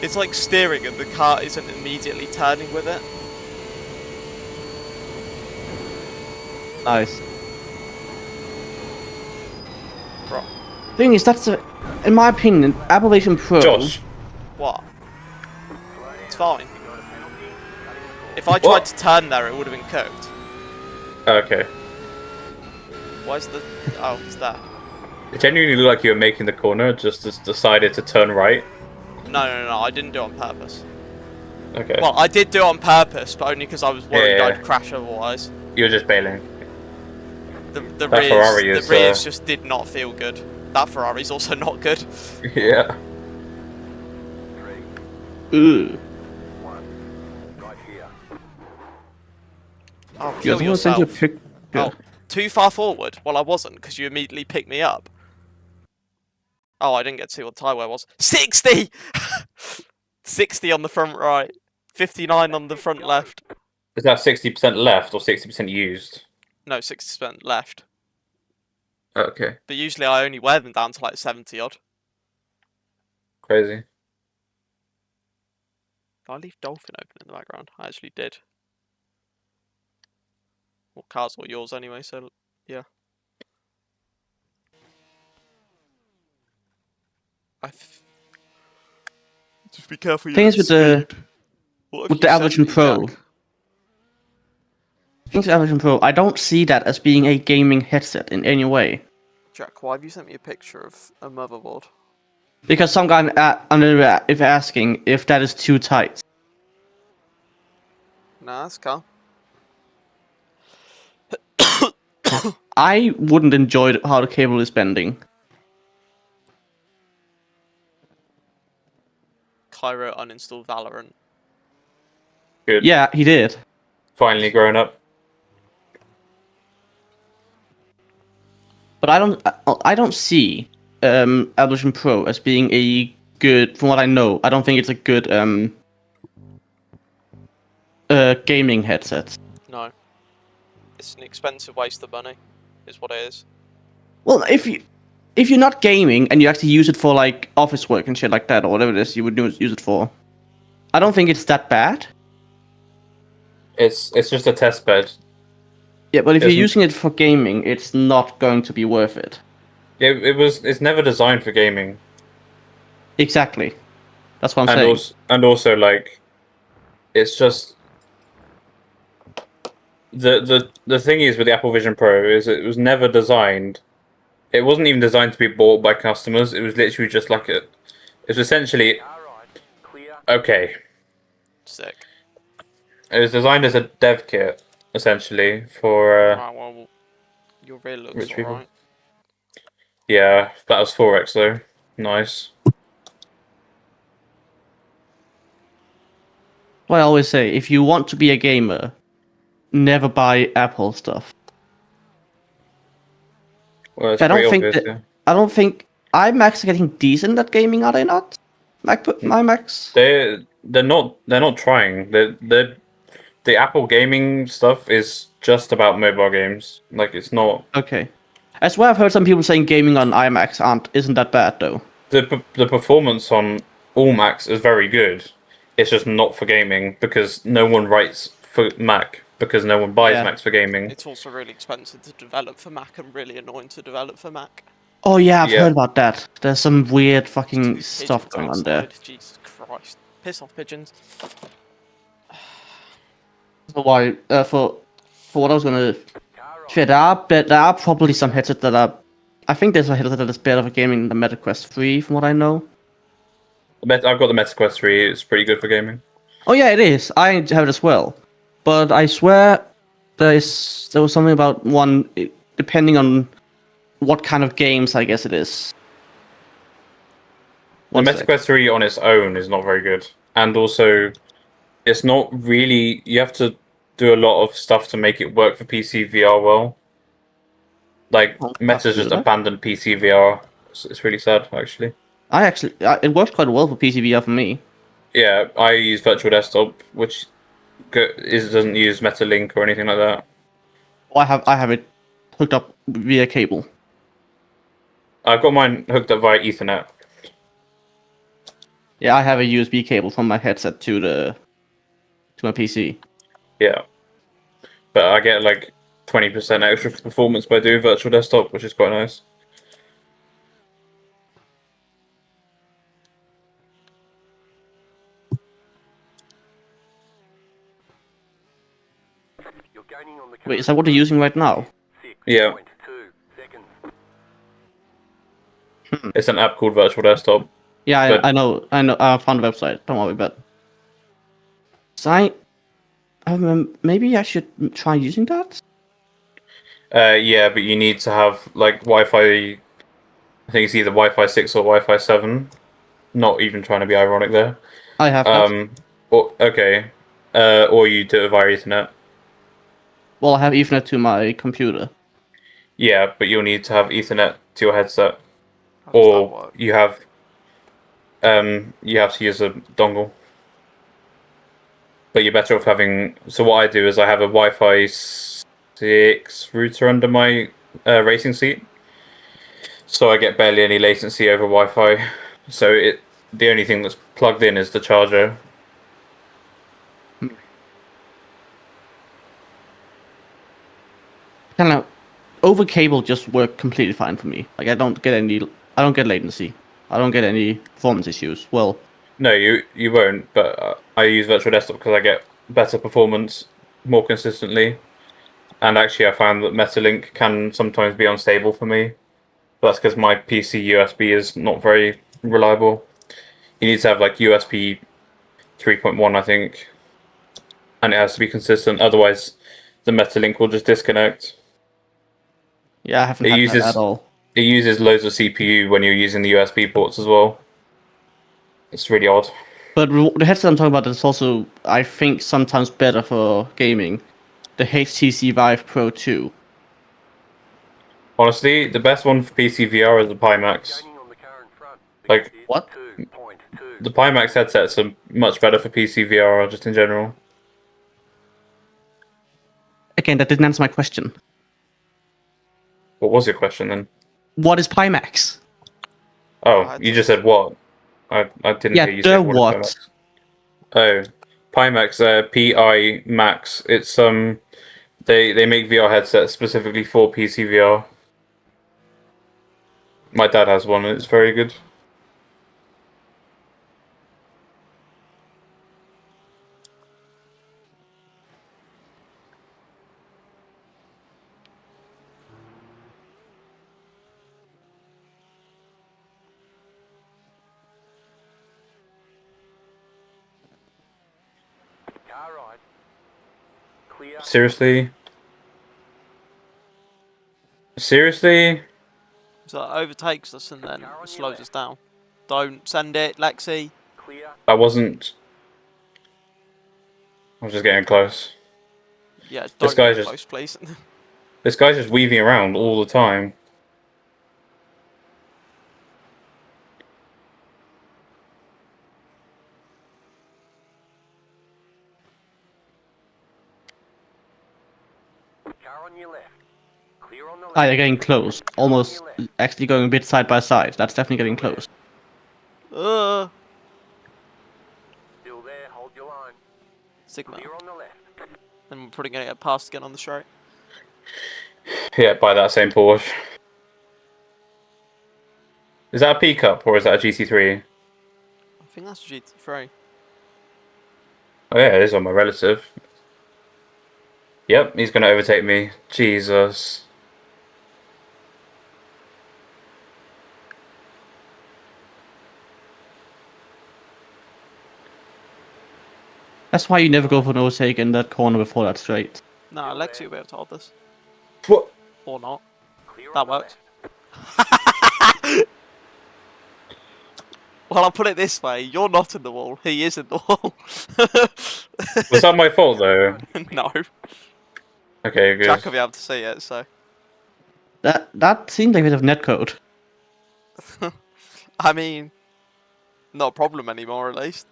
It's like steering and the car isn't immediately turning with it. Nice. Bro. Thing is, that's a, in my opinion, Apple Vision Pro. Josh. What? It's fine. If I tried to turn there, it would have been cooked. Okay. Where's the... Oh, it's that. It genuinely looked like you were making the corner, just decided to turn right. No, I didn't do it on purpose. Okay. Well, I did do it on purpose, but only because I was worried Yeah. I'd crash otherwise. You were just bailing. The That Ferrari rears, is, the rears just did not feel good. That Ferrari's also not good. Yeah. Ugh. Right here. Oh, You kill guys want to send you a yourself. picture? Oh, too far forward? Well, I wasn't, because you immediately picked me up. Oh, I didn't get to see what the tyre wear was. 60! 60 on the front right. 59 on the front left. Is that 60% left or 60% used? No, 60% left. Okay. But usually I only wear them down to like 70 odd. Crazy. Did I leave Dolphin open in the background? I actually did. Well, car's all yours anyway, so yeah. Just be careful. Thing is with the Apple Vision Pro. Things with Apple Vision Pro, I don't see that as being a gaming headset in any way. Jack, why have you sent me a picture of a motherboard? Because some guy if asking if that is too tight. Nah, that's calm. I wouldn't enjoy how the cable is bending. Cairo uninstalled Valorant. Good. Yeah, he did. Finally grown up. But I don't see Apple Vision Pro as being a good. From what I know, I don't think it's a good gaming headset. No. It's an expensive waste of money, is what it is. Well, if you're not gaming and you actually use it for like office work and shit like that, or whatever it is you would use it for, I don't think it's that bad. It's just a test bed. Yeah, but if you're Isn't- using it for gaming, it's not going to be worth it. It's never designed for gaming. Exactly. That's what I'm And saying. also like, it's just the thing is with the Apple Vision Pro is it was never designed. It wasn't even designed to be bought by customers. It was literally just like it was essentially Alright, clear. okay. Sick. It was designed as a dev kit essentially for Right, well, your rear looks rich people. alright. Yeah, that was 4x though. Nice. Well, I always say, if you want to be a gamer, never buy Apple stuff. Well, it's I don't pretty think obvious. that- Yeah. I don't think iMacs are getting decent at gaming, are they not? iMacs? They're not trying. The Apple gaming stuff is just about mobile games. Like it's not Okay. I swear I've heard some people saying gaming on iMacs isn't that bad though. the performance on all Macs is very good. It's just not for gaming because no one writes for Mac because no one buys Yeah. Macs for gaming. It's also really expensive to develop for Mac and really annoying to develop for Mac. Oh yeah, I've Yeah. heard about that. There's some weird There's fucking two stuff pigeons going on there. outside. Jesus Christ. Piss off, pigeons. So why? For what I was gonna. Alright. Shit, there are probably some headsets that are. I think there's a headset that is better for gaming than the Meta Quest 3, from what I know. I've got the Meta Quest 3. It's pretty good for gaming. Oh yeah, it is. I have it as well. But I swear there was something about one depending on what kind of games I guess it is. The One Meta sec. Quest 3 on its own is not very good, and also it's not really. You have to do a lot of stuff to make it work for PC VR well. Like Oh, Meta's that's just good. abandoned PC VR. It's really sad, actually. It works quite well for PCVR for me. Yeah, I use Virtual Desktop, which doesn't use MetaLink or anything like that. I have it hooked up via cable. I've got mine hooked up via Ethernet. Yeah, I have a USB cable from my headset to my PC. Yeah, but I get like 20% extra performance by doing Virtual Desktop, which is quite nice. You're gaining on the Wait, is that what you're using right now? Yeah. 6.2 seconds. It's an app called Virtual Desktop. Yeah, But- I know. I found the website. Don't worry, but so maybe I should try using that. Yeah, but you need to have like Wi-Fi. I think it's either Wi-Fi 6 or Wi-Fi 7. Not even trying to be ironic there. I have that. Or you do it via Ethernet. Well, I have Ethernet to my computer. Yeah, but you'll need to have Ethernet to your headset, How does that or work? you have to use a dongle. But you're better off having. So what I do is I have a Wi-Fi 6 router under my racing seat, so I get barely any latency over Wi-Fi. So the only thing that's plugged in is the charger. Kind of over cable just work completely fine for me. Like I don't get latency. I don't get any performance issues. Well, No, you won't. But I use Virtual Desktop because I get better performance more consistently. And actually, I found that MetaLink can sometimes be unstable for me. But that's because my PC USB is not very reliable. You need to have like USB 3.1, I think, and it has to be consistent. Otherwise, the MetaLink will just disconnect. Yeah, I haven't It had uses that at all. it uses loads of CPU when you're using the USB ports as well. It's really odd. But the headset I'm talking about is also, I think, sometimes better for gaming. The HTC Vive Pro 2. Honestly, the best one for PC VR is the Pimax. Gaining on the car in front. Like, What? 2.2. the Pimax headsets are much better for PC VR just in general. Again, that didn't answer my question. What was your question then? What is Pimax? Oh, you just said what? I didn't Yeah, hear you say the what is what? Pimax. Oh, Pimax, PI Max. It's they make VR headsets specifically for PC VR. My dad has one and it's very good. Car right. Clear. Seriously? Seriously? So it overtakes us and then slows us down. Don't send it, Lexi. Clear. I wasn't. I was just getting close. Yeah, This don't guy's get just close, please. this guy's just weaving around all the time. Car on your left. Clear on the left. Ah, they're getting close. Car on Almost your left. actually going a bit side by side. That's definitely getting close. uh, Still there. Hold your line. Sigma. Clear on the left. And we're probably going to get past again on the straight. Yeah, by that same Porsche. Is that a P Cup or is that a GT3? I think that's GT3. Oh yeah, it is on my relative. Yep, he's gonna overtake me. Jesus. That's why you never go for an overtake in that corner before that straight. No, Lexi will be able to hold this. What? Or not. Clear That on the works. left. Well, I'll put it this way. You're not in the wall. He is in the wall. Was that my fault though? No. Okay, good. Jack will be able to see it, so. That seems like a bit of netcode. I mean, not a problem anymore, at least.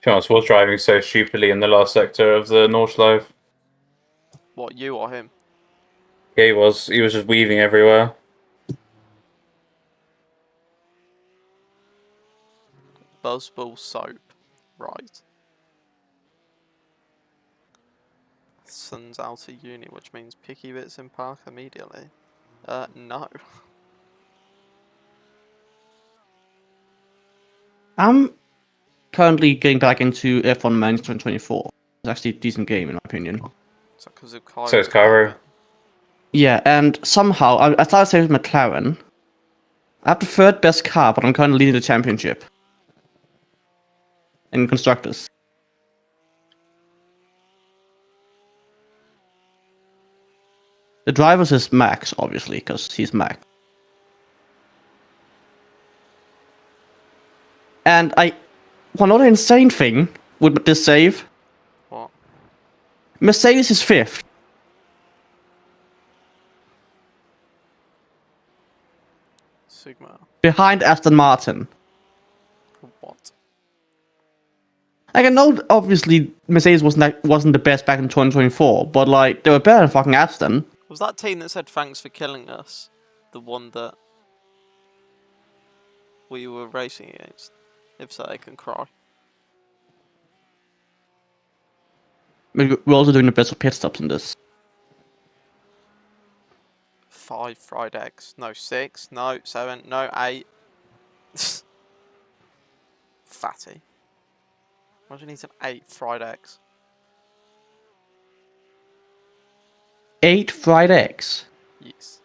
To be honest, was driving so stupidly in the last sector of the Nordschleife. What, you or him? Yeah, he was. He was just weaving everywhere. Buzzball soap. Right. Sun's out of uni, which means picky bits in park immediately. No. I'm currently getting back into F1 Manchester 2024. It's actually a decent game in my opinion. Is that because of Cairo? So is Cairo. Yeah, and somehow I started saying with McLaren. I have the third best car, but I'm currently leading the championship in constructors. The drivers is Max, obviously, because he's Max. And one other insane thing with this save, What? Mercedes is fifth. Sigma. Behind Aston Martin. What? Like, I know, obviously, Mercedes wasn't the best back in 2024, but, like, they were better than fucking Aston. Was that team that said thanks for killing us the one that we were racing against? If so, they can cry. We're also doing the best of pit stops in this. 5 fried eggs. No, 6. No, 7. No, 8. Fatty. Why do you need some 8 fried eggs? 8 fried eggs. Yes.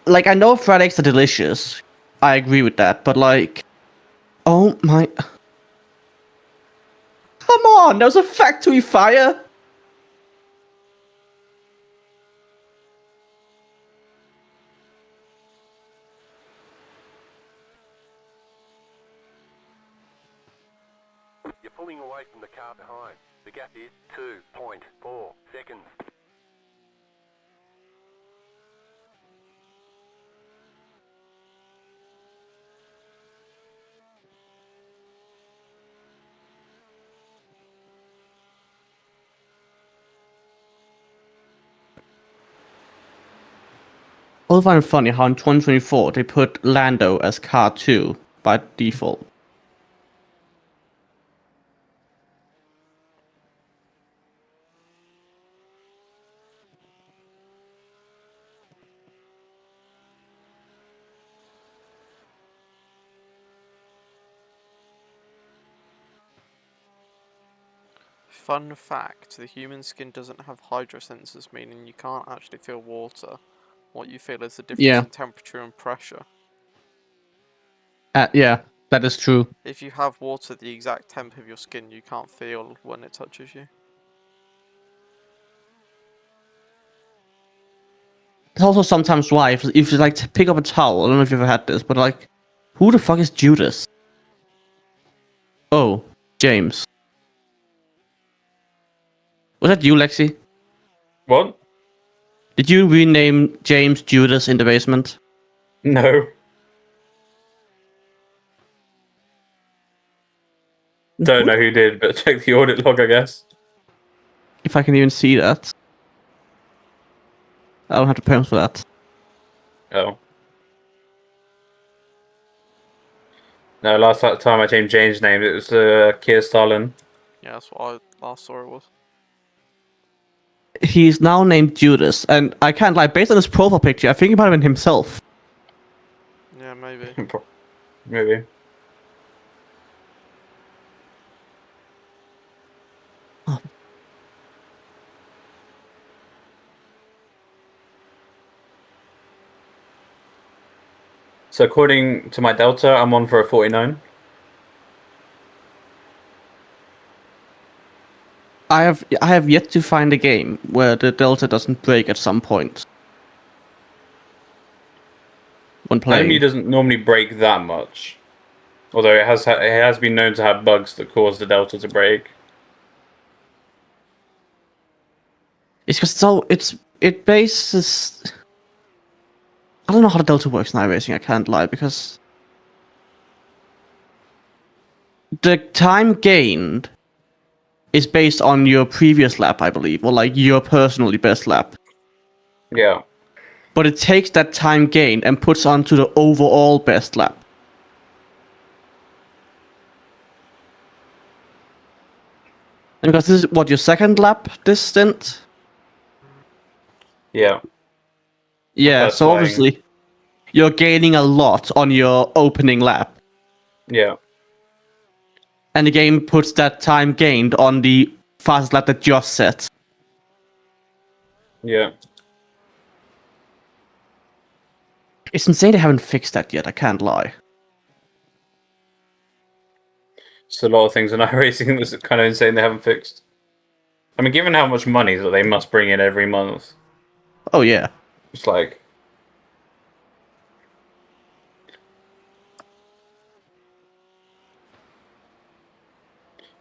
Like, I know fried eggs are delicious. I agree with that, but, like... Oh my... come on! That was a factory fire! You're pulling away from the car behind. The gap is 2.4 seconds. I find it funny how in 2024 they put Lando as car 2 by default. Fun fact, the human skin doesn't have hydrosensors, meaning you can't actually feel water. What you feel is the difference in temperature and pressure. Yeah, that is true. If you have water the exact temp of your skin, you can't feel when it touches you. It's also sometimes why, if you like to pick up a towel, I don't know if you've ever had this, but like, who the fuck is Judas? Oh, James. Was that you, Lexi? What? Did you rename James Judas in the basement? No. Don't know who did, but check the audit log, I guess. If I can even see that. I don't have the perms for that. Oh. No, last time I changed James' name, it was Keir Stalin. Yeah, that's what I last saw it was. He's now named Judas, and I can't lie, based on his profile picture, I think he might have been himself. Yeah, maybe. Maybe. Oh. So according to my Delta, I'm on for a 49. I have yet to find a game where the delta doesn't break at some point when playing. Enemy doesn't normally break that much, although it has been known to have bugs that cause the Delta to break. It's just it bases. I don't know how the delta works in iRacing. I can't lie, because the time gained is based on your previous lap, I believe, or like your personally best lap. Yeah. But it takes that time gained and puts onto the overall best lap. And because this is what, your second lap this stint? Yeah. Yeah, First so flying. obviously you're gaining a lot on your opening lap. Yeah. And the game puts that time gained on the fastest lap that just set. Yeah. It's insane they haven't fixed that yet, I can't lie. It's a lot of things in iRacing that's kind of insane they haven't fixed. I mean, given how much money that they must bring in every month, Oh yeah. it's like...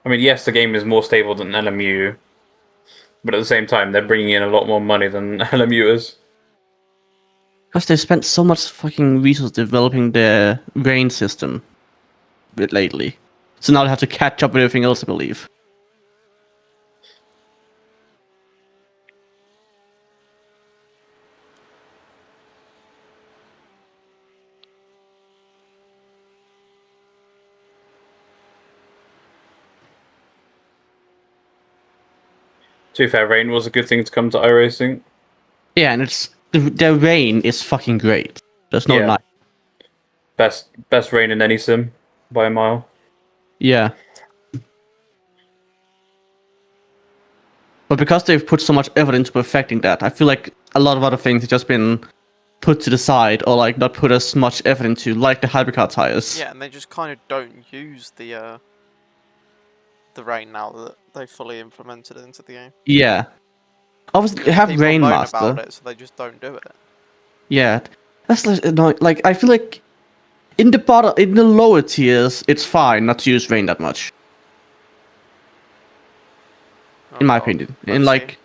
I mean, yes, the game is more stable than LMU, but at the same time, they're bringing in a lot more money than LMU is. Because they've spent so much fucking resources developing their rain system lately. So now they have to catch up with everything else, I believe. To be fair, rain was a good thing to come to iRacing. Yeah, and their rain is fucking great. There's no Yeah. Best rain in any sim by a mile. Yeah. But because they've put so much effort into perfecting that, I feel like a lot of other things have just been put to the side, or like not put as much effort into, like the hypercar tires. Yeah, and they just kind of don't use the the rain now that they fully implemented it into the game. Yeah. Obviously, they have People Rain moan Master. about it, so they just don't do it. Yeah, that's like I feel like in the lower tiers, it's fine not to use Rain that much, Oh in my God. opinion. Let's see.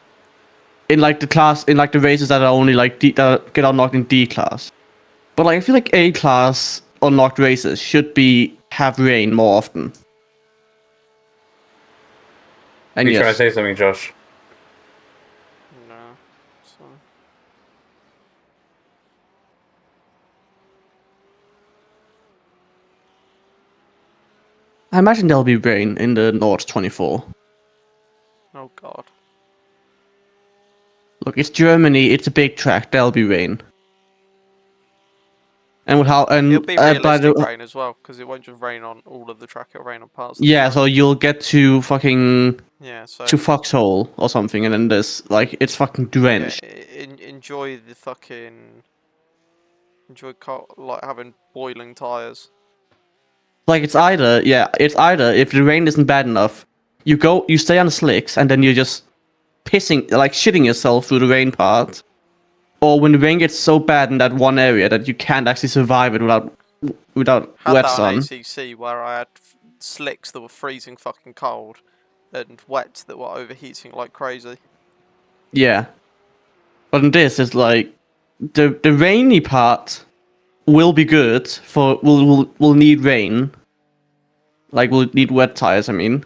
In the races that are only like that get unlocked in D class. But like I feel like A class unlocked races should have Rain more often. And Are you trying to yes, say something, Josh? No. So. I imagine there'll be Rain in the Nords 24. Oh God. Look, it's Germany. It's a big track. There'll be Rain. And with how It'll be by realistic the rain as well, because it won't just rain on all of the track. It'll rain on parts of the yeah, track. so you'll get to fucking Yeah. So. to Foxhole or something, and then there's like it's fucking Yeah. drenched. Enjoy the fucking. Enjoy like having boiling tires. Like it's either if the rain isn't bad enough, you stay on the slicks, and then you're just shitting yourself through the rain part, or when the rain gets so bad in that one area that you can't actually survive it without Had wet that on sun. ACC where I had slicks that were freezing fucking cold, and wets that were overheating like crazy. Yeah, but in this, it's like the rainy part will be good for will need rain, like we'll need wet tires. I mean.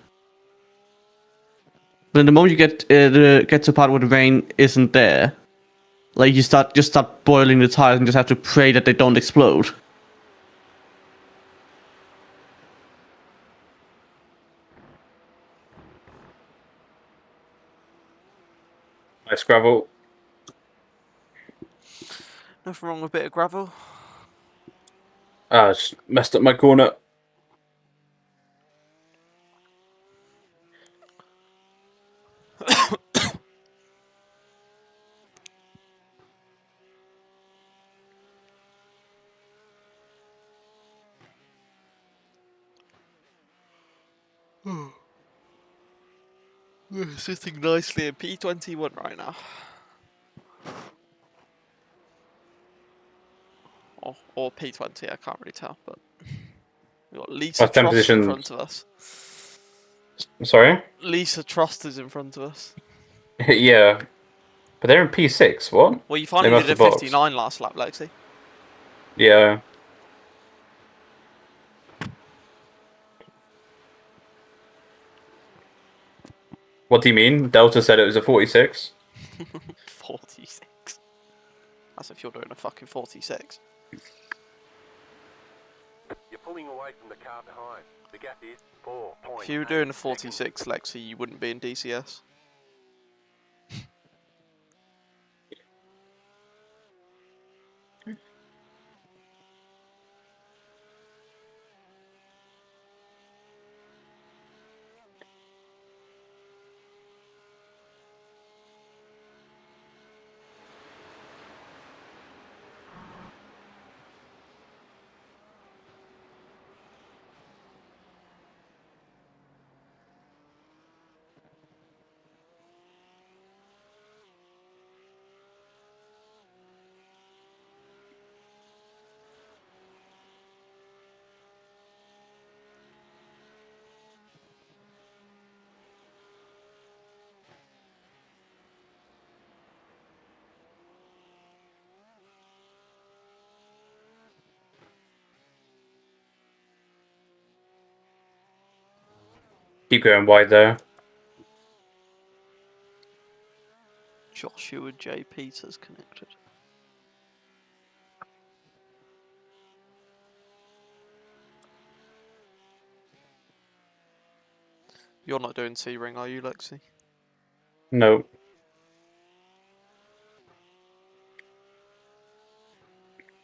But the moment you get to a part where the rain isn't there, like you start boiling the tires and just have to pray that they don't explode. Nice gravel. Nothing wrong with a bit of gravel. Ah, just messed up my corner. We're sitting nicely in P21 right now. Or P20, I can't really tell, but we've got Lisa Our 10 Trost in positions. front of us. Sorry? Lisa Trost is in front of us. Yeah. But they're in P6, what? Well, you They finally must did a have boxed. 59 last lap, Lexi. Yeah. What do you mean? Delta said it was a 46? 46. That's if you're doing a fucking 46. You're pulling away from the car behind. The gap is 4.8 If you were doing a seconds. 46, Lexi, you wouldn't be in DCS. Keep going wide there. Joshua J. Peters connected. You're not doing C-Ring, are you, Lexi? No.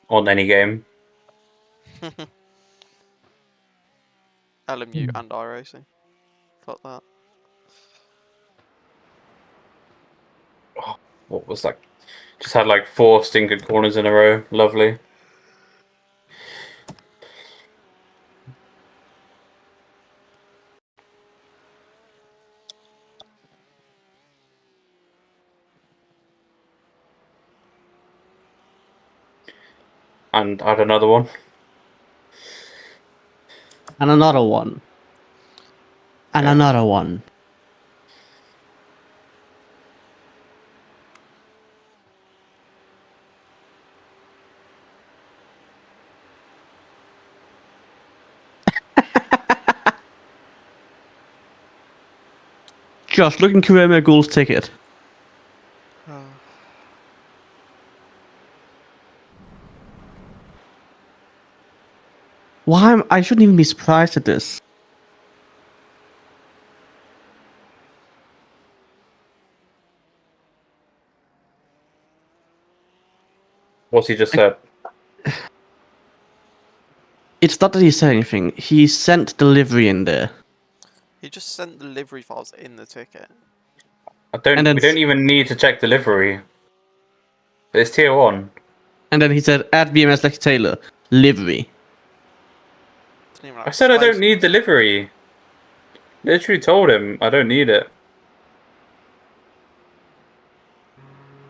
On any game. LMU and iRacing. Fuck that. What was that? Just had like 4 stinking corners in a row. Lovely. and add another one. And another one. And Yeah. another one. Josh, look in Kurema Ghoul's ticket. I shouldn't even be surprised at this. What's he just said? It's not that he said anything. He sent delivery in there. He just sent the delivery files in the ticket. And then We don't even need to check delivery. It's tier 1. And then he said, add BMS Lexi Taylor. Livery. Didn't even I have said I don't space. need delivery. Literally told him I don't need it.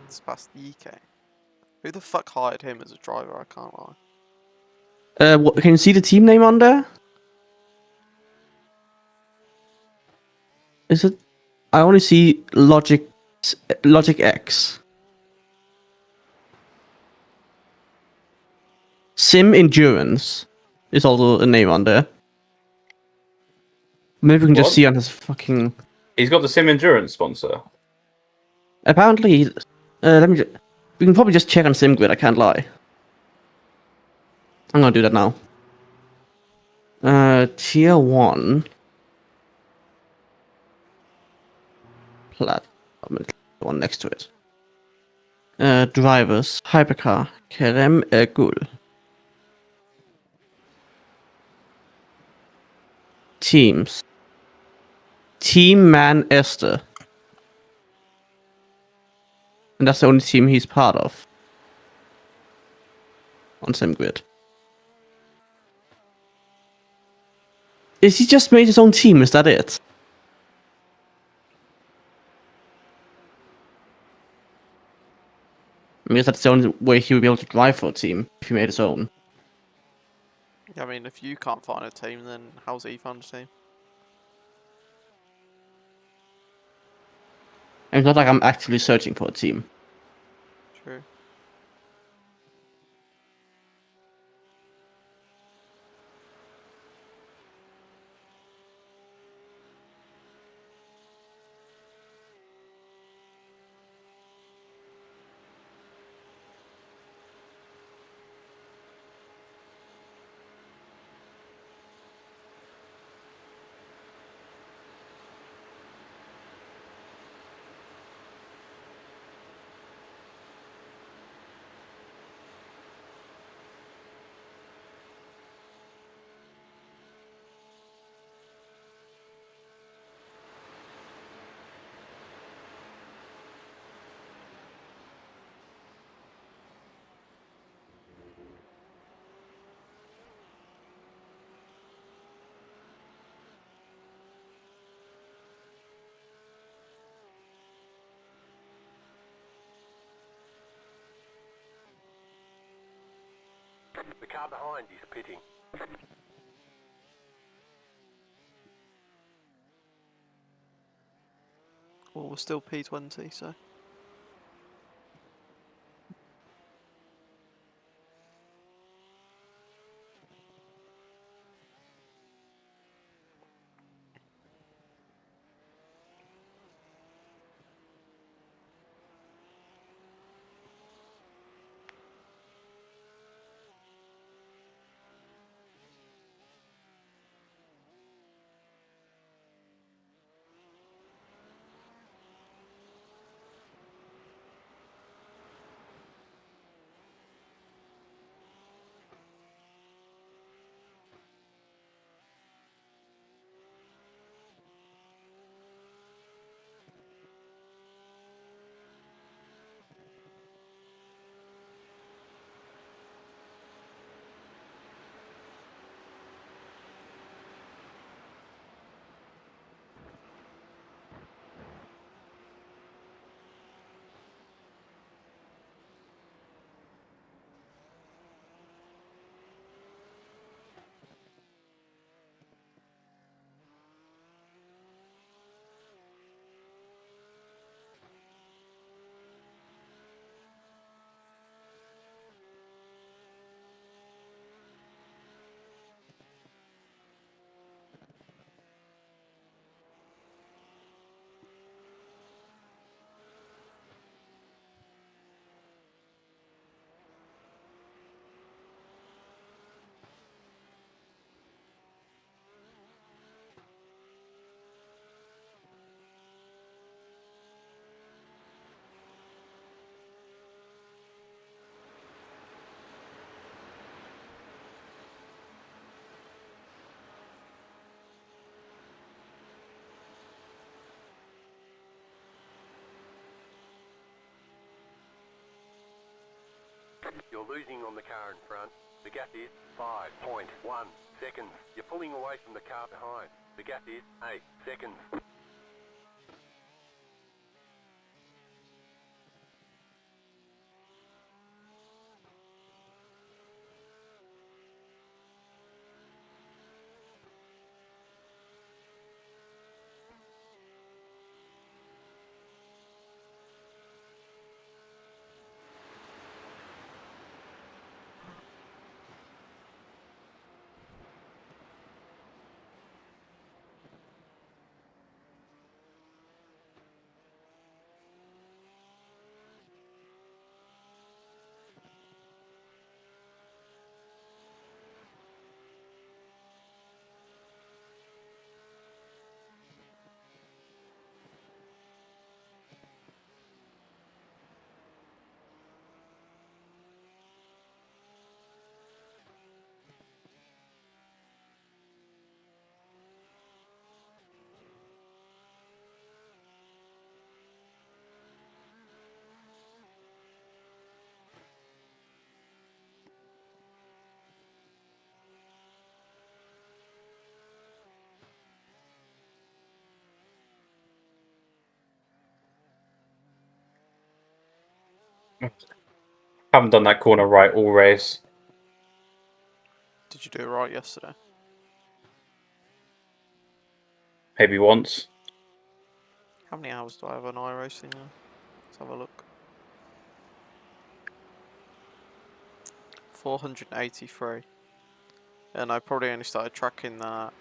It's past the EK. Who the fuck hired him as a driver? I can't lie. Can you see the team name on there? Is it? I only see Logic X. Sim Endurance is also a name on there. Maybe we can just What? see on his fucking. He's got the Sim Endurance sponsor. Apparently, we can probably just check on SimGrid. I can't lie. I'm gonna do that now. Tier 1. Platform. One next to it. Drivers. Hypercar. Kerem Ergul. Teams. Team Man Esther. And that's the only team he's part of. On SimGrid. Is he just made his own team? Is that it? I mean, that's the only way he would be able to drive for a team if he made his own. I mean, if you can't find a team, then how's he found a team? And it's not like I'm actively searching for a team. True. The car behind is pitting. Well, we're still P20, so. You're losing on the car in front. The gap is 5.1 seconds. You're pulling away from the car behind. The gap is 8 seconds. Haven't done that corner right all race. Did you do it right yesterday? Maybe once. How many hours do I have on iRacing now? Let's have a look. 483. And I probably only started tracking that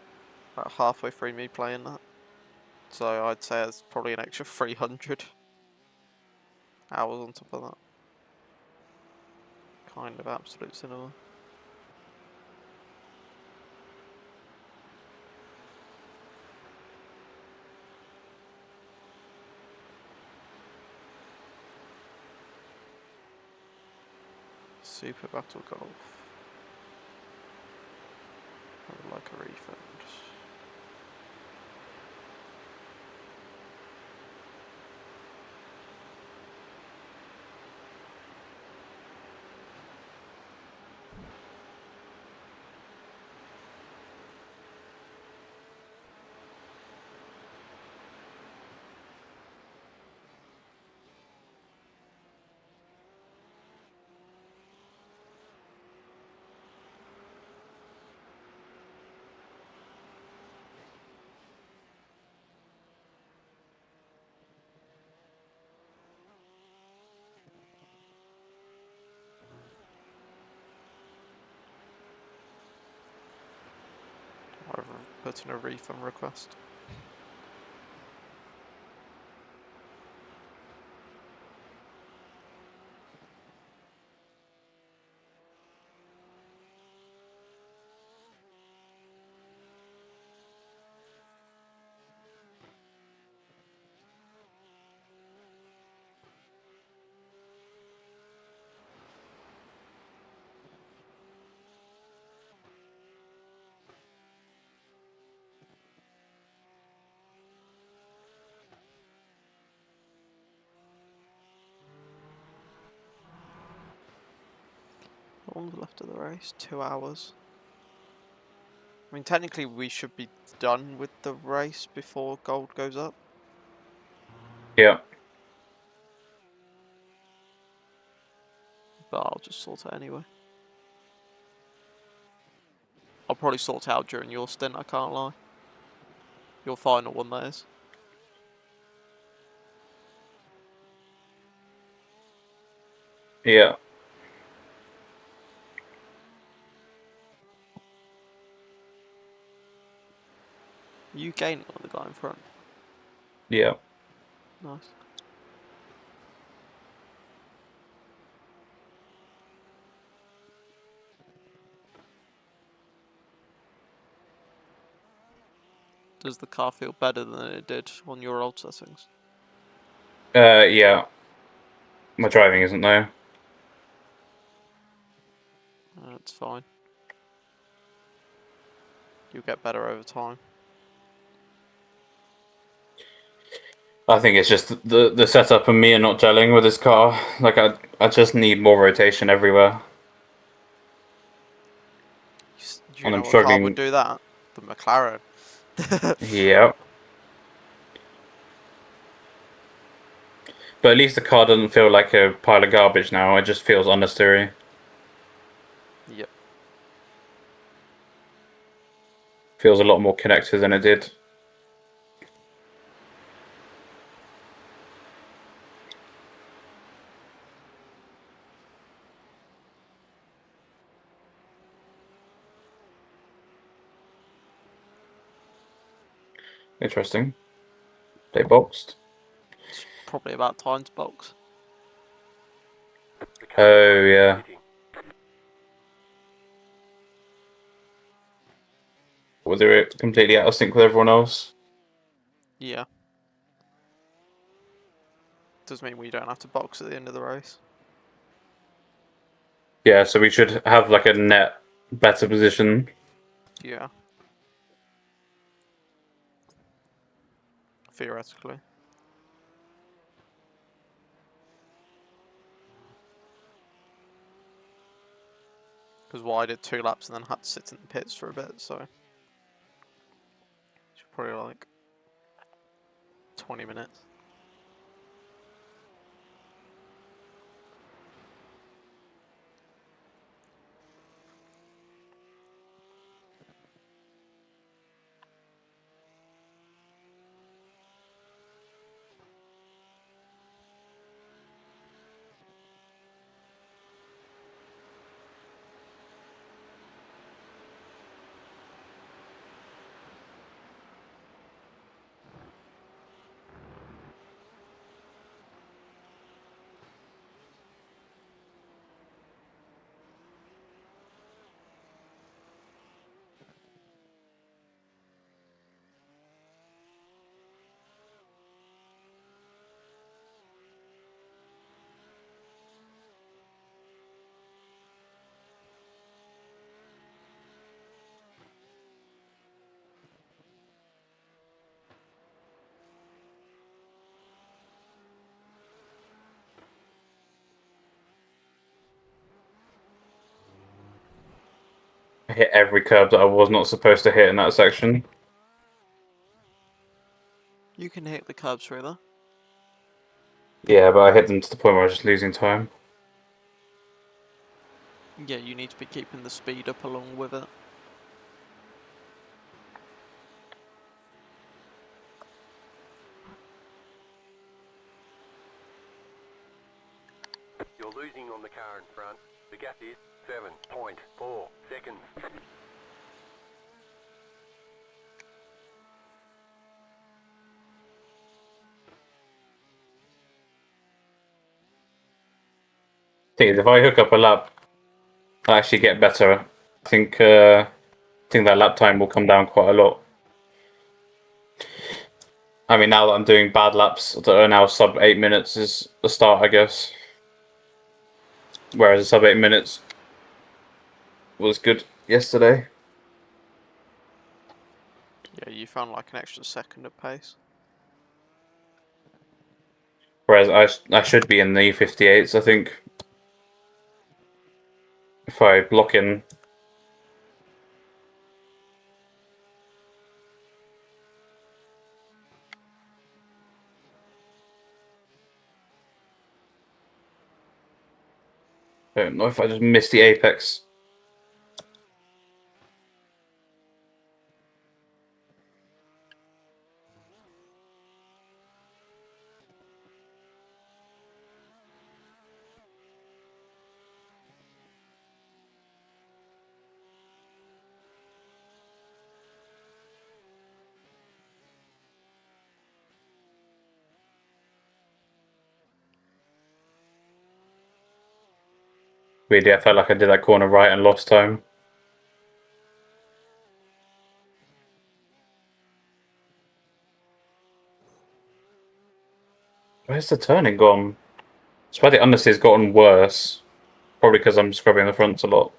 about halfway through me playing that. So I'd say it's probably an extra 300 hours on top of that. Kind of absolute cinema. Super Battle Golf. I would like a refund. I've put in a refund request. How long's left of the race? 2 hours. I mean, technically we should be done with the race before gold goes up. Yeah. But I'll just sort it anyway. I'll probably sort it out during your stint, I can't lie. Your final one, that is. Yeah. Are you gaining on the guy in front? Yeah. Nice. Does the car feel better than it did on your old settings? Yeah. My driving isn't though. That's fine. You'll get better over time. I think it's just the setup and me are not gelling with this car. Like I just need more rotation everywhere. Do you And I'm know what car would struggling. do that? The McLaren. Yeah. But at least the car doesn't feel like a pile of garbage now. It just feels unnecessary. Yep. Feels a lot more connected than it did. Interesting. They boxed. It's probably about time to box. The car Oh, behind is yeah. pitting. Was it completely out of sync with everyone else? Yeah. Does mean we don't have to box at the end of the race. Yeah, so we should have like a net better position. Yeah. Theoretically. Because I did 2 laps and then had to sit in the pits for a bit, so it's probably like 20 minutes. I hit every curb that I was not supposed to hit in that section. You can hit the curbs further. Yeah, but I hit them to the point where I was just losing time. Yeah, you need to be keeping the speed up along with it. You're losing on the car in front. The gap is 7.4 seconds. Thing is, if I hook up a lap, I actually get better. I think that lap time will come down quite a lot. I mean, now that I'm doing bad laps that are now sub 8 minutes is the start, I guess. Whereas a sub 8 minutes was good yesterday. Yeah, you found like an extra second of pace. Whereas I should be in the E58s, I think. If I block in. I don't know if I just missed the apex. Weirdly, I felt like I did that corner right and lost time. Where's the turning gone? It's why the understeer's gotten worse. Probably because I'm scrubbing the fronts a lot.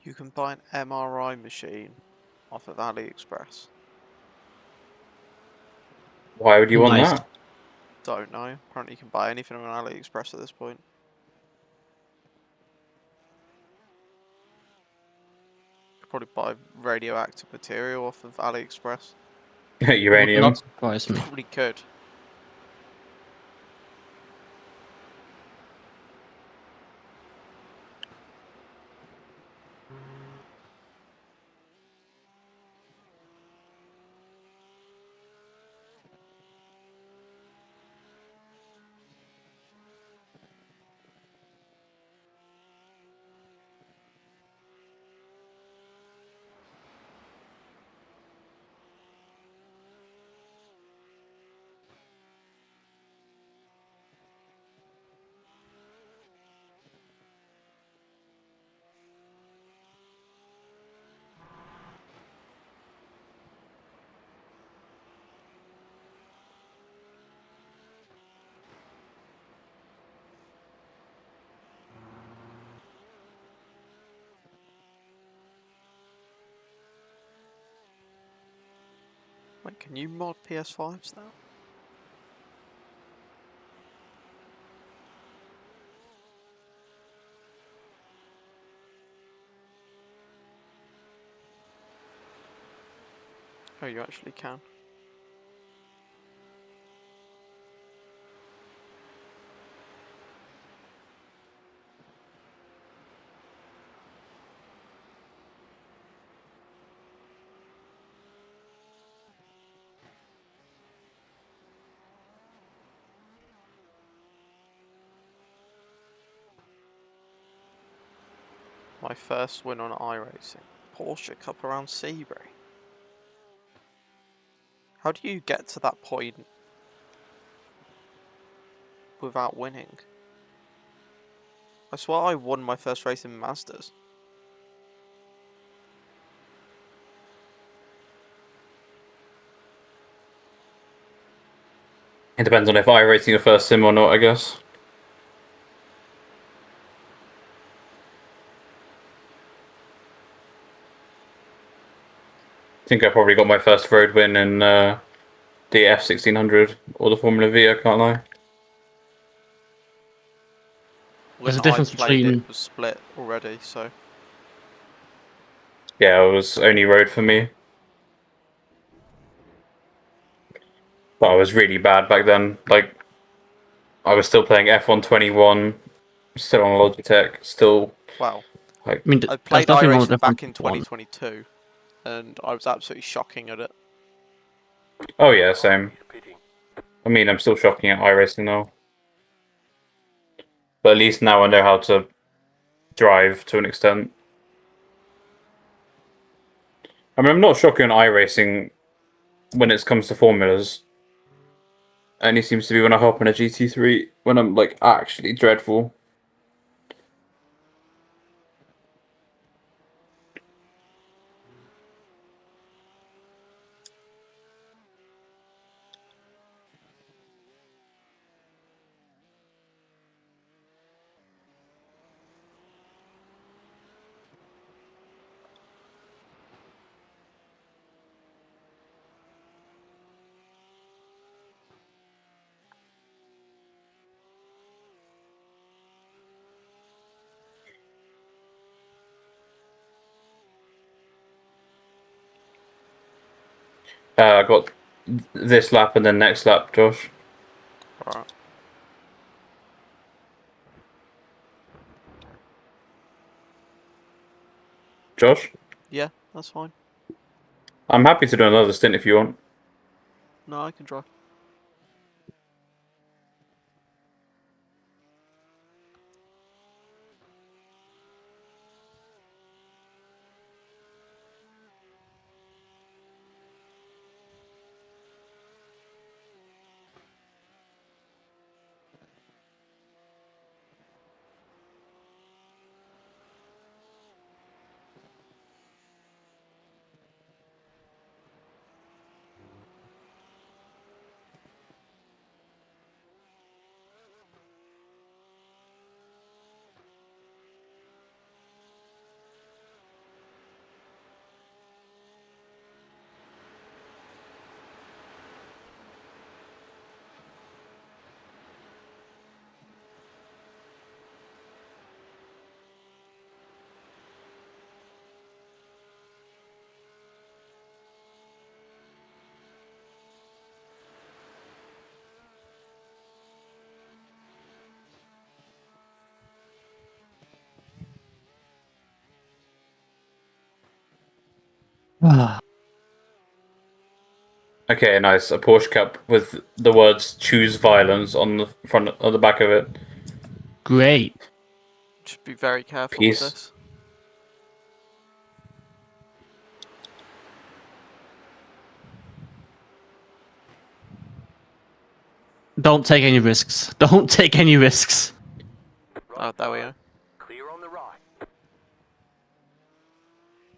You can buy an MRI machine off of AliExpress. Why would you want Nice. that? Don't know. Apparently you can buy anything on AliExpress at this point. You could probably buy radioactive material off of AliExpress. Would Uranium. not surprise me. Probably could. Wait, can you mod PS5s now? Oh, you actually can. My first win on iRacing. Porsche Cup around Sebring. How do you get to that point without winning? I swear I won my first race in Mazdas. It depends on if iRacing your first sim or not, I guess. I think I probably got my first road win in the F1600 or the Formula V, I can't lie. When There's a I difference played between. it was split already, so Yeah, it was only road for me. But I was really bad back then. Like, I was still playing F121, still on Logitech, still, wow. like, I mean, I there's played nothing wrong with iRacing different back in one. 2022, and I was absolutely shocking at it. oh yeah, same. He's pitting. I mean, I'm still shocking at iRacing now. But at least now I know how to drive to an extent. I mean, I'm not shocking on iRacing when it comes to formulas. Only seems to be when I hop on a GT3 when I'm like actually dreadful. I got this lap and then next lap, Josh. Alright. Josh? Yeah, that's fine. I'm happy to do another stint if you want. No, I can drive. Okay, nice. A Porsche Cup with the words "Choose Violence" on the front, on the back of it. Great. Should be very careful with Peace. this. Don't take any risks. Don't take any risks. Oh, there we go. Clear on the right.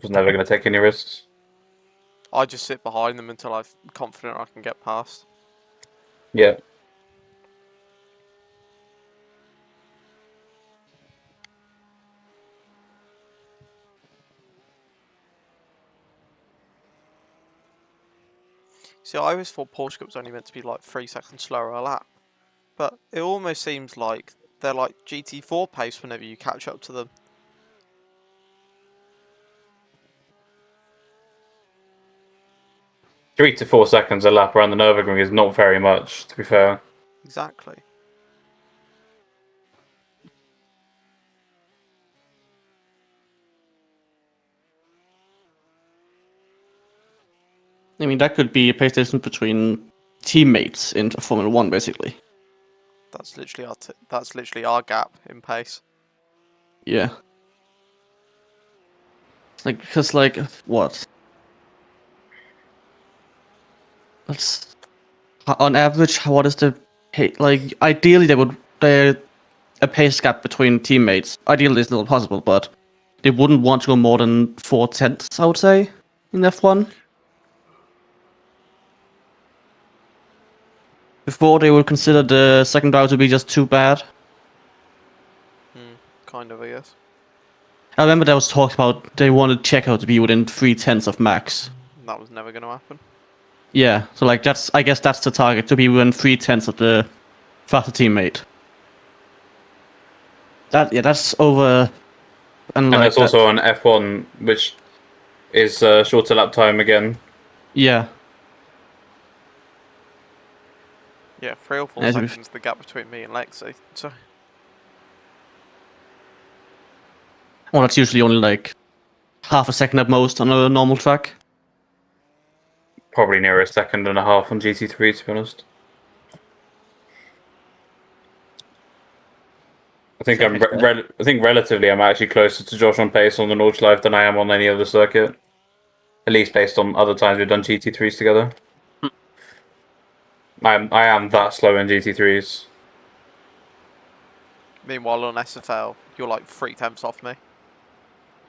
Was never going to take any risks. I just sit behind them until I'm confident I can get past. Yeah. See, I always thought Porsche Cup was only meant to be like 3 seconds slower a lap. But it almost seems like they're like GT4 pace whenever you catch up to them. 3 to 4 seconds a lap around the Nürburgring is not very much, to be fair. Exactly. I mean, that could be a pace difference between teammates in Formula One, basically. That's literally our gap in pace. Yeah. Like, because, like, what? That's on average. What is the pace? Like, ideally, a pace gap between teammates. Ideally, it's not possible, but they wouldn't want to go more than 4/10, I would say, in F1. Before they would consider the second driver to be just too bad. Kind of, I guess. I remember there was talk about they wanted Checo to be within 3/10 of max. That was never going to happen. Yeah, so like I guess that's the target, to be within 3/10 of the faster teammate. That's over. And And like there's also an F1, which is shorter lap time again. yeah. Yeah, 3 or 4 As we- seconds the gap between me and Lexi. So Well, that's usually only like half a second at most on a normal track. Probably near a second and a half on GT3, to be honest. I think I think relatively, I'm actually closer to Josh on pace on the Nordschleife than I am on any other circuit. At least based on other times we've done GT3s together. I am that slow in GT3s. meanwhile on SFL, you're like 3 tenths off me.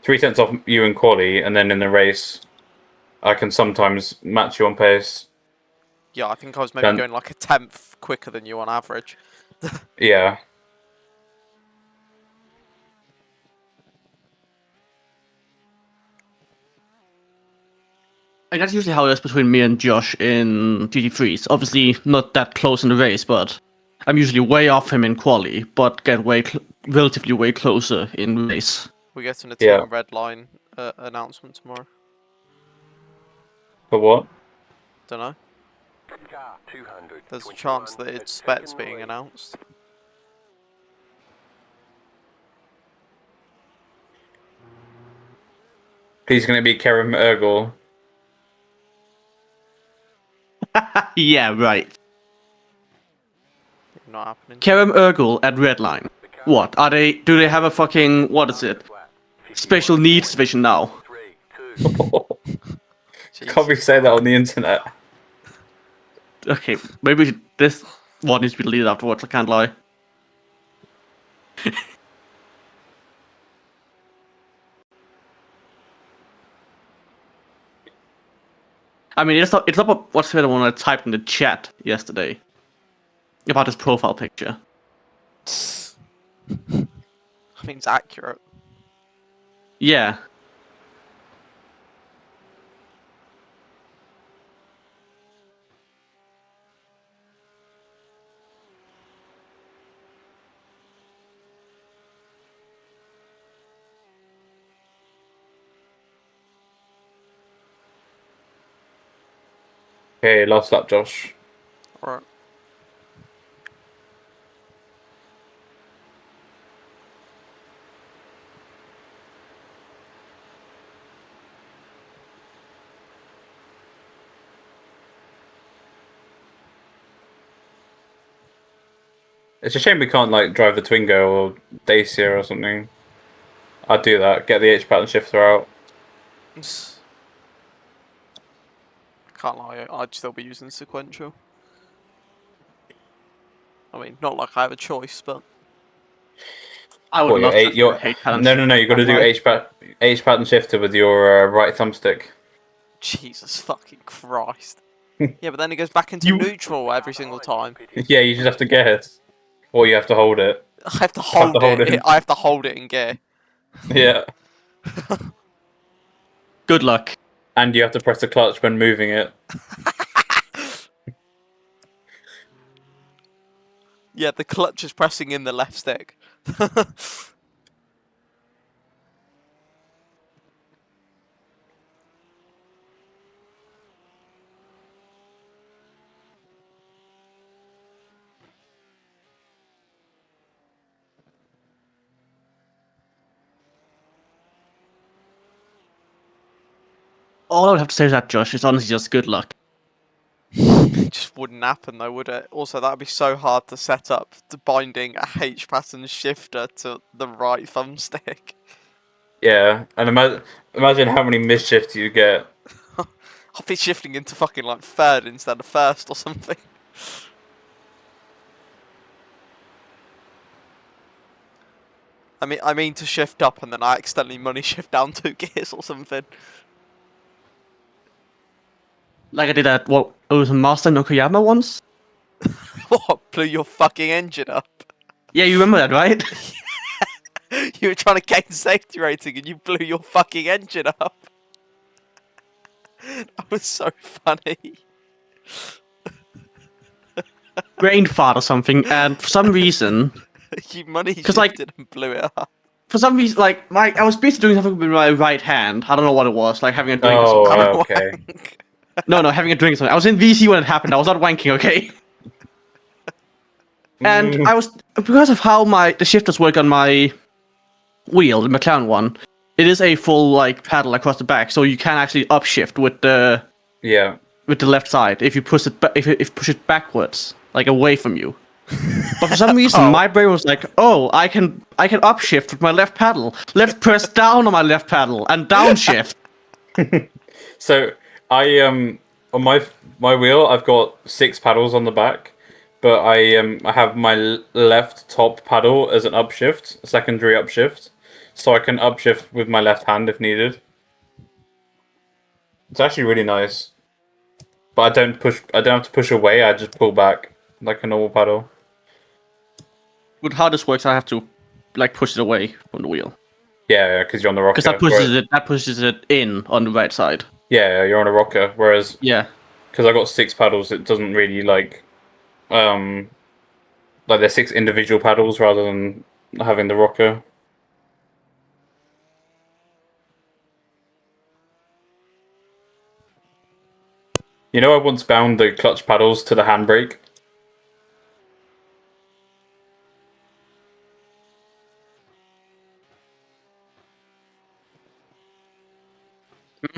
3 tenths off you in quali, and then in the race, I can sometimes match you on pace. Yeah, I think I was maybe going like a 10th quicker than you on average. Yeah. And that's usually how it is between me and Josh in GT3s. Obviously, not that close in the race, but I'm usually way off him in quali, but get relatively way closer in race. We're getting a Yeah. team red line announcement tomorrow. For what? Don't know. Car 200. There's a chance that it's Spets being announced. He's going to be Kerem Ergel. Yeah, right. Not happening. Kerem Ergel at Redline. What are they? Do they have a fucking what is it? Special needs division now? 3, 2. Can't we say that on the internet? Okay, maybe this one needs to be deleted afterwards. I can't lie. I mean, it's not what's the one I typed in the chat yesterday about his profile picture. I mean, it's accurate. Yeah. Okay, last lap, Josh. Right. It's a shame we can't like drive the Twingo or Dacia or something. I'd do that. Get the H pattern shifter out. Can't lie, I'd still be using sequential. I mean, not like I have a choice, but I would What love to have your a hate pattern no. You got to do H pattern shifter with your right thumbstick. Jesus fucking Christ. Yeah, but then it goes back into You- neutral every single time. Yeah, you just have to guess, or you have to hold it. I have to have to hold hold it. it. I have to hold it in gear. Yeah, Good luck. and you have to press the clutch when moving it. Yeah, the clutch is pressing in the left stick. All I would have to say to that, Josh, is honestly just good luck. It just wouldn't happen though, would it? Also, that'd be so hard to set up, to binding a H pattern shifter to the right thumbstick. Yeah, and imagine how many misshifts you get. I'll be shifting into fucking like third instead of first or something. I mean to shift up and then I accidentally money shift down 2 gears or something. Like I did at what it was Master Nokoyama once. What? Blew your fucking engine up? Yeah, you remember that, right? You were trying to gain safety rating and you blew your fucking engine up. That was so funny. Brain fart or something, and for some reason, You money 'Cause, like- shifted and blew it up. like I was basically doing something with my right hand. I don't know what it was, like having a drink or Oh, something. okay. No, having a drink or something. I was in VC when it happened. I was not wanking, okay? And I was, because of how the shifters work on my wheel, the McLaren one, it is a full like paddle across the back, so you can actually upshift with the Yeah. left side if you push it if you push it backwards, like away from you. But for some reason, my brain was like, "Oh, I can upshift with my left paddle. Let's press down on my left paddle and downshift." So I on my wheel I've got 6 paddles on the back, but I have my left top paddle as an upshift, a secondary upshift, so I can upshift with my left hand if needed. It's actually really nice. But I don't have to push away, I just pull back like a normal paddle. With how this works, I have to like push it away from the wheel Yeah, because you're on the rocker. because that pushes it in on the right side. Yeah, you're on a rocker. Whereas Yeah. because I got 6 paddles, it doesn't really like they're 6 individual paddles rather than having the rocker. You know, I once bound the clutch paddles to the handbrake.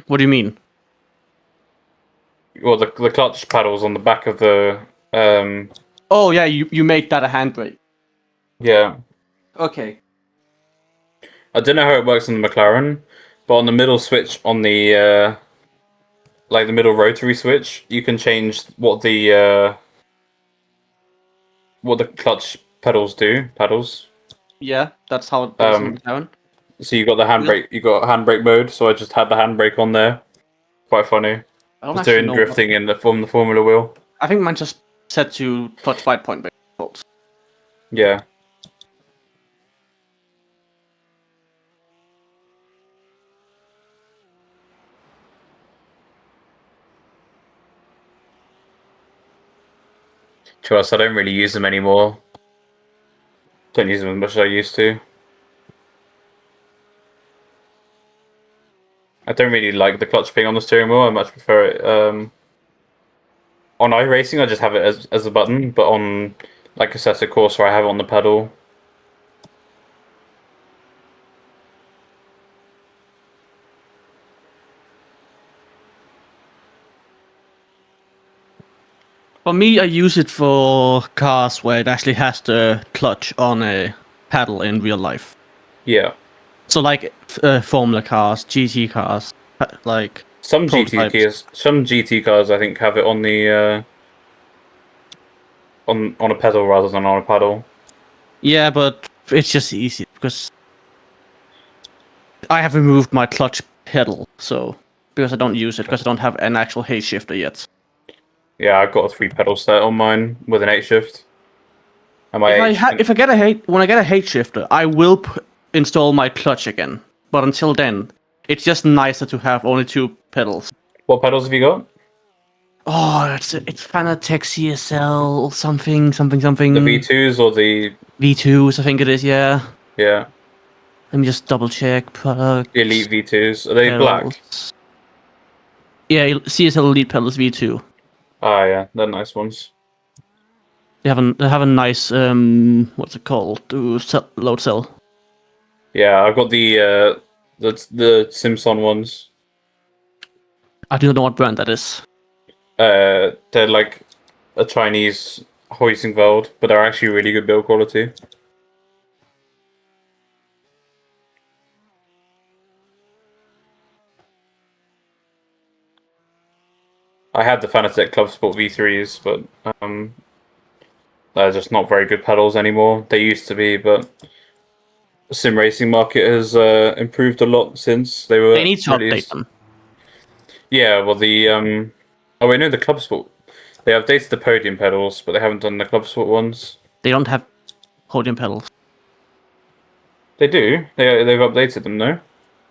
What do you mean? Well, the clutch paddles on the back of the Oh yeah, you make that a handbrake. yeah. Okay. I don't know how it works on the McLaren, but on the middle switch on the like the middle rotary switch, you can change what the clutch pedals do. Paddles. Yeah, that's how it does in the McLaren. So you got the handbrake. You got handbrake mode. So I just had the handbrake on there. Quite funny. I don't Just actually doing know. drifting in the Formula wheel. I think mine just set to clutch wide point default. Yeah. To us, I don't really use them anymore. Don't use them as much as I used to. I don't really like the clutch being on the steering wheel. I much prefer it. On iRacing, I just have it as a button, but on like Assessor Corsa, I have it on the pedal. For me, I use it for cars where it actually has the clutch on a pedal in real life. Yeah. So like Formula cars, GT cars, like Some prototypes. GT cars, I think, have it on the on a pedal rather than on a paddle. Yeah, but it's just easy because I have removed my clutch pedal, so because I don't use it because I don't have an actual H shifter yet. Yeah, I've got a 3-pedal set on mine with an 8-shift. And my If I get when I get a H shifter, I will install my clutch again. But until then, it's just nicer to have only 2 pedals. What pedals have you got? Oh, it's Fanatec CSL something. The V2s or the V2s, I think it is. Yeah. yeah, Let me just double check. Product. the Elite V2s? Are they black? pedals. Yeah, CSL Elite pedals V2. Ah, yeah, they're nice ones. They have a nice what's it called? Load cell. Yeah, I've got the Simpson ones. I do not know what brand that is. They're like a Chinese Hoisingveld, but they're actually really good build quality. I had the Fanatec Club Sport V3s, but they're just not very good pedals anymore. They used to be, but the sim racing market has improved a lot since they were They need to released. update them. Yeah, well the oh wait, no, the Club Sport. They updated the podium pedals, but they haven't done the Club Sport ones. They don't have podium pedals. They do. They've updated them, no?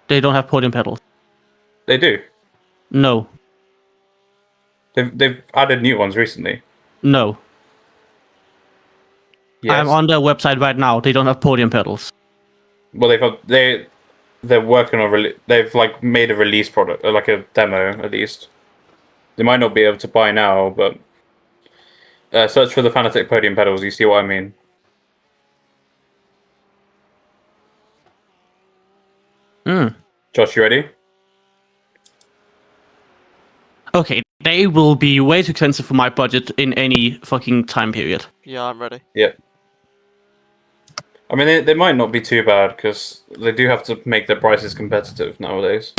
They don't have podium pedals. They do. No. They've added new ones recently. No. Yes. I'm on their website right now. They don't have podium pedals. Well, they're working on they've like made a release product, like a demo at least. They might not be able to buy now, but search for the Fanatec podium pedals. You see what I mean? Josh, you ready? Okay, they will be way too expensive for my budget in any fucking time period. Yeah, I'm ready. Yeah. I mean, they might not be too bad because they do have to make their prices competitive nowadays.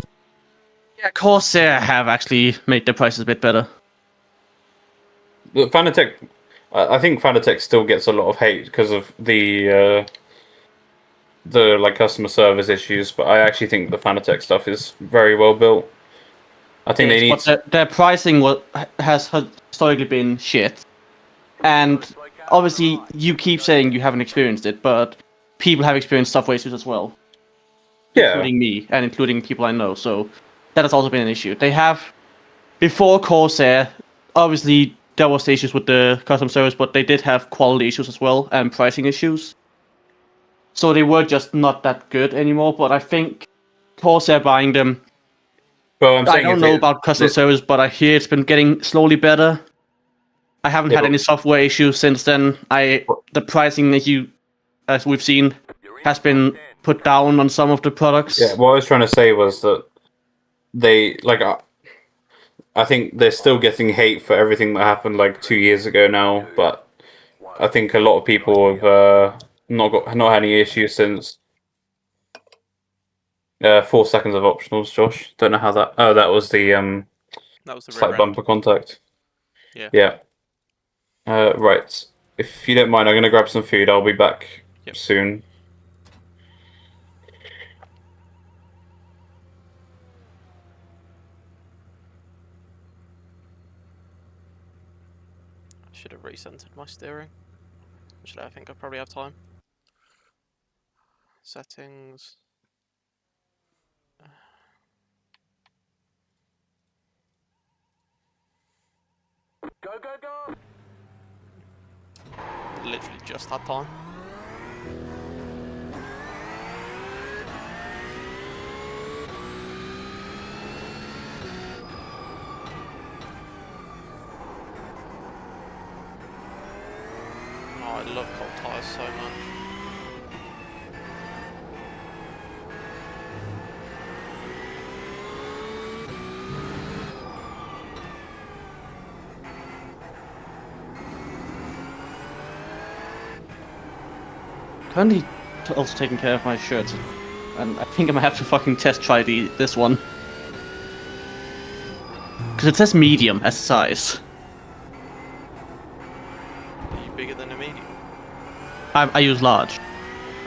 Yeah, Corsair have actually made their prices a bit better. The Fanatec, I think Fanatec still gets a lot of hate because of the like customer service issues, but I actually think the Fanatec stuff is very well built. I think they need their pricing has historically been shit, and obviously you keep saying you haven't experienced it, but people have experienced software issues as well. Yeah. Including me and including people I know, so that has also been an issue. They have before Corsair, obviously there was issues with the customer service, but they did have quality issues as well and pricing issues. So they were just not that good anymore. But I think Corsair buying them. Well, I'm saying I don't know about customer service, but I hear it's been getting slowly better. I haven't had any software issues since then. The pricing issue, as we've seen, has been put down on some of the products. Yeah, what I was trying to say was that they like. I think they're still getting hate for everything that happened like 2 years ago now, but I think a lot of people have not had any issues since. 4 seconds of optionals, Josh. Don't know how that. Oh, that was the That was the slight rear bumper end. contact. Yeah. Yeah. Right. If you don't mind, I'm gonna grab some food. I'll be back soon. I should have recentered my steering. Actually, I think I probably have time. Settings. Go, go, go! Literally just had time. Oh, I love cold tyres so much. currently also taking care of my shirts, and I think I might have to fucking test try this one. Because it says medium as size. Are you bigger than a medium? I use large.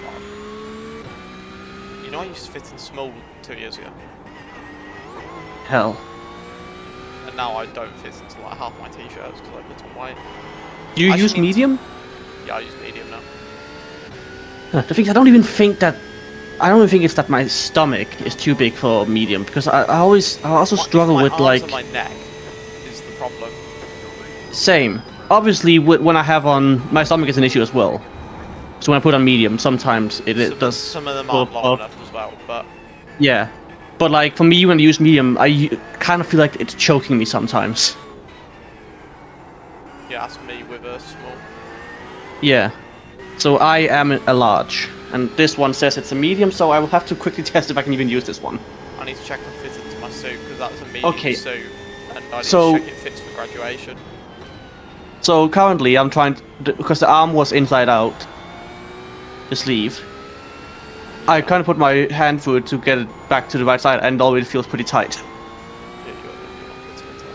God. You know I used to fit in small 2 years ago. Hell. And now I don't fit into like half my t-shirts because I put on weight. Do you I use should need medium? Yeah, I use medium now. The thing is, I don't even think it's that my stomach is too big for medium, because I also struggle my with arms like... and my neck is the problem. Same. Obviously, when I have on... My stomach is an issue as well. So when I put on medium, sometimes it does... Some of them go aren't long up. enough as well, but Yeah. But like, for me, when I use medium, I kind of feel like it's choking me sometimes. yeah, that's me with a small. Yeah. So I am a large. And this one says it's a medium, so I will have to quickly test if I can even use this one. I need to check and fit it to my suit because that's a medium Okay. suit, and I need So- to check it fits for graduation. So currently, I'm trying to... Because the arm was inside out, the sleeve, I kind of put my hand through it to get it back to the right side, and it already feels pretty tight. Yeah, you're fit to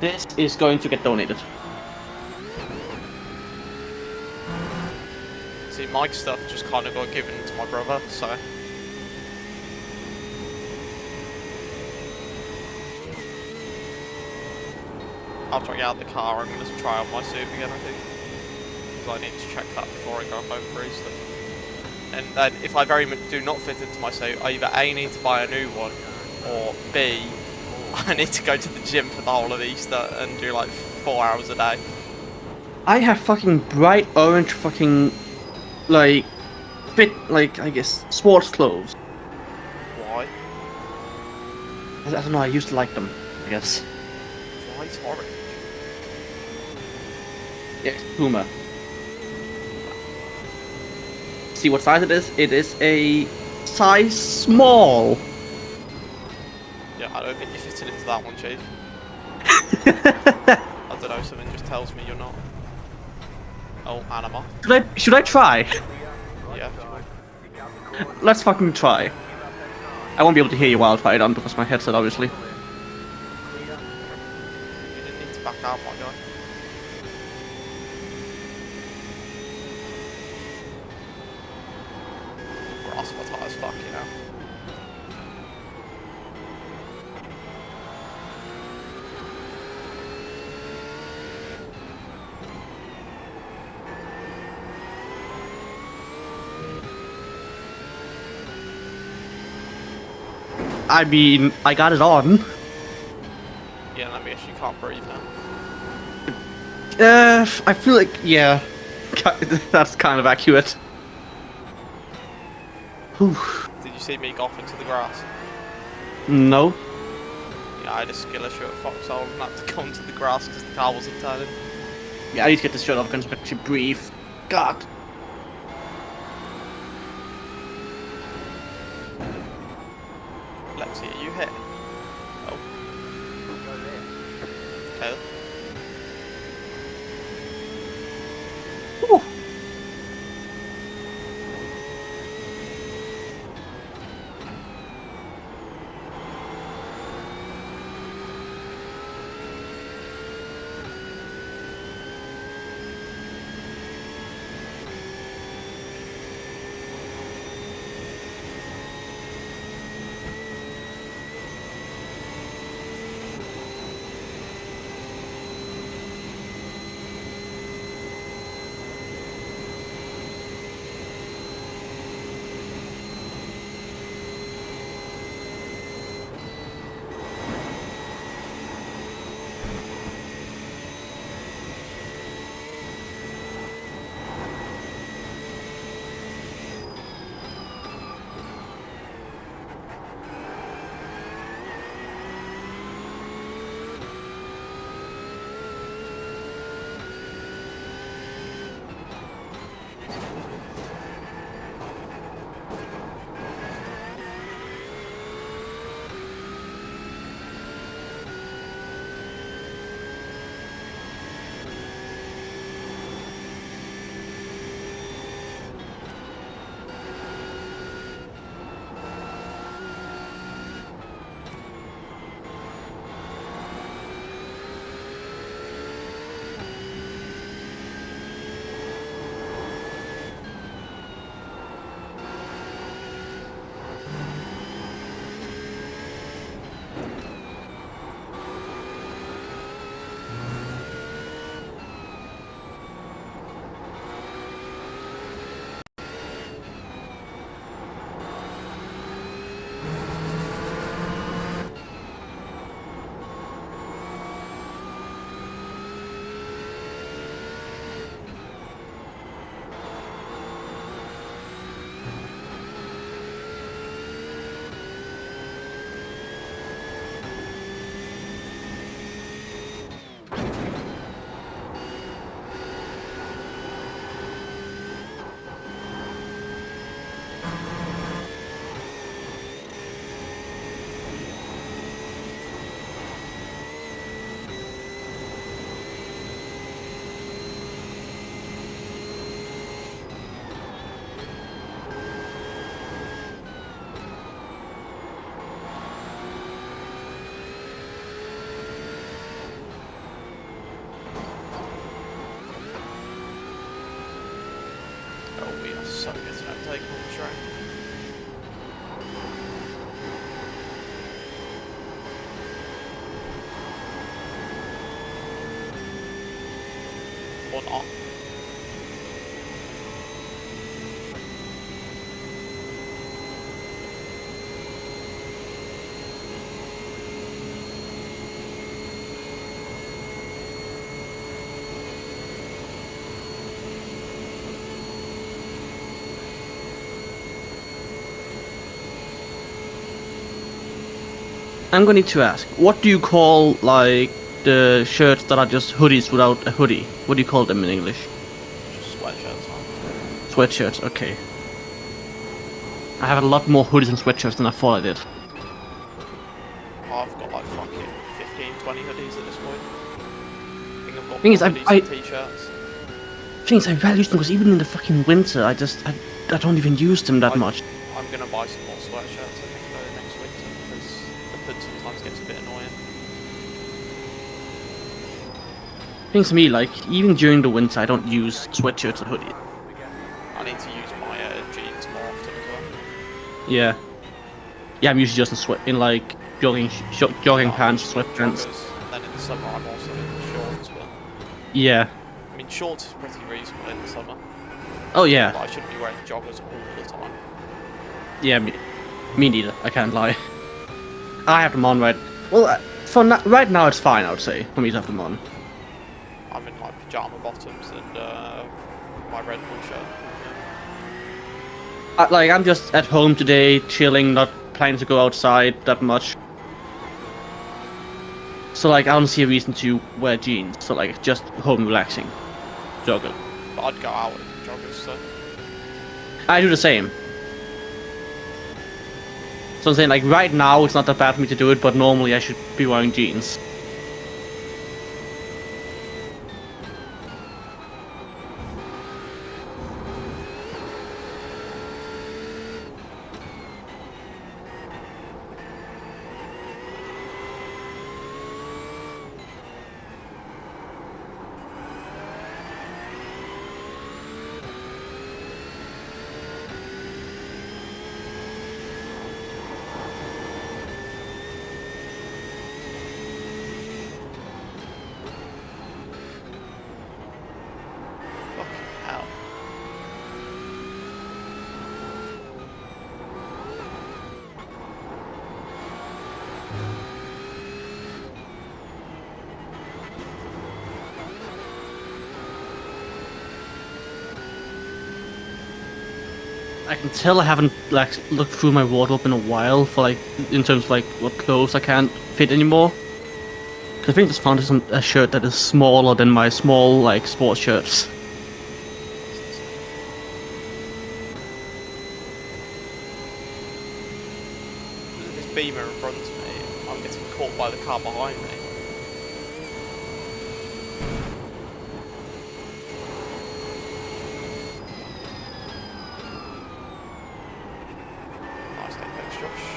it, This is going to get donated. See, my stuff just kind of got given to my brother, so. After I get out of the car, I'm going to try on my suit again, I think. Because I need to check that before I go home for Easter. And then, if I very much do not fit into my suit, I either A, need to buy a new one, or B, I need to go to the gym for the whole of Easter and do like 4 hours a day. I have fucking bright orange fucking, like, I guess, sports clothes. Why? I don't know, I used to like them, I guess. Bright orange. Yeah, Puma. See what size it is? It is a size small. Yeah, I don't think you're fitting into that one, Chief. I don't know, something just tells me you're not. Oh, Anima. Should I try? Yeah. Let's fucking try. I won't be able to hear you while I try it on because my headset, obviously. You didn't need to back out, my guy. Grasp my tires, fuck you know. I mean, I got it on. Yeah, let me guess, you can't breathe now. I feel like, yeah. That's kind of accurate. Whew. Did you see me go off into the grass? No. Yeah, I had a skill issue at Foxhole and had to go into the grass because the car wasn't turning. Yeah, I need to get this shut off because I can actually breathe. God. Lexi, are you hit? Oh. Okay. Whew. so good to overtake on the track. Or not. I'm going to ask, what do you call, like, the shirts that are just hoodies without a hoodie? What do you call them in English? Just sweatshirts on. Sweatshirts, okay. I have a lot more hoodies and sweatshirts than I thought I did. I've got like fucking 15, 20 hoodies at this point. I think I've got Thing is, more I- hoodies I- than t-shirts. Things I rarely use them because even in the fucking winter, I don't even use them that much. I'm gonna buy some more sweatshirts, I think, though, next winter, because the hood sometimes gets a bit annoying. Things to me, like, even during the winter, I don't use sweatshirts or hoodies. I need to use my jeans more often as well. Yeah. Yeah, I'm usually just in like, jogging pants, Joggers, sweatpants. and then in the summer I'm also in shorts, but Yeah. I mean shorts is pretty reasonable in the summer. Oh, yeah. But I shouldn't be wearing joggers all the time. Yeah, me neither. I can't lie. I have them on right. Well, right now it's fine. I would say for me to have them on. I'm in my pyjama bottoms and my Red Bull shirt. Like I'm just at home today, chilling, not planning to go outside that much. So like I don't see a reason to wear jeans. So like just home relaxing, jogger. But I'd go out in joggers, so I do the same. So I'm saying like right now it's not that bad for me to do it, but normally I should be wearing jeans. fucking hell. I can tell I haven't like looked through my wardrobe in a while for like in terms of like what clothes I can't fit anymore. 'Cause I think I just found a shirt that is smaller than my small like sports shirts. There's this beamer in front of me. I'm getting caught by the car behind me. Nice apex, Josh.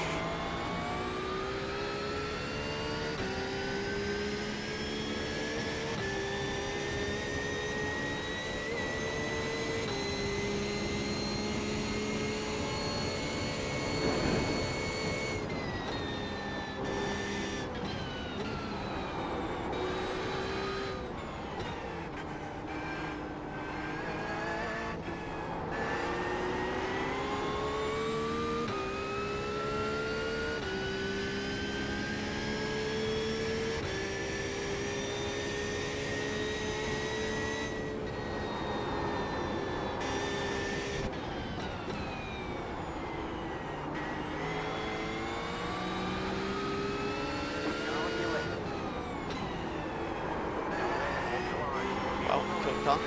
Well, kill the car.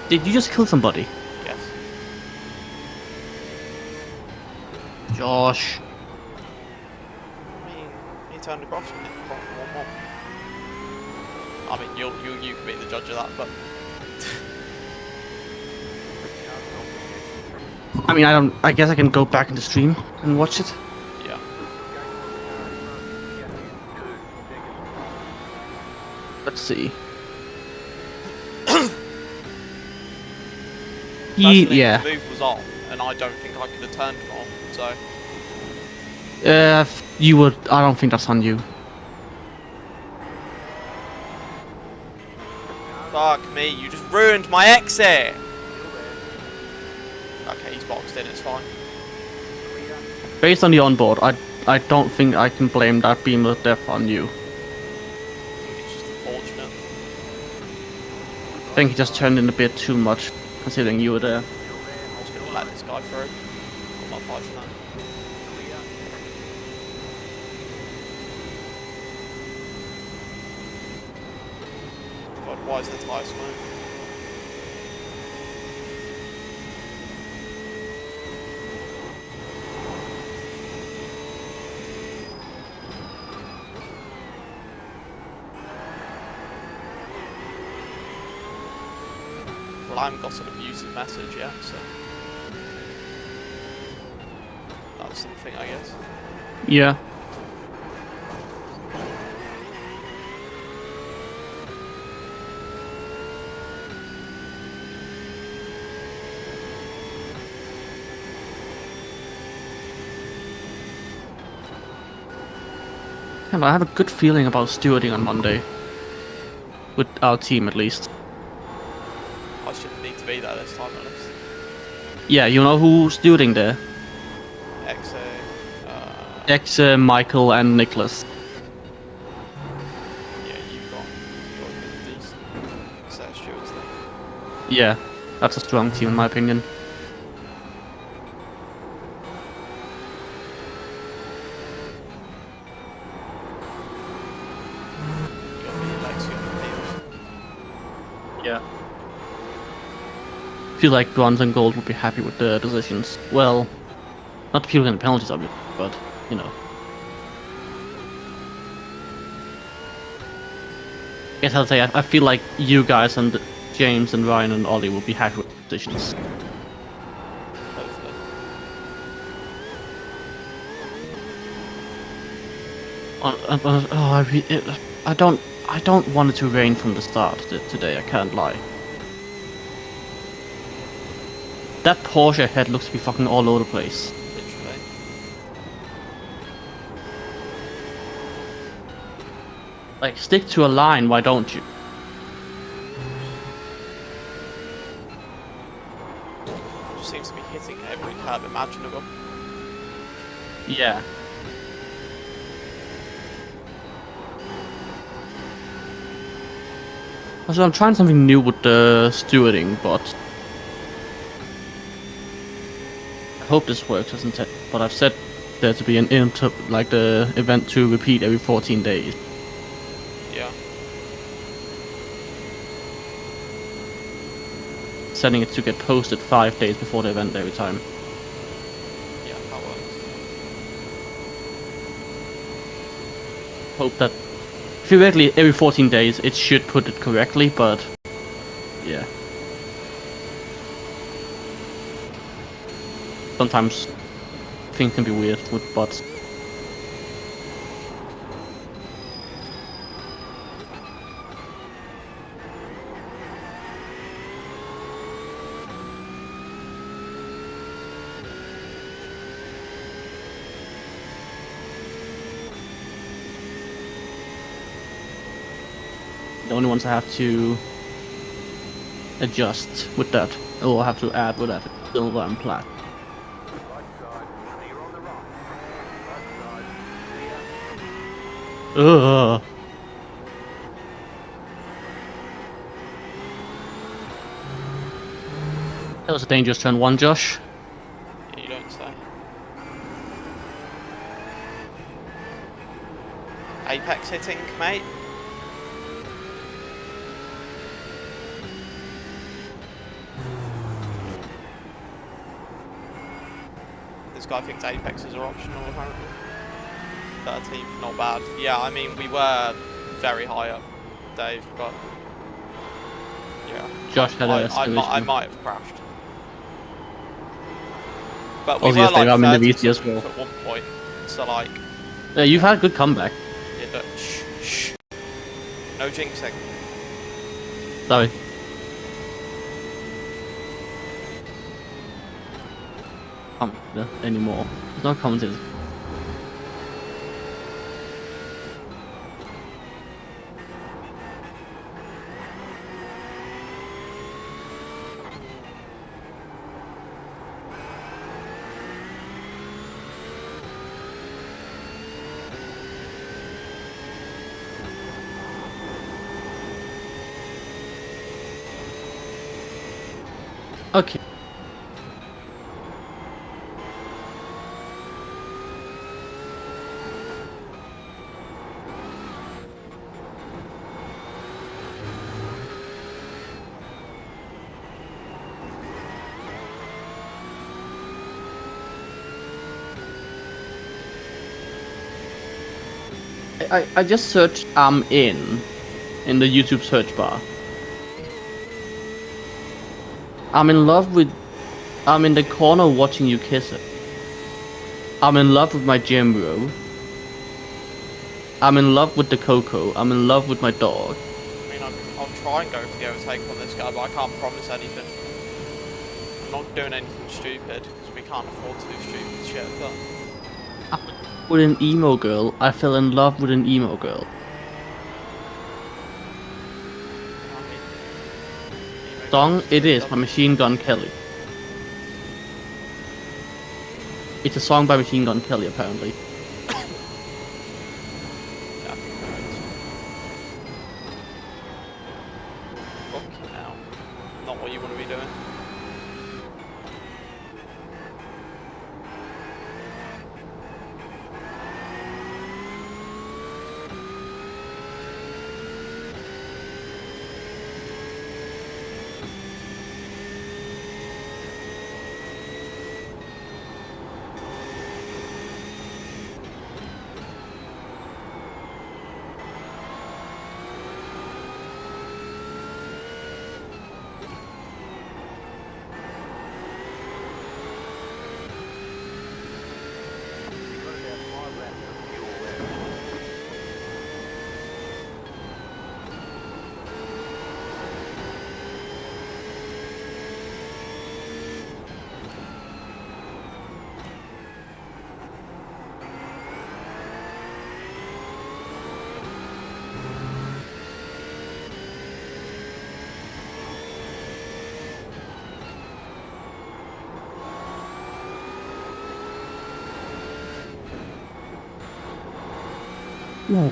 Did you just kill somebody? Yes. Josh. I mean, he turned across me. One. I mean, you can be the judge of that, but I mean, I guess I can go back in the stream and watch it. yeah. Let's see. Personally, Yeah. the move was on, and I don't think I could have turned more. So You would. I don't think that's on you. fuck me, you just ruined my exit. Okay, he's boxed in. It's fine. Based on the onboard, I don't think I can blame that beam of death on you. I think it's just unfortunate. I think he just turned in a bit too much, considering you were there. I'm just gonna let this guy through. I'm not fighting that. God, why is the tyre smoke? Well, I haven't got an abusive message yet, so that's something, I guess. Yeah. Yeah, but I have a good feeling about stewarding on Monday. With our team, at least. I shouldn't need to be there this time, honest. Yeah, you know who's stewarding there? XA, Ex, Michael and Nicholas. yeah, you've got a decent set of stewards there. Yeah, that's a strong team in my opinion. You got me Lex, you got me Peter. Yeah. Feel like bronze and gold would be happy with the decisions. Well, not the people getting penalties, obviously, but you know. I guess I'll say I feel like you guys and James and Ryan and Ollie will be happy with the decisions. Hopefully. I don't want it to rain from the start today. I can't lie. That Porsche head looks to be fucking all over the place. Literally. Like, stick to a line, why don't you? Just seems to be hitting every curb imaginable. Yeah. So I'm trying something new with the stewarding, but I hope this works, doesn't it? But I've set there to be an the event to repeat every 14 days. Yeah. Setting it to get posted 5 days before the event every time. Yeah, that works. Hope that theoretically every 14 days it should put it correctly, but yeah. Sometimes things can be weird with bots. The only ones I have to adjust with that, or have to add with that, silver and plat. Right side, clear on the right. Right side, clear. Ugh. That was a dangerous turn one, Josh. Yeah, you don't say. Apex hitting, mate. This guy thinks Apexes are optional, apparently. 13th, not bad. Yeah, I mean, we were very high up, Dave, but yeah. Josh had a I might have crashed. But we Also, were yes, like Dave, I'm in the 30th VC as well. at one point, so like, Yeah, you've had a good comeback. yeah, shh. No jinxing. Sorry. Anymore. It's not commented. Okay. I just searched in the YouTube search bar. I'm in love with. I'm in the corner watching you kiss it. I'm in love with my gym bro. I'm in love with the cocoa. I'm in love with my dog. I mean, I'll try and go for the overtake on this guy, but I can't promise anything. I'm not doing anything stupid, because we can't afford to do stupid shit, but... With an emo girl, I fell in love with an emo girl. Song, it is by Machine Gun Kelly. It's a song by Machine Gun Kelly, apparently. Yeah, fucking hell. Not what you want to be doing. No.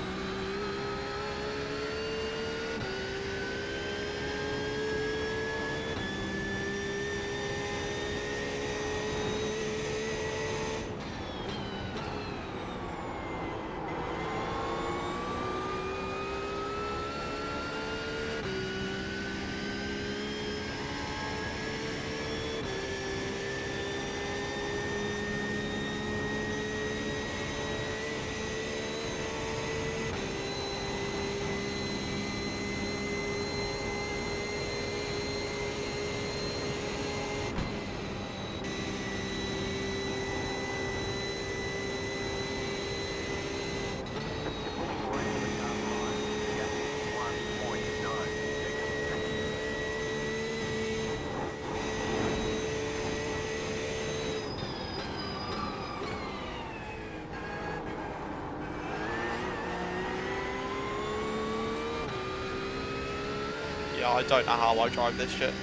Yeah, I don't know how I drive this shit.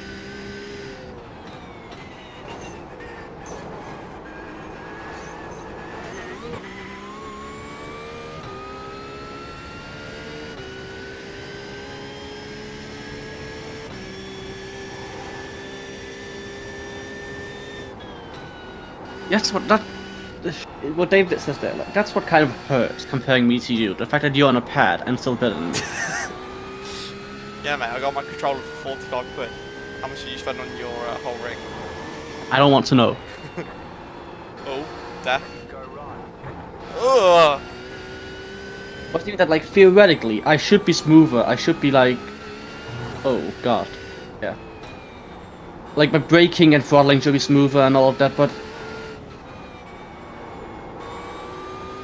That's what David says there. Like, that's what kind of hurts comparing me to you. The fact that you're on a pad and still better than me. Yeah, mate, I got my controller for 45 quid. How much did you spend on your whole rig? I don't want to know. Oh, death. Ugh! But think that, like, theoretically, I should be smoother. I should be like, oh god, yeah. Like my braking and throttling should be smoother and all of that, but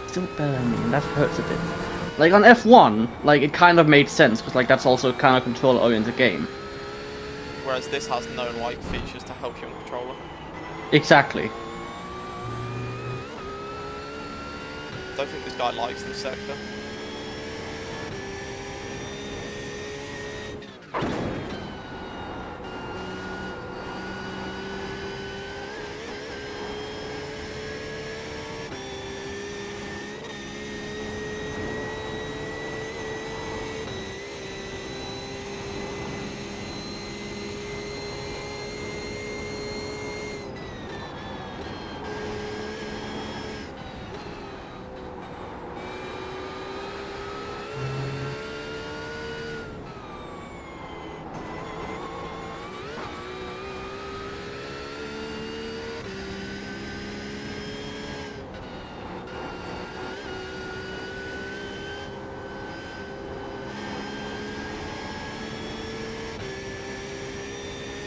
still better than me, and that hurts a bit. Like on F1, like it kind of made sense because like that's also kind of controller-oriented game. Whereas this has no like features to help you on the controller. Exactly. Don't think this guy likes this sector.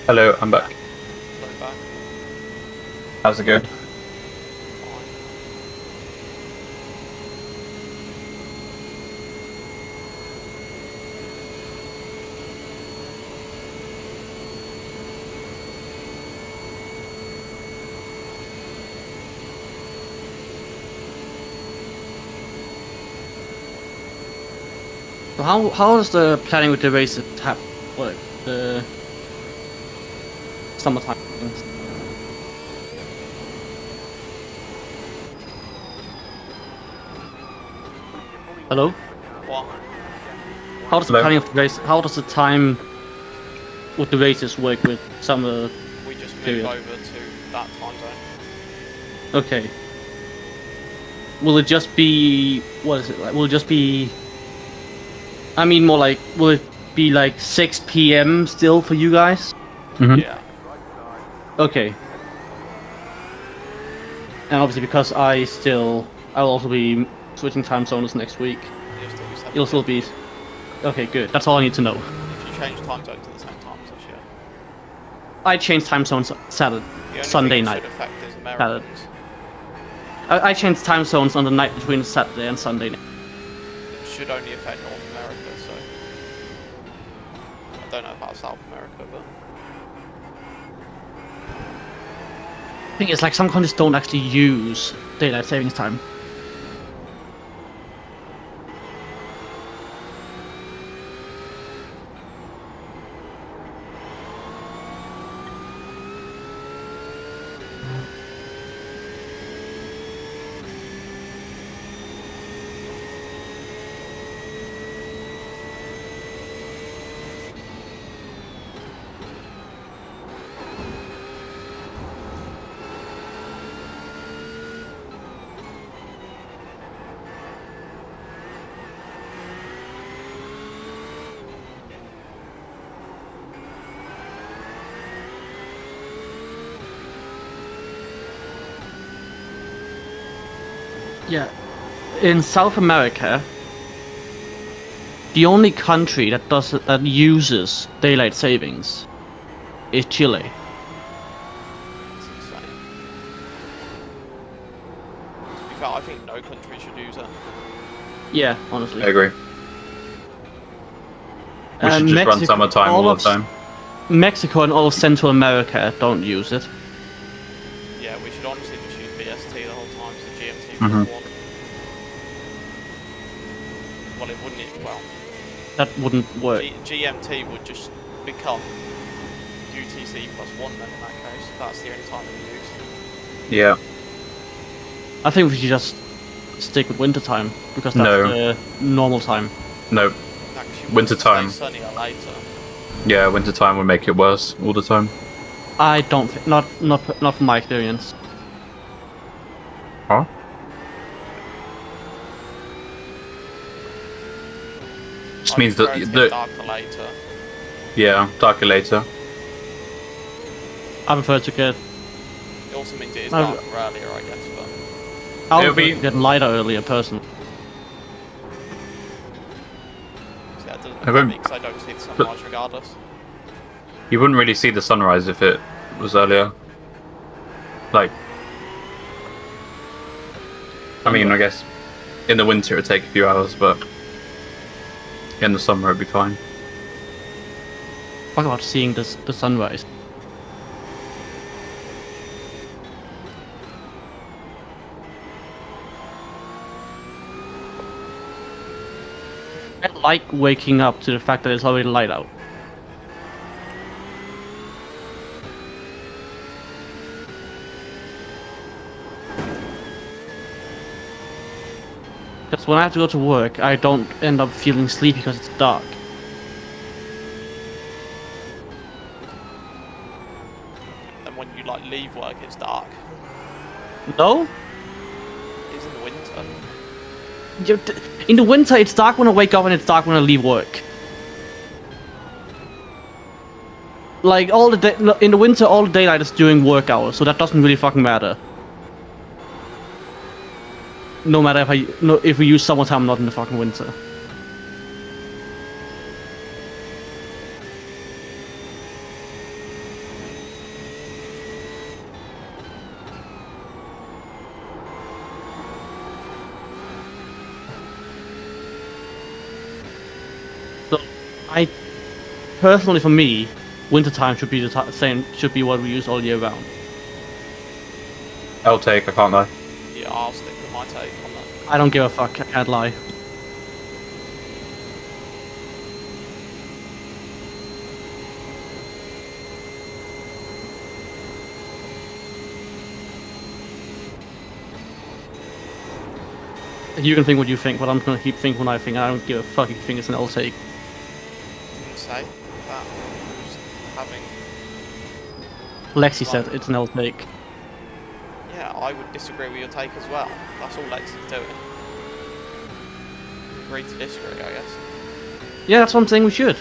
Hello, I'm back. Go back. How's it going? Fine. So how does the planning with the race work? The summertime things. Hello? What? How does the Hello? planning of the race? How does the time with the races work with summer? We just move Period. over to that time zone. Okay. Will it just be what is it like? Will it just be? I mean, more like will it be like 6 p.m. still for you guys? Mhm. Yeah. Okay. And obviously, because I'll also be switching time zones next week. You'll still be 7 You'll still be. Okay, good. That's all I need to know. If you change time zones at the same time as yeah. I changed time zones Saturday, The only Sunday thing it night. should affect is Americans. I changed time zones on the night between Saturday and Sunday night. It should only affect North America, so I don't know about South America, but I think it's like some countries don't actually use daylight savings time. Yeah. In South America, the only country that uses daylight savings is Chile. it's insane. To be fair, I think no country should use it. Yeah, honestly. I agree. We should just run summertime all the time. Mexico and all of Central America don't use it. Yeah, we should honestly just use BST the whole time, so GMT Mhm. plus 1. Well, it wouldn't. Well, That wouldn't work. GMT would just become UTC plus 1 then in that case. That's the only time it we use. Yeah. I think we should just stick with winter time because that's No. the normal time. No. Actually, Winter time. Sunnier later. Yeah, winter time would make it worse all the time. I don't think not from my experience. Huh? Just means that Darker later. yeah, darker later. I prefer to get It also means it is Oh. darker earlier, I guess, but I It'll prefer be- to get lighter earlier personally. see, that doesn't I affect won't- me because I don't see the sunrise regardless. You wouldn't really see the sunrise if it was earlier. Like, I mean, I guess in the winter it'd take a few hours, but In the summer, it'd be fine. Talk about seeing the sunrise. I like waking up to the fact that it's already light out. Because when I have to go to work, I don't end up feeling sleepy because it's dark. And when you like leave work, it's dark. No? It's in the winter. In the winter, it's dark when I wake up and it's dark when I leave work. Like, all the day, in the winter, all the daylight is during work hours, so that doesn't really fucking matter. No matter if we use summertime, not in the fucking winter. So, personally, for me, wintertime should be the same. Should be what we use all year round. I'll take. I can't lie. Yeah, I'll stick with my take on that. I don't give a fuck. I can't lie. You can think what you think, but I'm gonna keep thinking what I think. I don't give a fuck if you think it's an L take. Didn't say that. Just having. Lexi said it's an L take. Yeah, I would disagree with your take as well. That's all Lexi's doing. Agree to disagree, I guess. Yeah, that's what I'm saying we should.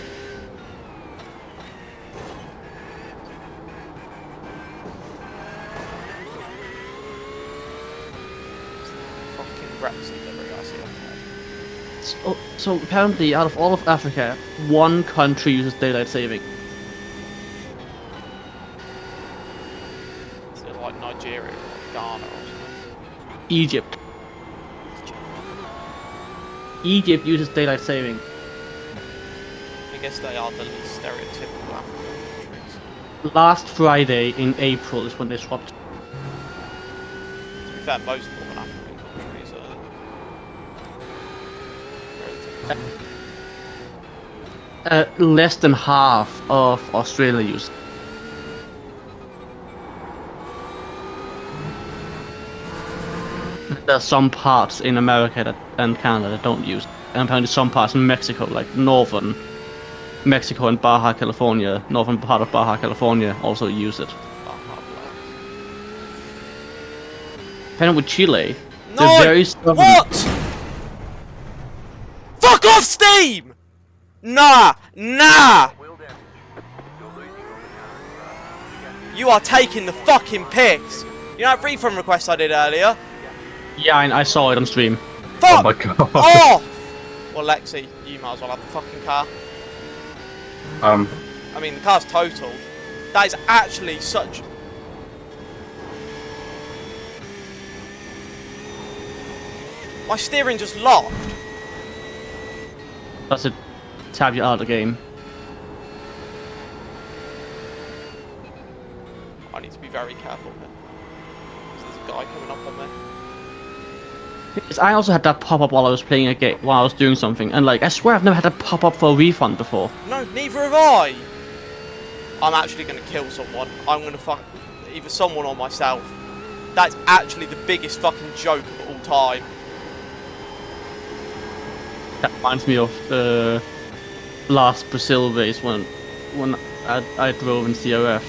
Fucking Brexit delivery, I see. So apparently, out of all of Africa, one country uses daylight saving. Is it like Nigeria or like Ghana or something? Egypt. Egypt uses daylight saving. I guess they are the least stereotypical African countries. Last Friday in April is when they swapped. To be fair, most Northern African countries are relatively. Less than half of Australia used. There's some parts in America and Canada that don't use it. And apparently some parts in Mexico, like northern Mexico and Baja California, northern part of Baja California also use it. Depending with Chile, No! they're very stubborn. What? Fuck off, Steam! Nah! Nah! Well damaged. You're losing on the current run. You are taking the fucking piss! You know that refund request I did earlier? Yeah, I saw it on stream. Fuck Oh my god. off! Well, Lexi, you might as well have the fucking car. I mean, the car's totaled. That is actually such... My steering just locked. That's it. Tab you out of the game. I need to be very careful here. 'Cause there's a guy coming up on me. Because I also had that pop up while I was playing a game, while I was doing something, and like I swear I've never had that pop up for a refund before. No, neither have I. I'm actually going to kill someone. I'm going to fuck either someone or myself. That's actually the biggest fucking joke of all time. That reminds me of the last Brazil race when I drove in CRF.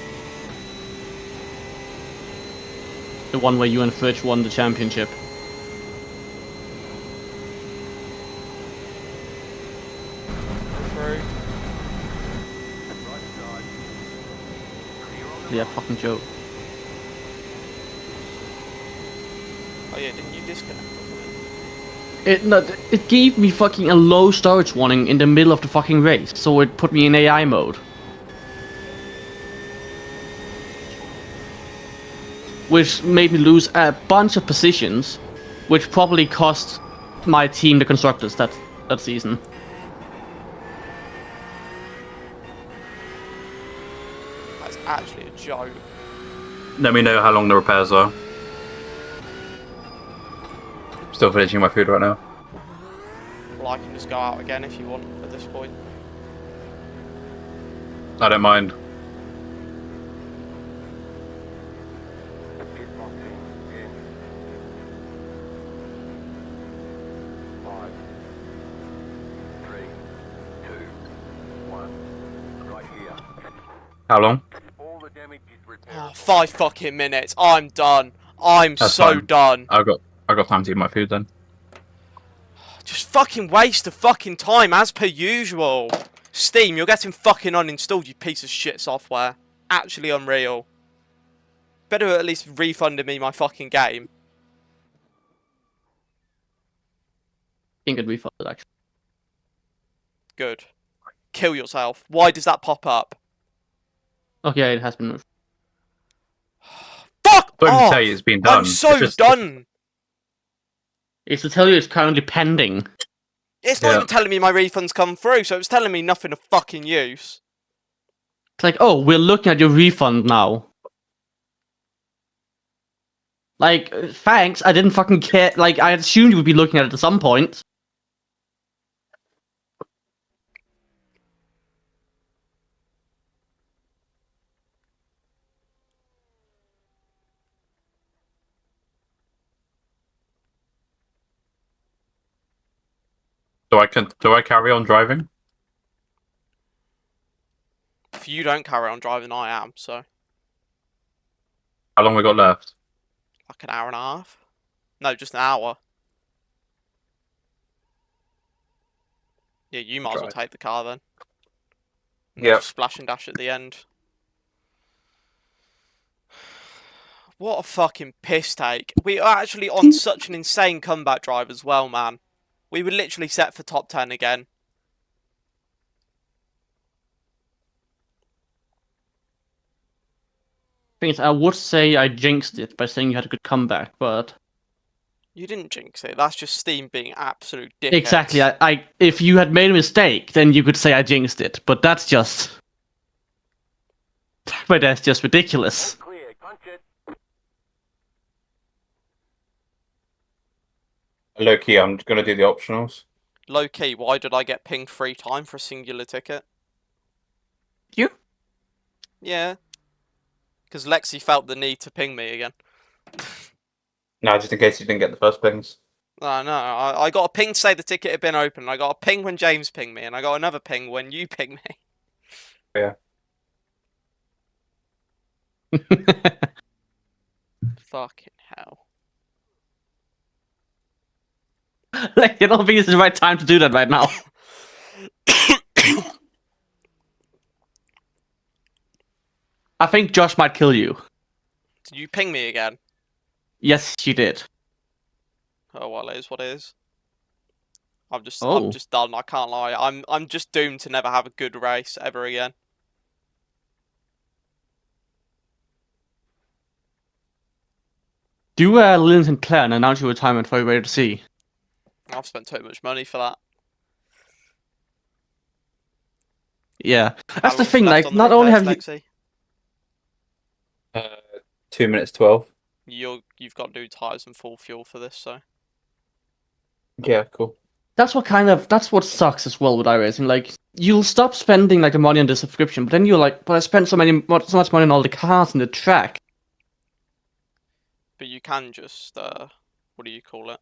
The one where you and Fridge won the championship. Through. Yeah, fucking joke. Oh yeah, didn't you disconnect? It gave me fucking a low storage warning in the middle of the fucking race, so it put me in AI mode. Which made me lose a bunch of positions, which probably cost my team the constructors that season. actually a joke. Let me know how long the repairs are. Still finishing my food right now. Well, I can just go out again if you want at this point. I don't mind. Pit boxing in 5, 3, 2, 1. Right here. How long? All the damage is repaired. Oh, 5 fucking minutes. I'm done. I'm That's so fine. done. I got time to eat my food then. Just fucking waste of fucking time as per usual. Steam, you're getting fucking uninstalled, you piece of shit software. Actually unreal. Better at least refunding me my fucking game. I think it'd be fun, actually. Good. Kill yourself. Why does that pop up? Okay, it has been moved. Fuck Don't off! tell you it's been done. I'm so done. It's to tell you it's currently pending. It's not even telling me my refund's come through, so it's telling me nothing of fucking use. It's like, oh, we're looking at your refund now. Like, thanks, I didn't fucking care. Like, I assumed you would be looking at it at some point. Do I carry on driving? If you don't carry on driving, I am, so. How long we got left? Like an hour and a half? No, just an hour. Yeah, you might as well take the car then. Yep. Splash and dash at the end. What a fucking piss take. We are actually on such an insane comeback drive as well, man. We were literally set for top 10 again. Thing is, I would say I jinxed it by saying you had a good comeback, but... You didn't jinx it. That's just Steam being absolute dickheads. Exactly, if you had made a mistake, then you could say I jinxed it, but that's just... But that's just ridiculous. Clear. Punch it. Low key, I'm gonna do the optionals. Low key, why did I get pinged 3 times for a singular ticket? You? Yeah. Because Lexi felt the need to ping me again. No, just in case you didn't get the first pings. No, I got a ping to say the ticket had been opened. I got a ping when James pinged me, and I got another ping when you pinged me. Yeah. Fucking hell. Like, I don't think it's the right time to do that right now. I think Josh might kill you. Did you ping me again? Yes, she did. Oh well, it is what it is. I'm just Oh. done, I can't lie. I'm just doomed to never have a good race ever again. Do Lynn Sinclair and announce your retirement for everybody to see? I've spent too much money for that. Yeah. How That's the long's thing, left like, on the not only have repairs, you... Lexi? 2 minutes 12. You've got new tyres and full fuel for this, so. Yeah, cool. That's what sucks as well with iRacing. Like, you'll stop spending like the money on the subscription, but then you're like, but I spent so much money on all the cars and the track. But you can just what do you call it?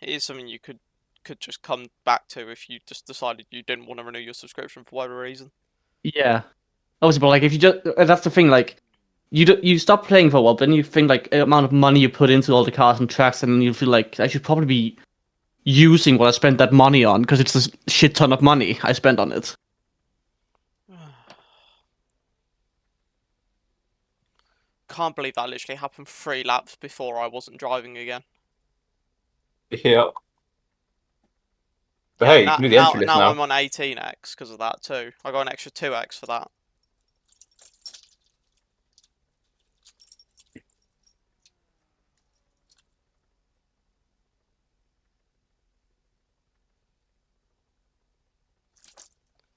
It is something you could just come back to if you just decided you didn't want to renew your subscription for whatever reason. Yeah. Obviously, but like if you just that's the thing, like you stop playing for a while, but then you think like the amount of money you put into all the cars and tracks, and you feel like I should probably be using what I spent that money on because it's a shit ton of money I spent on it. Can't believe that literally happened 3 laps before I wasn't driving again. Yeah. But Yeah, hey, you can do the entry list now now. I'm on 18x because of that too. I got an extra 2x for that.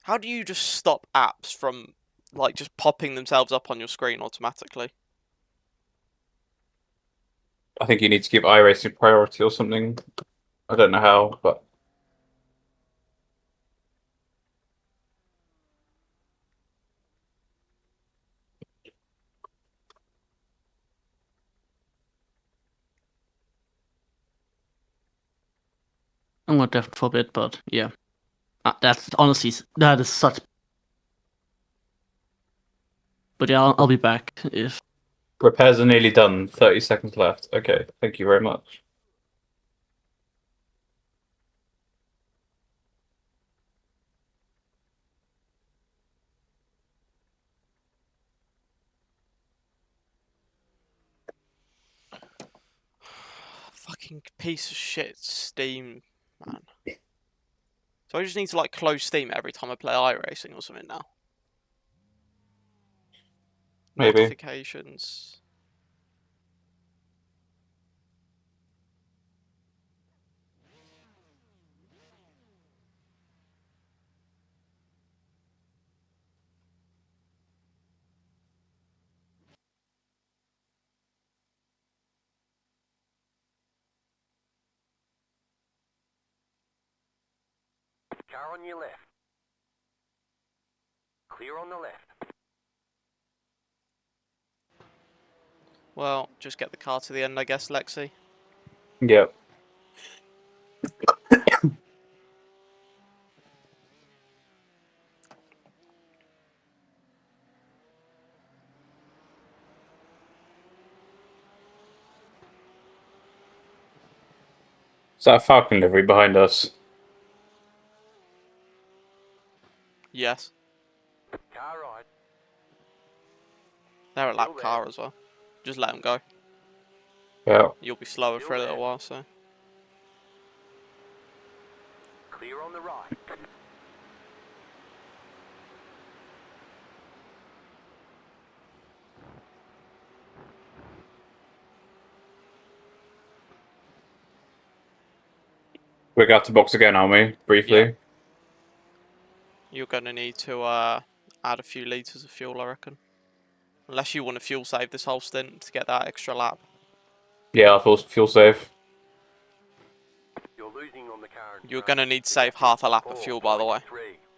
How do you just stop apps from like just popping themselves up on your screen automatically. I think you need to give iRacing priority or something. I don't know how, but I'm not definitely for it, but yeah. That's honestly, that is such. But yeah, I'll be back if. repairs are nearly done. 30 seconds left. Okay, thank you very much. Fucking piece of shit Steam, man. So I just need to like close Steam every time I play iRacing or something now. Maybe. Notifications. Car on your left. Clear on the left. Well, just get the car to the end, I guess, Lexi. Yep. Is that a Falcon livery behind us? Yes. Car right. They're a lap Still there. car as well. Just let them go. Yeah. You'll be slower Still for a little there. while, so. Clear on the right. We're going to box again, aren't we? Briefly. Yeah. You're going to need to add a few litres of fuel, I reckon. Unless you want to fuel save this whole stint to get that extra lap. Yeah, I'll fuel save. You're losing on the car in You're front. going to need to The save gap half a is lap of fuel, by the way. 4.3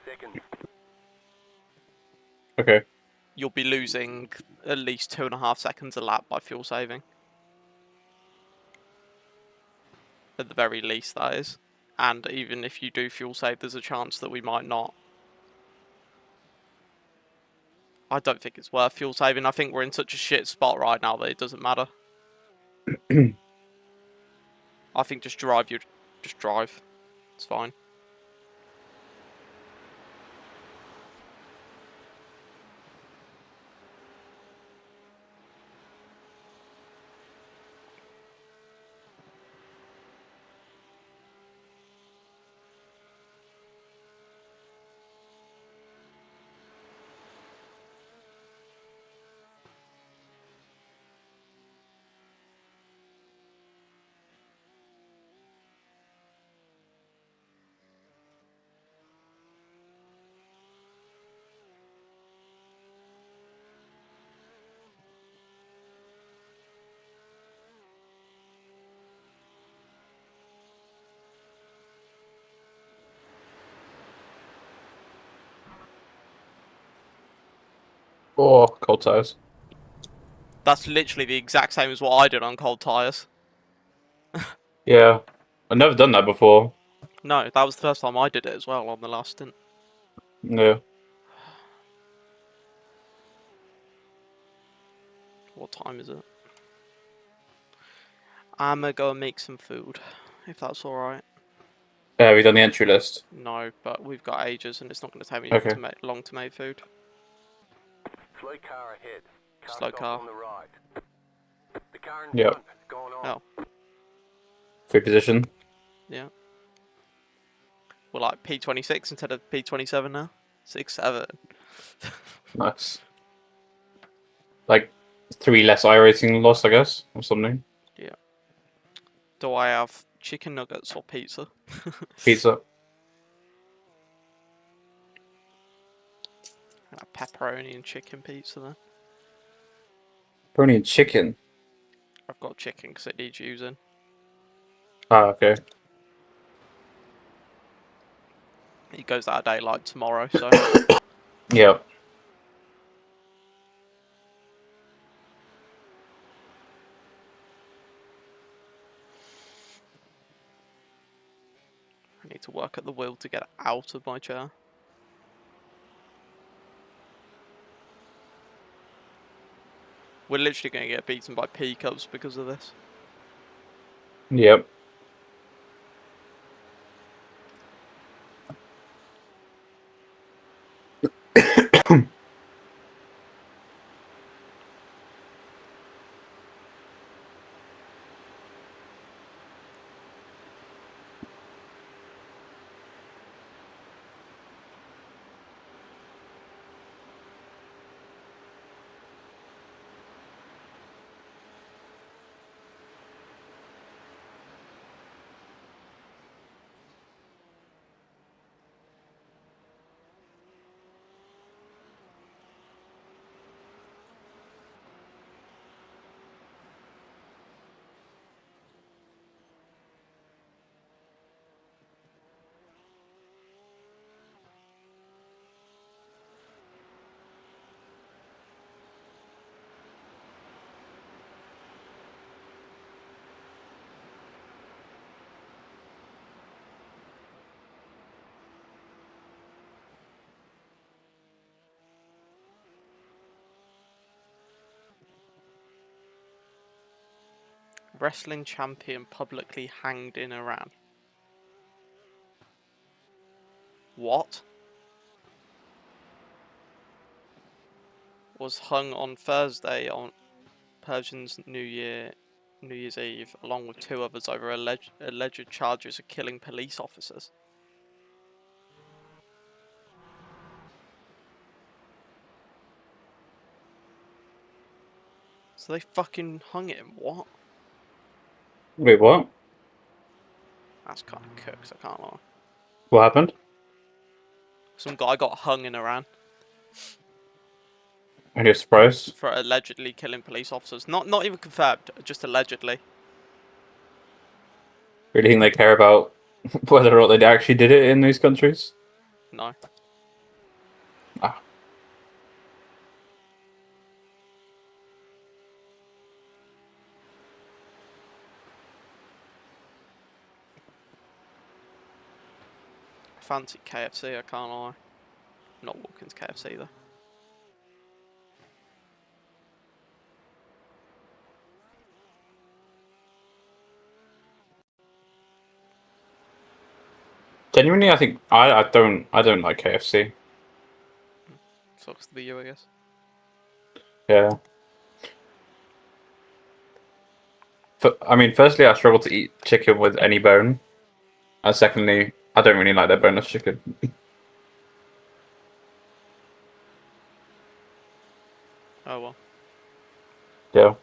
seconds. Okay. You'll be losing at least 2.5 seconds a lap by fuel saving. At the very least, that is. And even if you do fuel save, there's a chance that we might not. I don't think it's worth fuel saving. I think we're in such a shit spot right now that it doesn't matter. I think just drive. Just drive. It's fine. Oh, cold tires. That's literally the exact same as what I did on cold tyres. Yeah. I've never done that before. No, that was the first time I did it as well on the last stint. Yeah. What time is it? I'm gonna go and make some food, if that's alright. Have we done the entry list? No, but we've got ages and it's not going to take me Okay. long to make food. Slow car ahead. Car Slow stopped car. on the right. The car in Yep. front has gone on. Oh. Free position. Yeah. We're like P26 instead of P27 now. 6-7. Nice. Like 3 less iRacing loss, I guess, or something. Yeah. Do I have chicken nuggets or pizza? Pizza. pepperoni and chicken pizza then. Pepperoni and chicken. I've got chicken because it needs using. Ah, okay. He goes out of daylight tomorrow, so Yep. I need to work at the wheel to get out of my chair. We're literally going to get beaten by P-Cubs because of this. Yep. Wrestling champion publicly hanged in Iran. What? Was hung on Thursday on Persian's New Year's Eve, along with 2 others over alleged charges of killing police officers. So they fucking hung him. What? Wait, what? That's kind of cooks, I can't lie. What happened? Some guy got hung in Iran Are you surprised? for allegedly killing police officers. Not even confirmed, just allegedly. Really think they care about whether or not they actually did it in these countries? No. Ah. I fancy KFC, I can't lie. I'm not walking to KFC though. Genuinely, I think I don't like KFC. Sucks to be you, I guess. Yeah. I mean, firstly, I struggle to eat chicken with any bone. And secondly, I don't really like their boneless chicken. Oh well. Yeah.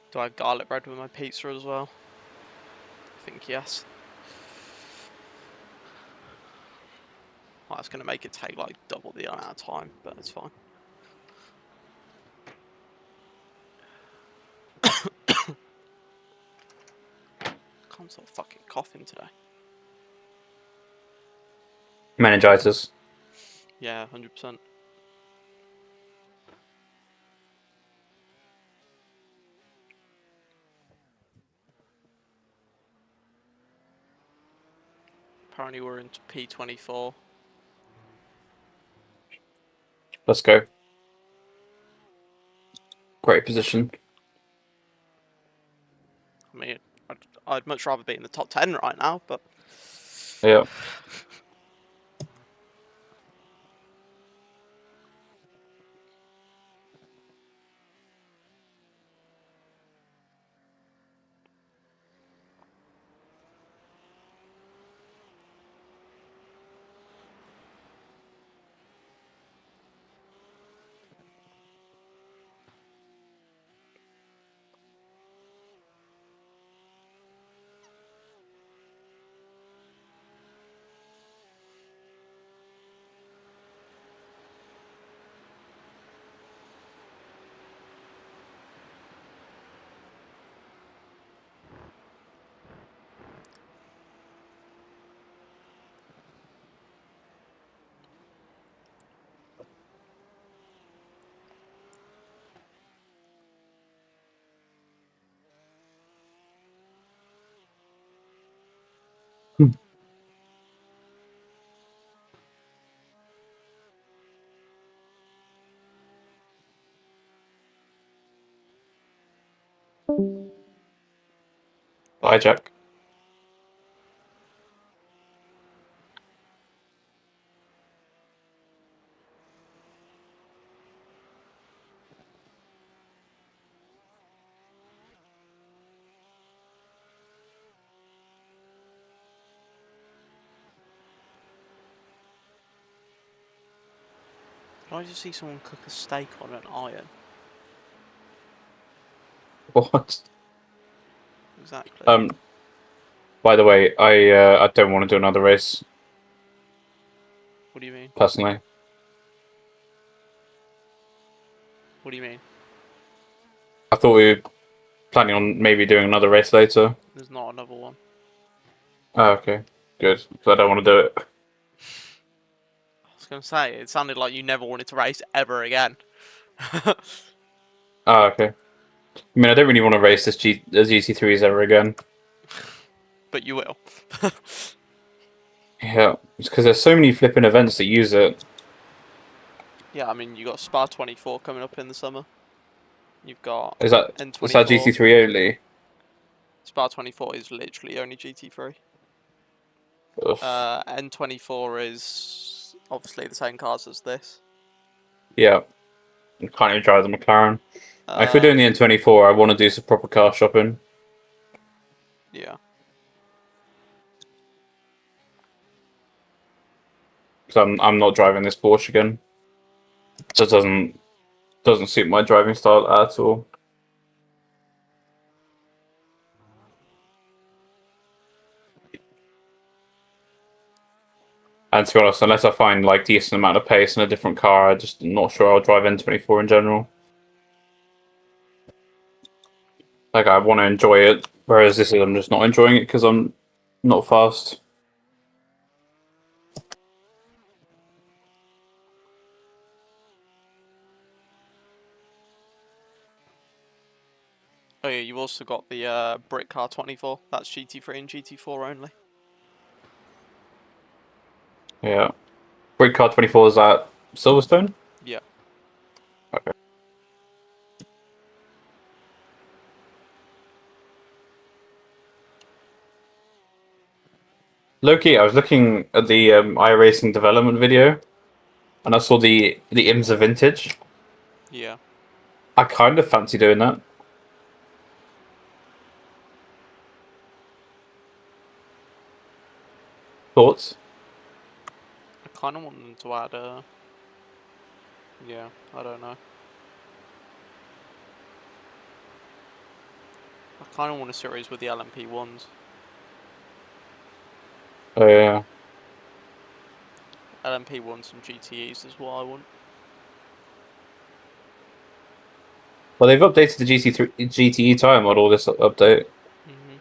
Do I have garlic bread with my pizza as well? I think yes. Well, that's going to make it take like double the amount of time, but it's fine. Can't stop fucking coughing today. Meningitis. Yeah, 100%. Apparently we're into P.2. Let's go. Great position. I mean, I'd much rather be in the top 10 right now, but Yeah. Bye, Jack. Did I just see someone cook a steak on an iron? What? Exactly. By the way, I don't want to do another race What do you mean? personally. What do you mean? I thought we were planning on maybe doing another race later. There's not another one. Oh, okay, good. So I don't want to do it. I was gonna say, it sounded like you never wanted to race ever again. Oh, okay. I mean, I don't really want to race this GT3s ever again. But you will. Yeah, it's because there's so many flipping events that use it. Yeah, I mean, you got Spa 24 coming up in the summer. You've got Is that N24. GT3 only? Spa 24 is literally only GT3. Ugh. N24 is obviously the same cars as this. Yeah, I can't even drive the McLaren. If we're doing the N24, I want to do some proper car shopping. Yeah. Because I'm not driving this Porsche again. It just doesn't suit my driving style at all. And to be honest, unless I find like decent amount of pace in a different car, I'm just not sure I'll drive N24 in general. Like I want to enjoy it, whereas this is I'm just not enjoying it because I'm not fast. Oh yeah, you've also got the Brick Car 24. That's GT3 and GT4 only. Yeah. Great car 24 is at Silverstone? Yeah. Okay. Loki, I was looking at the iRacing development video, and I saw the IMSA vintage. Yeah. I kind of fancy doing that. Thoughts? I kind of want them to add a... Yeah, I don't know. I kind of want a series with the LMP ones. Oh yeah. LMP ones and GTEs is what I want. Well, they've updated the GTE tire model this update. Mhm.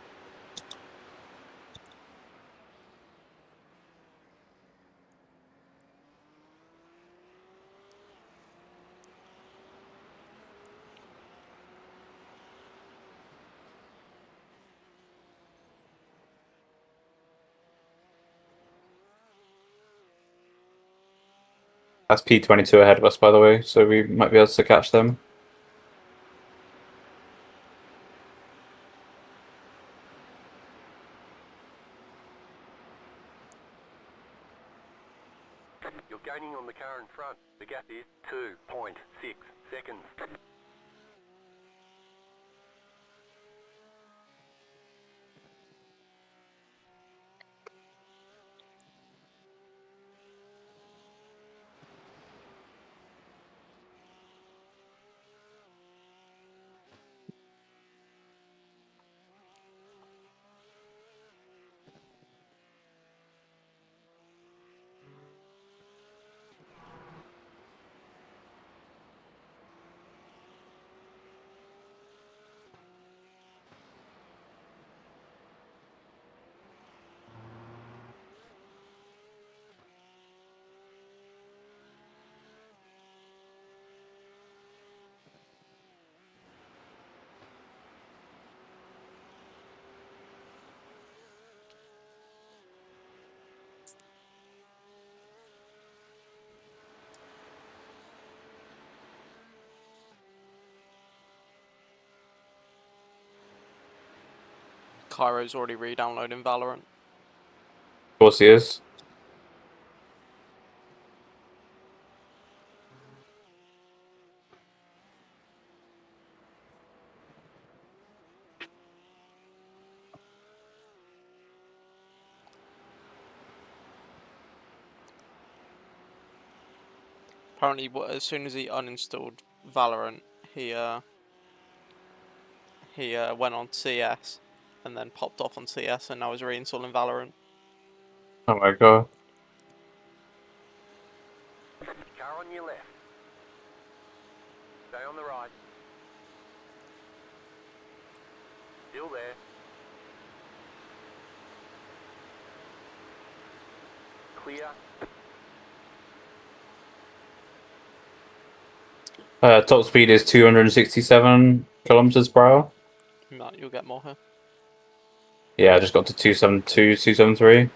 That's P22 ahead of us, by the way, so we might be able to catch them. You're gaining on the car in front. The gap is 2.6 seconds. Cairo's already re-downloading Valorant. Of course he is. Apparently, as soon as he uninstalled Valorant, he went on CS, and then popped off on CS, and now he's reinstalling Valorant. Oh my god. Car on your left. Stay on the right. Still there. Clear. Top speed is 267 kilometers per hour. You'll get more here. Yeah, I just got to 272, 273.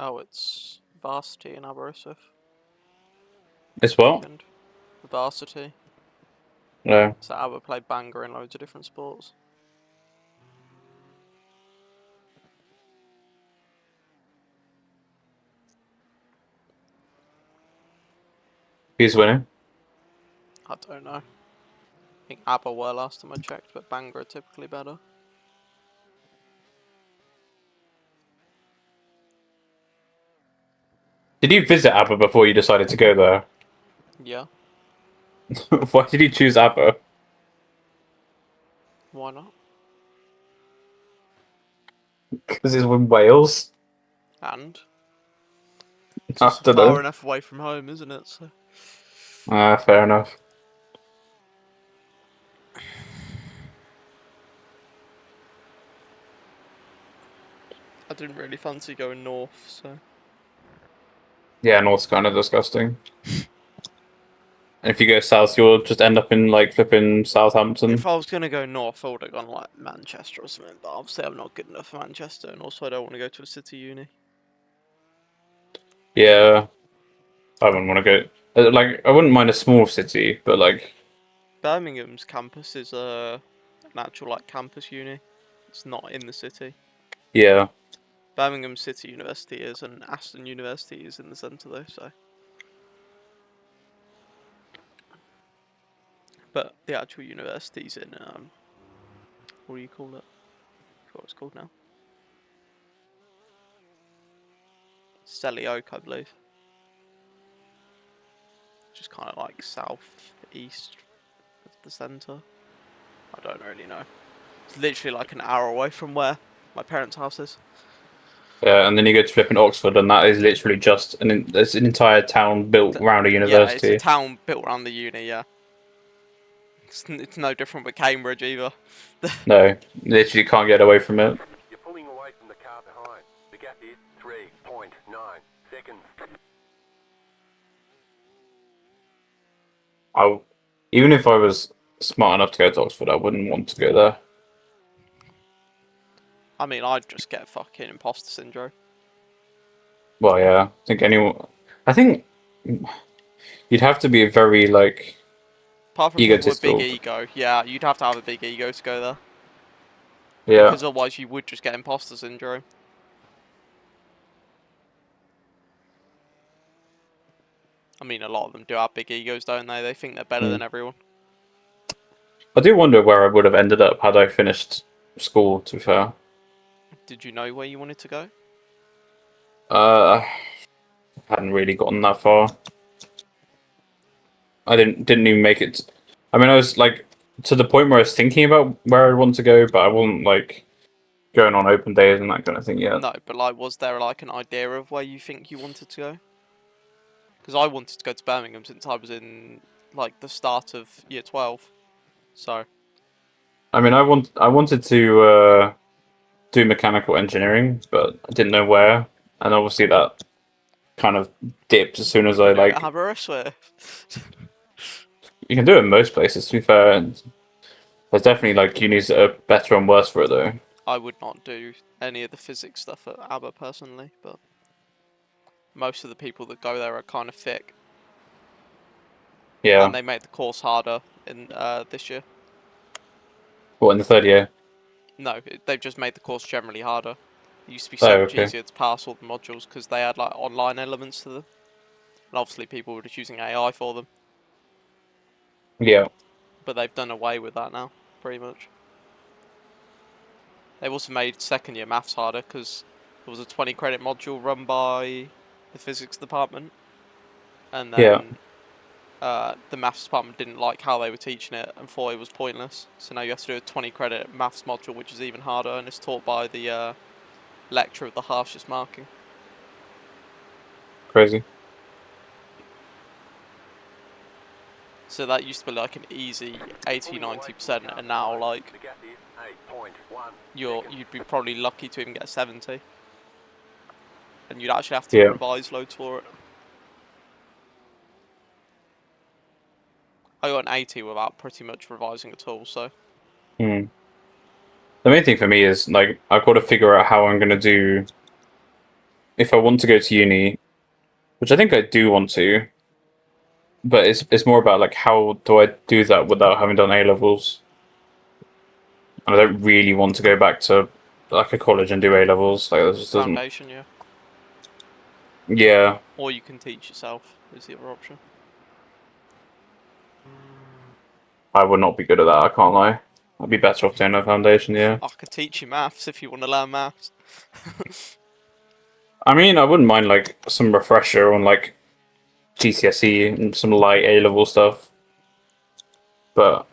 Oh, it's Varsity in Aberystwyth. It's what? Weekend. Varsity. No. So Aber played banger in loads of different sports. Who's winning? I don't know. I think Aber were last time I checked, but banger are typically better. Did you visit ABBA before you decided to go there? Yeah. Why did you choose ABBA? Why not? Because it's in Wales? And it's I also don't far know. enough away from home, isn't it? So Fair enough. I didn't really fancy going north, so Yeah, North's kind of disgusting. And if you go south, you'll just end up in, like, flipping Southampton. if I was gonna go north, I would have gone like Manchester or something. But obviously, I'm not good enough for Manchester, and also I don't want to go to a city uni. Yeah. I wouldn't want to go... Like, I wouldn't mind a small city, but, like... Birmingham's campus is an actual like campus uni. It's not in the city. Yeah. Birmingham City University is, and Aston University is in the centre though. So, but the actual university's in what do you call it? I forgot what it's called now. Selly Oak, I believe. Just kind of like south east of the centre. I don't really know. It's literally like an hour away from where my parents' house is. Yeah, and then you go to flipping Oxford, and that is literally just there's an entire town built around a university. Yeah, it's a town built around the uni. Yeah, it's no different with Cambridge either. No, literally can't get away from it. You're pulling away from the car behind. The gap is 3.9 seconds. Even if I was smart enough to go to Oxford, I wouldn't want to go there. I mean, I'd just get fucking imposter syndrome. Well, yeah, I think you'd have to be very, like, Apart from people with egotistical. big ego, yeah, you'd have to have a big ego to go there. Yeah. Because otherwise you would just get imposter syndrome. I mean, a lot of them do have big egos, don't they? They think they're better than everyone. I do wonder where I would have ended up had I finished school, to be fair. Did you know where you wanted to go? I hadn't really gotten that far. I didn't even make it. I mean, I was, like, to the point where I was thinking about where I want to go, but I wasn't, like, going on open days and that kind of thing yet. No, but like, was there like an idea of where you think you wanted to go? Because I wanted to go to Birmingham since I was in like the start of year 12. So. I mean, I wanted to do mechanical engineering, but I didn't know where. and obviously that kind of dips as soon as I You know, like. hammer, I swear. You can do it in most places, to be fair. And there's definitely like unis that are better and worse for it though. I would not do any of the physics stuff at ABBA personally, but most of the people that go there are kind of thick, Yeah. and they make the course harder in this year. What, in the third year? No, they've just made the course generally harder. It used to be Oh, so much okay. easier to pass all the modules because they had like online elements to them, and obviously people were just using AI for them. Yeah. But they've done away with that now, pretty much. They've also made second year maths harder because there was a 20 credit module run by the physics department, and Yeah. then the maths department didn't like how they were teaching it and thought it was pointless. So now you have to do a 20 credit maths module, which is even harder, and it's taught by the lecturer of the harshest marking. Crazy. So that used to be like an easy 80-90%, and now like The gap is 8.1 you'd be probably lucky to even get 70, and you'd actually have to Yeah. revise loads for it. I got an 80 without pretty much revising at all, so Hmm. The main thing for me is like I've got to figure out how I'm gonna do if I want to go to uni, which I think I do want to. But it's more about like how do I do that without having done A levels? And I don't really want to go back to like a college and do A levels. Like that just doesn't. foundation, yeah. Yeah, Or you can teach yourself is the other option. I would not be good at that. I can't lie. I'd be better off doing a foundation. Yeah. I could teach you maths if you want to learn maths. I mean, I wouldn't mind like some refresher on like GCSE and some light A level stuff, but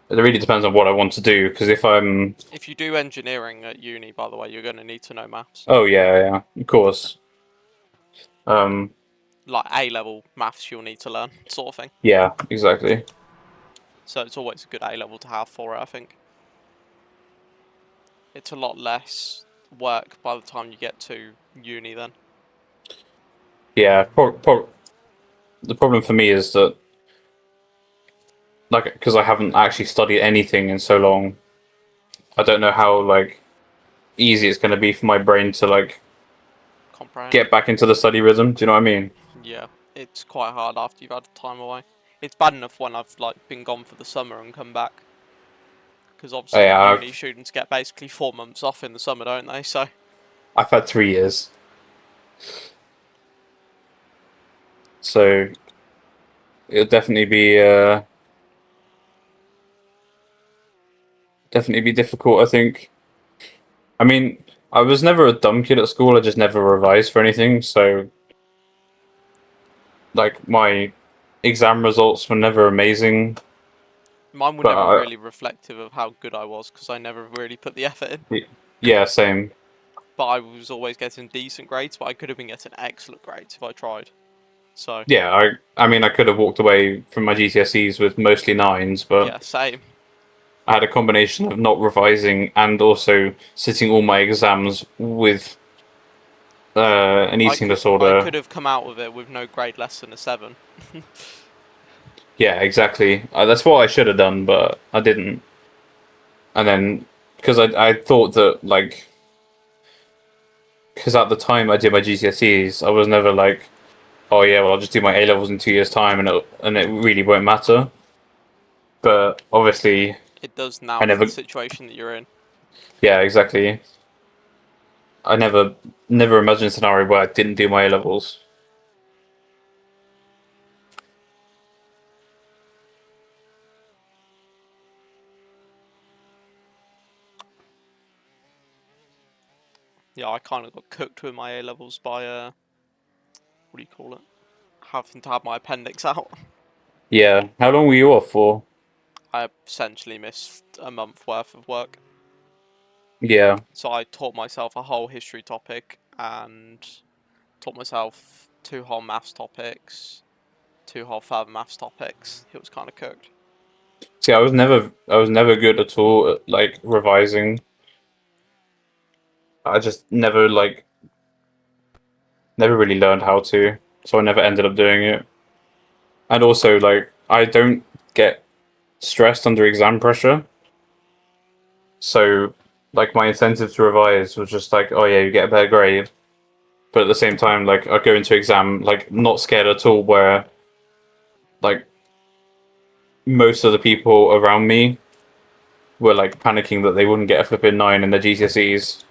it really depends on what I want to do. Because if I'm, If you do engineering at uni, by the way, you're going to need to know maths. oh yeah, of course. Like A-level maths you'll need to learn, sort of thing. Yeah, exactly. So it's always a good A-level to have for it, I think. It's a lot less work by the time you get to uni then. Yeah, the problem for me is that, like, because I haven't actually studied anything in so long, I don't know how like easy it's going to be for my brain to like Comprehend. get back into the study rhythm. Do you know what I mean? Yeah, it's quite hard after you've had time away. It's bad enough when I've like been gone for the summer and come back. Because obviously Yeah, uni students get basically 4 months off in the summer, don't they? So I've had 3 years, so it'll definitely be difficult. I think. I mean, I was never a dumb kid at school. I just never revised for anything. So, like, my exam results were never amazing. mine were But never really reflective of how good I was because I never really put the effort in. yeah, same. But I was always getting decent grades, but I could have been getting excellent grades if I tried. So Yeah, I mean, I could have walked away from my GCSEs with mostly nines, but yeah, same. I had a combination of not revising and also sitting all my exams with an eating I disorder. could have come out with it with no grade less than a 7. Yeah, exactly. That's what I should have done, but I didn't. And then, because I thought that, like, because at the time I did my GCSEs, I was never like, oh yeah, well I'll just do my A levels in 2 years' time, and it really won't matter. But obviously, It does now I for never. the situation that you're in. Yeah, exactly. I never imagined a scenario where I didn't do my A levels. Yeah, I kind of got cooked with my A levels by what do you call it? Having to have my appendix out. Yeah. How long were you off for? I essentially missed a month worth of work. Yeah. So I taught myself a whole history topic and taught myself 2 whole maths topics, 2 whole further maths topics. It was kind of cooked. See, I was never good at all at like revising. I just never like never really learned how to, so I never ended up doing it. And also, like, I don't get stressed under exam pressure. So, like, my incentive to revise was just like, oh yeah, you get a better grade. But at the same time, like, I go into exam, like, not scared at all, where, like, most of the people around me were, like, panicking that they wouldn't get a flipping 9 in their GCSEs,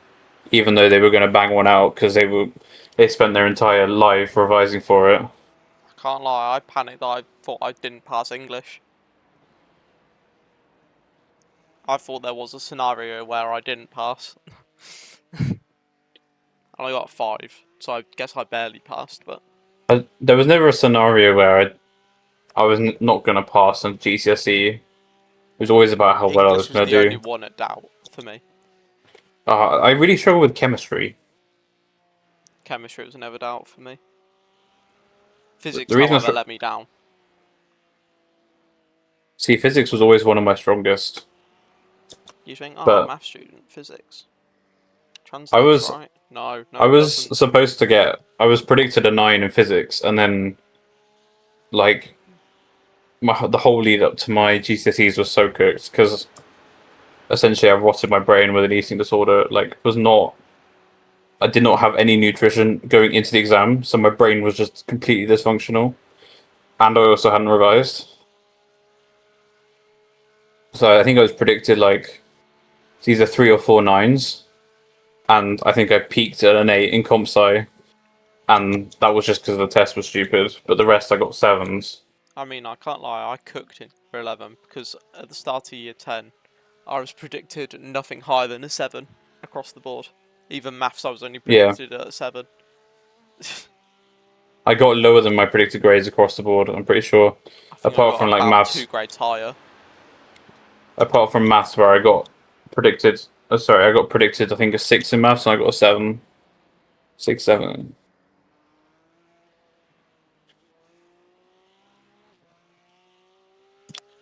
even though they were going to bang one out because they spent their entire life revising for it. I can't lie, I panicked that I thought I didn't pass English. I thought there was a scenario where I didn't pass. And I got 5, so I guess I barely passed, but... There was never a scenario where I was not going to pass on GCSE. It was always about how well I was English was going the to only do. one at doubt for me. I really struggle with chemistry. Chemistry was never doubt for me. Physics, The reason however, let me down. See, physics was always one of my strongest. You think, oh, But math student, physics. Translates, I was right? No, I it was doesn't. supposed to get. I was predicted a 9 in physics, and then, like, the whole lead up to my GCSEs was so cooked because essentially I rotted my brain with an eating disorder. Like, I did not have any nutrition going into the exam, so my brain was just completely dysfunctional, and I also hadn't revised. So I think I was predicted like it's either 3 or 4 9s, and I think I peaked at an 8 in comp sci, and that was just because the test was stupid. But the rest I got 7s. I mean, I can't lie, I cooked in year 11 because at the start of year 10, I was predicted nothing higher than a 7 across the board. Even maths, I was only predicted at a 7. I got lower than my predicted grades across the board. I'm pretty sure, I think I apart got from like about maths. 2 grades higher. Apart from maths, where I got predicted. I got predicted. I think a 6 in maths, and I got a 7, 6, 7.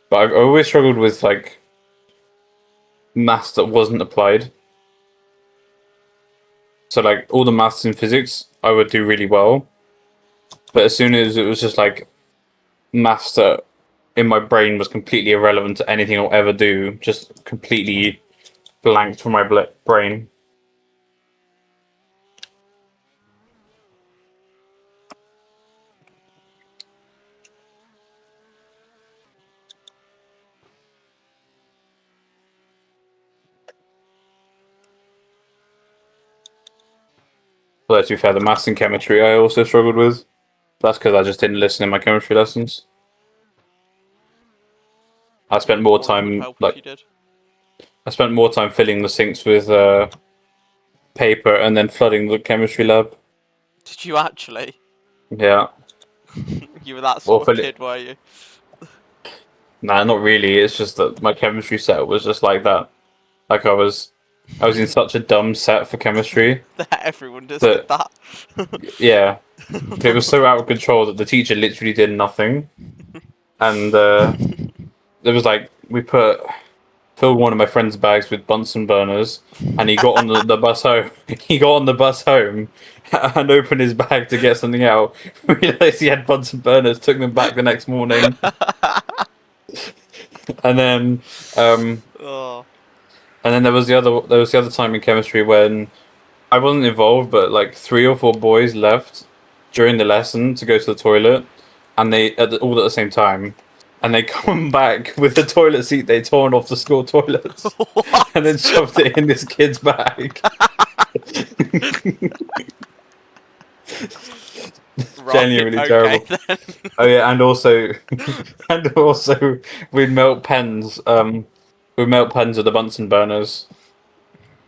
But I've always struggled with like maths that wasn't applied. So like all the maths and physics, I would do really well. But as soon as it was just like maths that in my brain was completely irrelevant to anything I'll ever do, just completely blanked from my brain. Although to be fair, the maths and chemistry I also struggled with. That's because I just didn't listen in my chemistry lessons. I spent more Well, it would time help if like you did. I spent more time filling the sinks with paper and then flooding the chemistry lab. Did you actually? Yeah. You were that Or sort of kid, were you? Nah, not really. It's just that my chemistry set was just like that. Like I was in such a dumb set for chemistry. Everyone just did that. Yeah. It was so out of control that the teacher literally did nothing. And there was like, filled one of my friend's bags with Bunsen burners, and he got on the bus home. He got on the bus home and opened his bag to get something out. Realized he had Bunsen burners, took them back the next morning. And then Oh. and then there was the other time in chemistry when I wasn't involved, but like 3 or 4 boys left during the lesson to go to the toilet, and they all at the same time, and they come back with the toilet seat they torn off the school toilets, and then shoved it in this kid's bag. Right, Genuinely okay, terrible. then. Oh yeah, and also we'd melt pens. We'd melt pens with the Bunsen burners,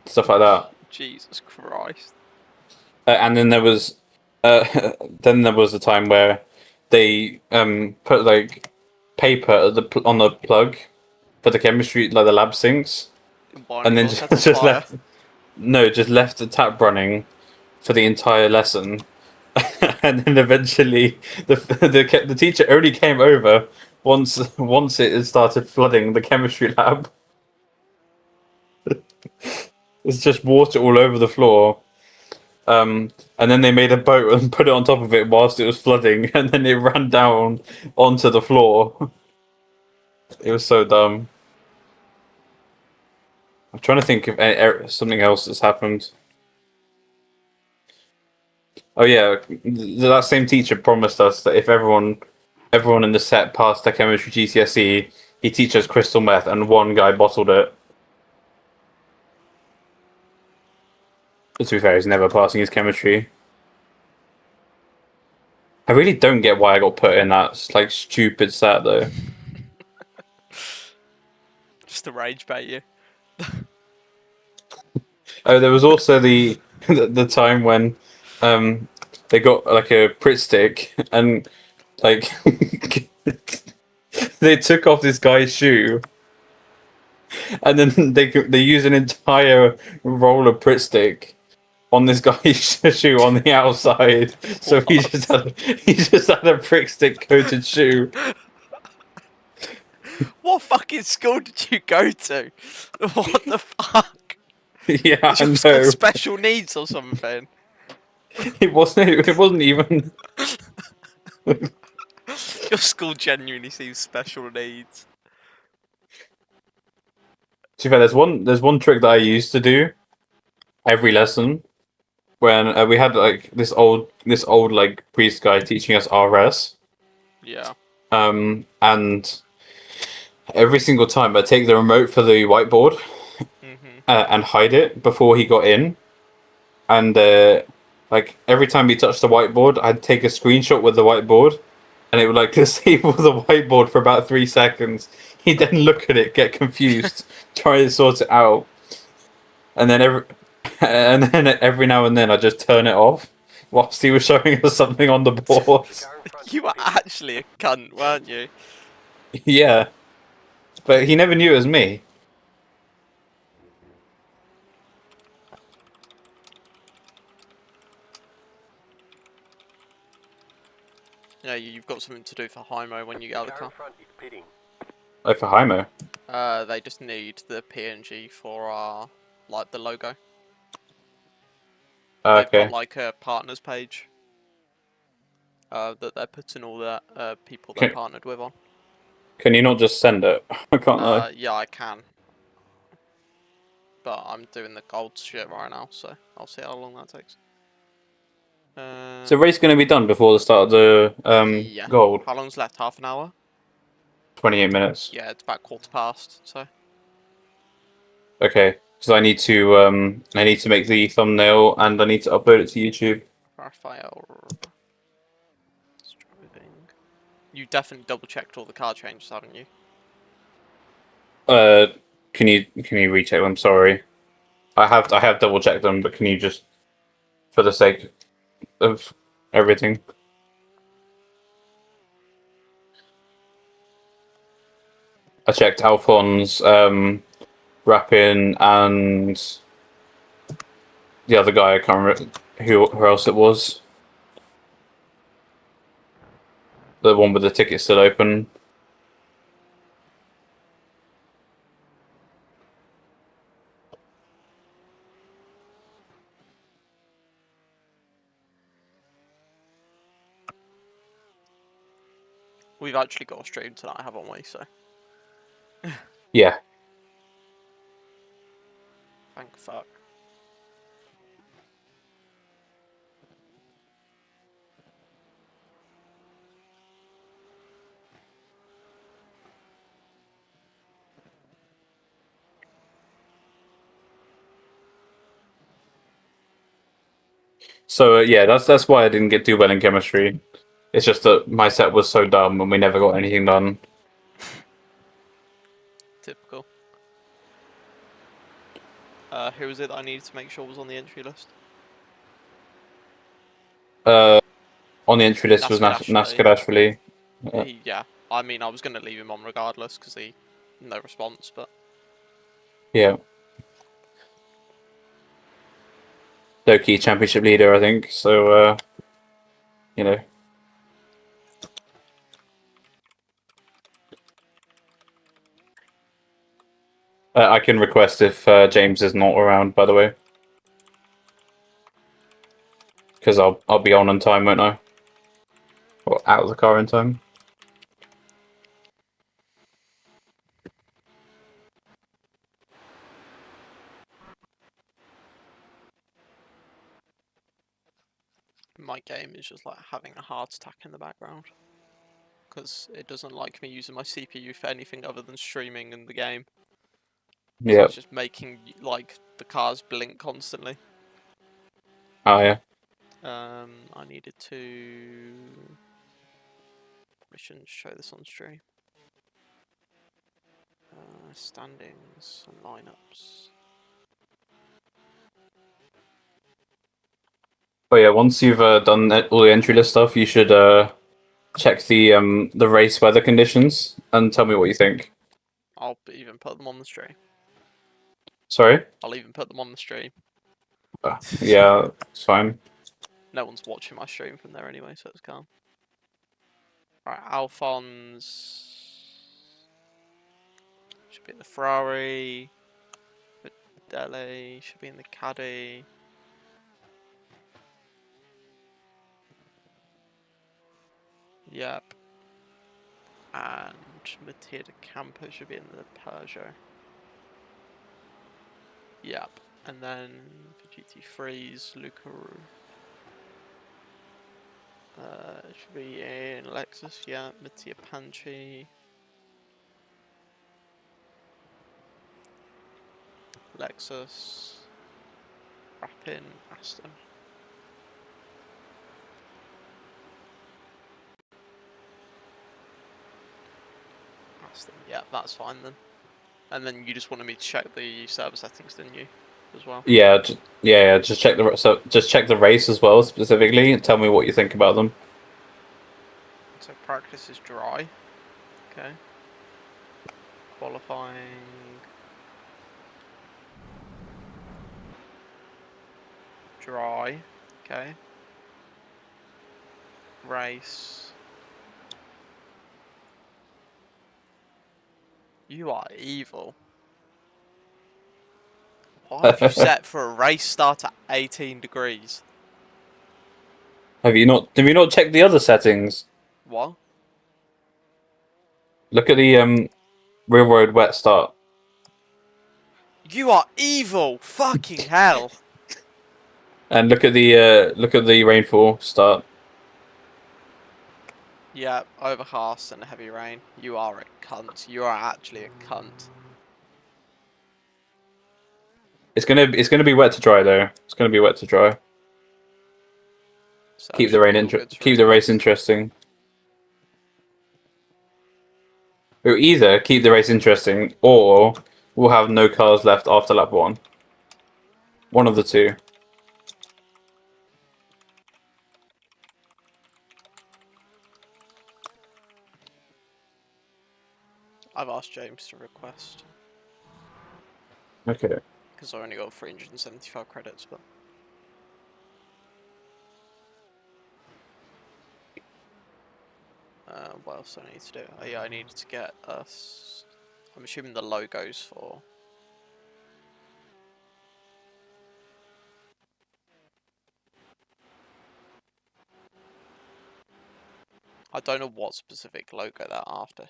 stuff like that. Jesus Christ. And then there was the time where they put like paper at on the plug for the chemistry, like the lab sinks, and then just left the tap running for the entire lesson. And then eventually the teacher only came over once it had started flooding the chemistry lab. It's just water all over the floor. And then they made a boat and put it on top of it whilst it was flooding, and then it ran down onto the floor. It was so dumb. I'm trying to think of something else that's happened. Oh yeah, that same teacher promised us that if everyone in the set passed their chemistry GCSE, he'd teach us crystal meth, and one guy bottled it. To be fair, he's never passing his chemistry. I really don't get why I got put in that like stupid set though. Just to rage bait you. Oh, there was also the the time when they got like a Pritt stick and like they took off this guy's shoe and then they used an entire roll of Pritt stick on this guy's shoe on the outside. So he just had a prick stick coated shoe. What fucking school did you go to? What the fuck? Yeah, Is I your school know. special needs or something? It wasn't even. Your school genuinely seems special needs. To be fair, there's one trick that I used to do every lesson when we had like this old like priest guy teaching us RS. Yeah. And every single time I'd take the remote for the whiteboard and hide it before he got in, and like every time he touched the whiteboard, I'd take a screenshot with the whiteboard, and it would like disable the whiteboard for about 3 seconds. He'd then look at it, get confused, try to sort it out, and then every now and then I just turn it off whilst he was showing us something on the board. You were actually a cunt, weren't you? Yeah, but he never knew it was me. Yeah, you've got something to do for Hymo when you get out of the Car car. in front is pitting. Oh, for Hymo. They just need the PNG for our, like, the logo. They've Okay. got like a partners page that they're putting all the people they're partnered with on. Can you not just send it? I can't lie. Yeah, I can. But I'm doing the gold shit right now, so I'll see how long that takes. Is the race going to be done before the start of the Yeah. gold? How long's left? Half an hour? 28 minutes. Yeah, it's about 1/4 past, so. Okay, because I need to make the thumbnail and I need to upload it to YouTube. Raphael. Driving. You definitely double checked all the car changes, haven't you? Can you recheck them? Sorry, I have double checked them, but can you just, for the sake of everything? I checked Alphonse, Rappin, and the other guy. I can't remember who else it was. The one with the ticket still open. We've actually got a stream tonight, haven't we? So. Yeah. Thank fuck. So yeah, that's why I didn't get too well in chemistry. It's just that my set was so dumb and we never got anything done. Typical. Who was it that I needed to make sure was on the entry list? On the entry list was Naskadashvili. Yeah, I mean, I was going to leave him on regardless because he no response, but Yeah. Low-key championship leader, I think. So, you know. I can request if James is not around, by the way. because I'll be on time, won't I? Or out of the car in time. My game is just like having a heart attack in the background. Because it doesn't like me using my CPU for anything other than streaming in the game. So Yeah. it's just making like the cars blink constantly. Oh yeah. I needed to. I shouldn't show this on stream. Standings and lineups. Oh yeah. Once you've done all the entry list stuff, you should check the race weather conditions and tell me what you think. I'll even put them on the stream. Sorry. I'll even put them on the stream. Yeah, it's fine. No one's watching my stream from there anyway, so it's calm. Right, Alphonse should be in the Ferrari. Fidele should be in the Caddy. Yep. And Mattia de Campo should be in the Peugeot. Yep. And then for GT3s, Luca should be in Lexus, yeah. Mattia Panchi. Lexus. Rappin, Aston. Aston, yeah, that's fine then. And then you just wanted me to check the server settings, didn't you? As well. Yeah, yeah. Just check the race as well specifically, and tell me what you think about them. So practice is dry. Okay. Qualifying. Dry. Okay. Race. You are evil. Why have you set for a race start at 18 degrees? Have you not checked the other settings? What? Look at the real road wet start. You are evil! Fucking hell! And look at the rainfall start. Yeah, overcast and heavy rain. You are a cunt. You are actually a cunt. It's gonna be wet to dry though. It's gonna be wet to dry. So Keep the race interesting. We'll either keep the race interesting or we'll have no cars left after lap 1. One of the two. I've asked James to request. Okay. Because I only got 375 credits, but... what else do I need to do? Oh yeah, I needed to get us... I'm assuming the logos for... I don't know what specific logo they're after.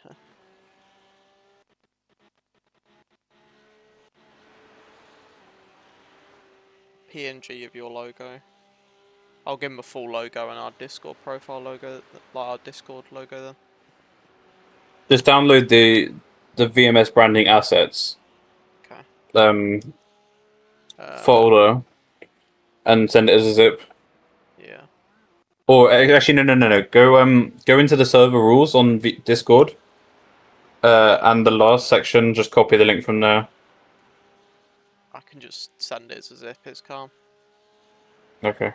PNG of your logo. I'll give him a full logo and our Discord profile logo, like our Discord logo then. Just download the VMS branding assets Okay. folder and send it as a zip. Yeah. Or actually no. Go into the server rules on Discord. And the last section, just copy the link from there. I can just send it as a zip, it's calm. Okay.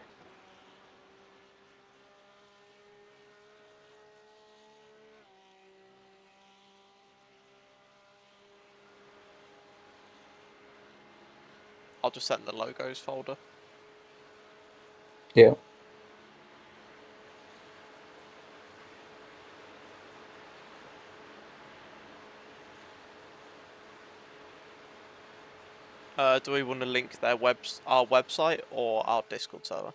I'll just send the logos folder. Yeah. Do we want to link their our website or our Discord server?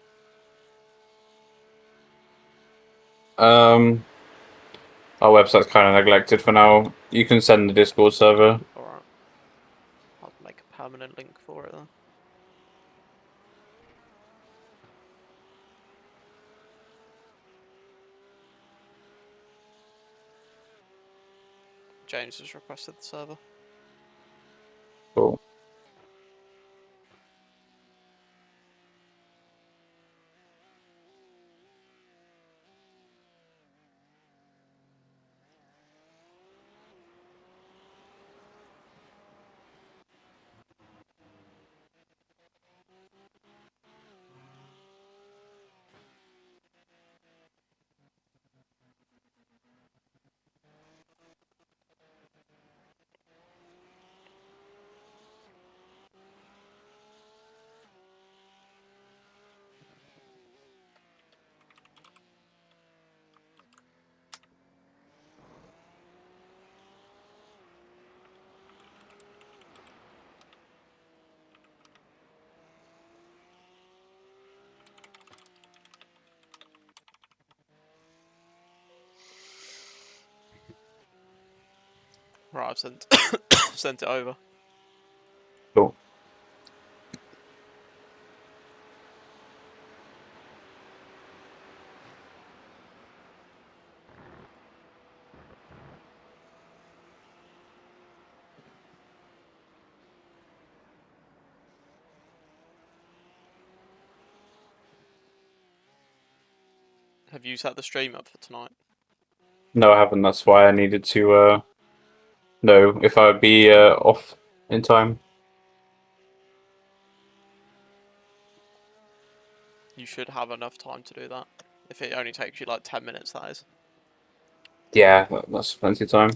Our website's kind of neglected for now. You can send the Discord server. Alright. I'll make a permanent link for it then. James has requested the server. Cool. Right, I've sent sent it over. Cool. Have you set the stream up for tonight? No, I haven't. That's why I needed to know if I would be off in time. You should have enough time to do that. If it only takes you like 10 minutes, that is. Yeah, that's plenty of time.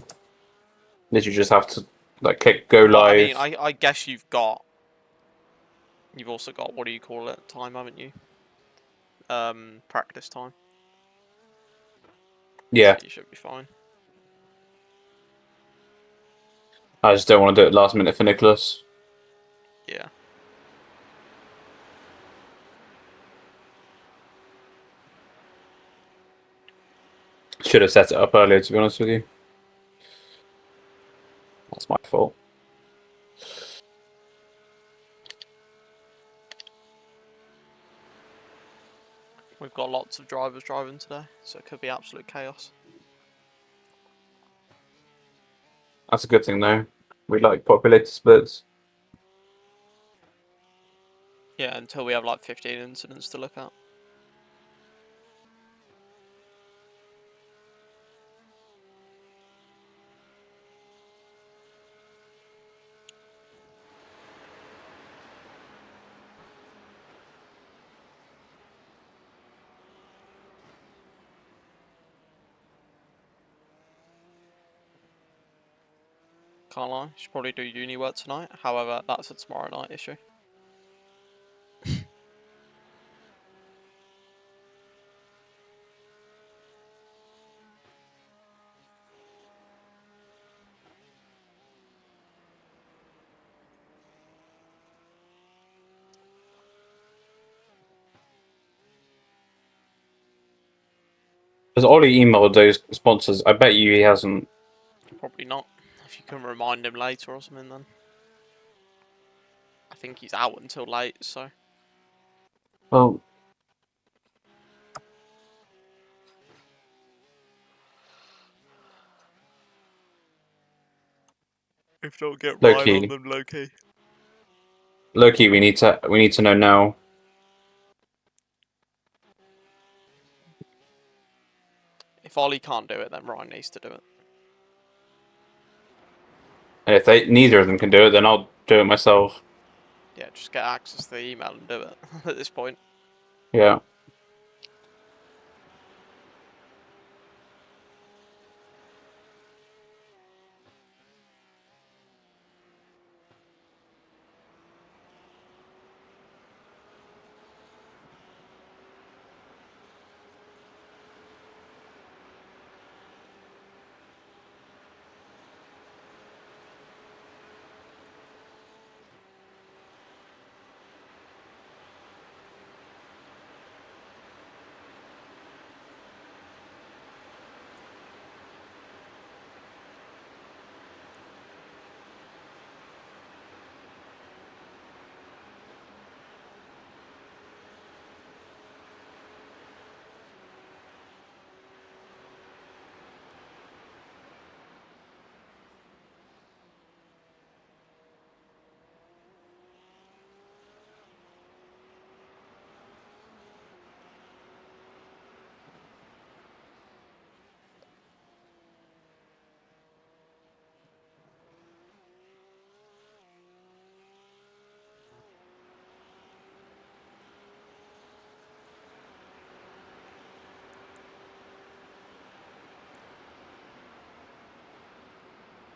Literally just have to like click go But I live. mean, I guess you've also got, what do you call it, time, haven't you? Practice time. Yeah, So you should be fine. I just don't want to do it last minute for Nicholas. Yeah. Should have set it up earlier, to be honest with you. That's my fault. We've got lots of drivers driving today, so it could be absolute chaos. That's a good thing, though. We like populated splits. Yeah, until we have like 15 incidents to look at. Can't lie, should probably do uni work tonight. However, that's a tomorrow night issue. Has Ollie emailed those sponsors? I bet you he hasn't. Probably not. If you can remind him later or something, then. I think he's out until late, so. Well, If not, get low Ryan on key, them low key. low key. We need to know now. If Ollie can't do it, then Ryan needs to do it. And if neither of them can do it, then I'll do it myself. Yeah, just get access to the email and do it at this point. Yeah.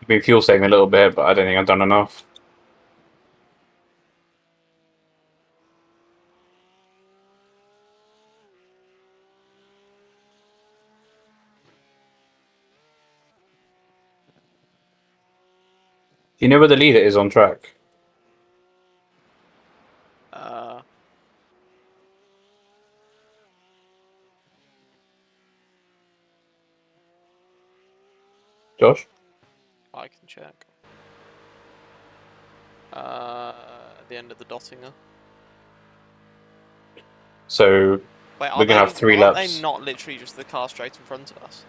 I've been fuel saving a little bit, but I don't think I've done enough. Do you know where the leader is on track? Josh? I can check. At the end of the Dottinger. So Wait, we're gonna have 3 aren't they laps. not literally just the car straight in front of us?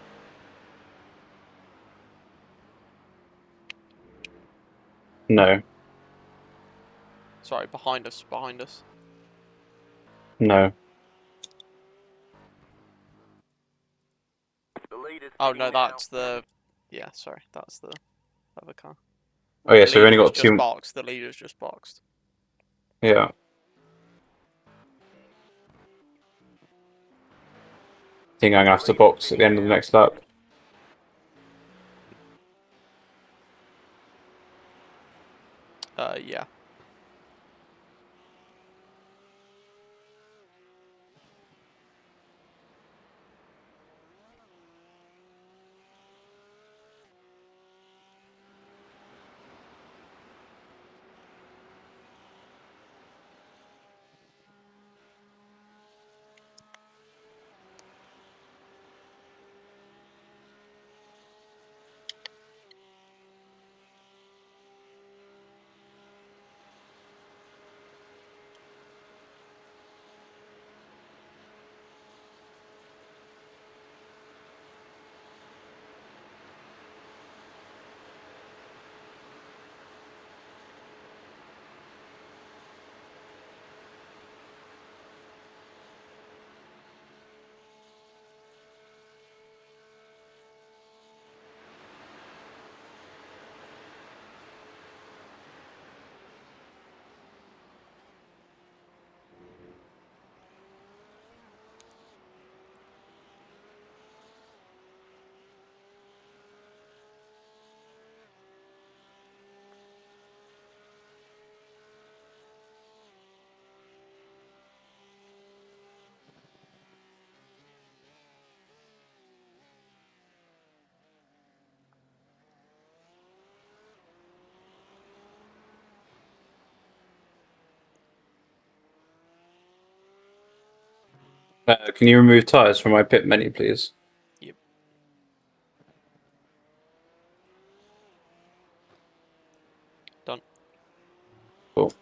No, Sorry, behind us, behind us. no. The leader's Oh heading no, now. that's the... Yeah, sorry, that's the other car. Oh yeah, The so we only leader is got just 2. boxed, the leader's just boxed. Yeah. I think I'm gonna have to box at the end of the next lap. Yeah. Can you remove tyres from my pit menu, please? Yep. Done. Cool.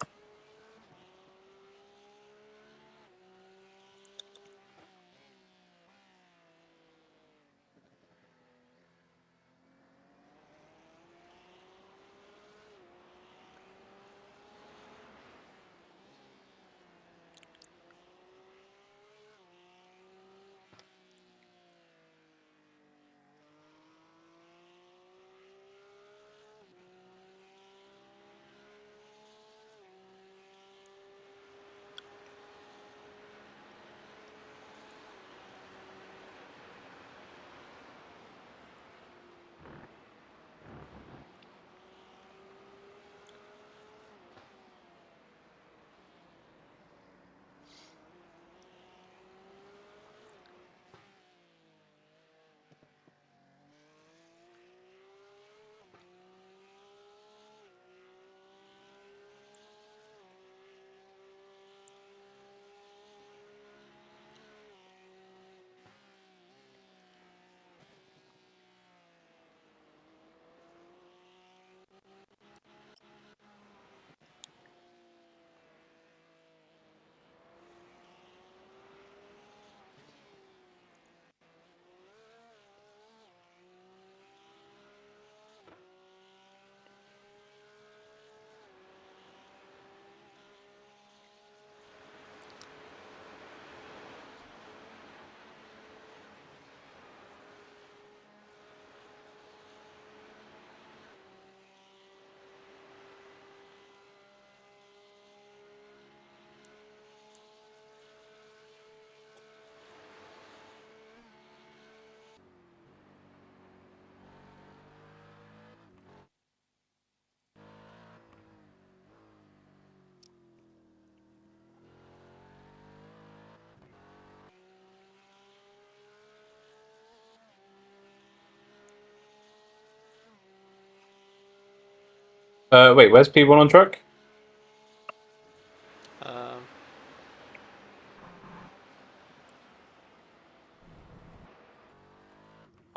Wait, where's P1 on track?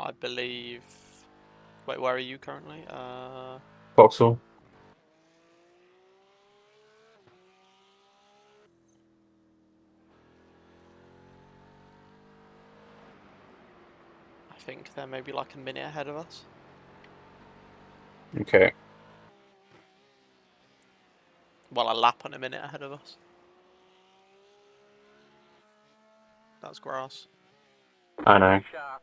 I believe. Wait, where are you currently? Vauxhall. I think they're maybe like a minute ahead of us. Okay. Well, a lap and a minute ahead of us. That's grass. I know. Sharp.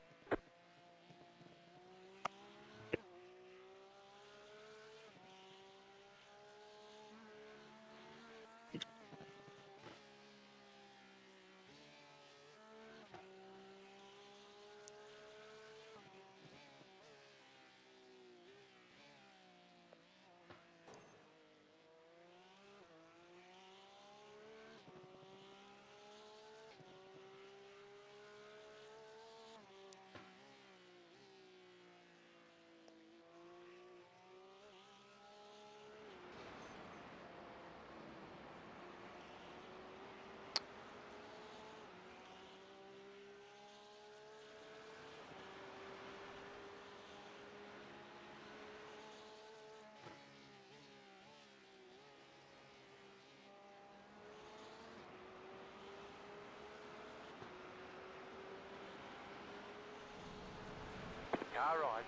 Car right.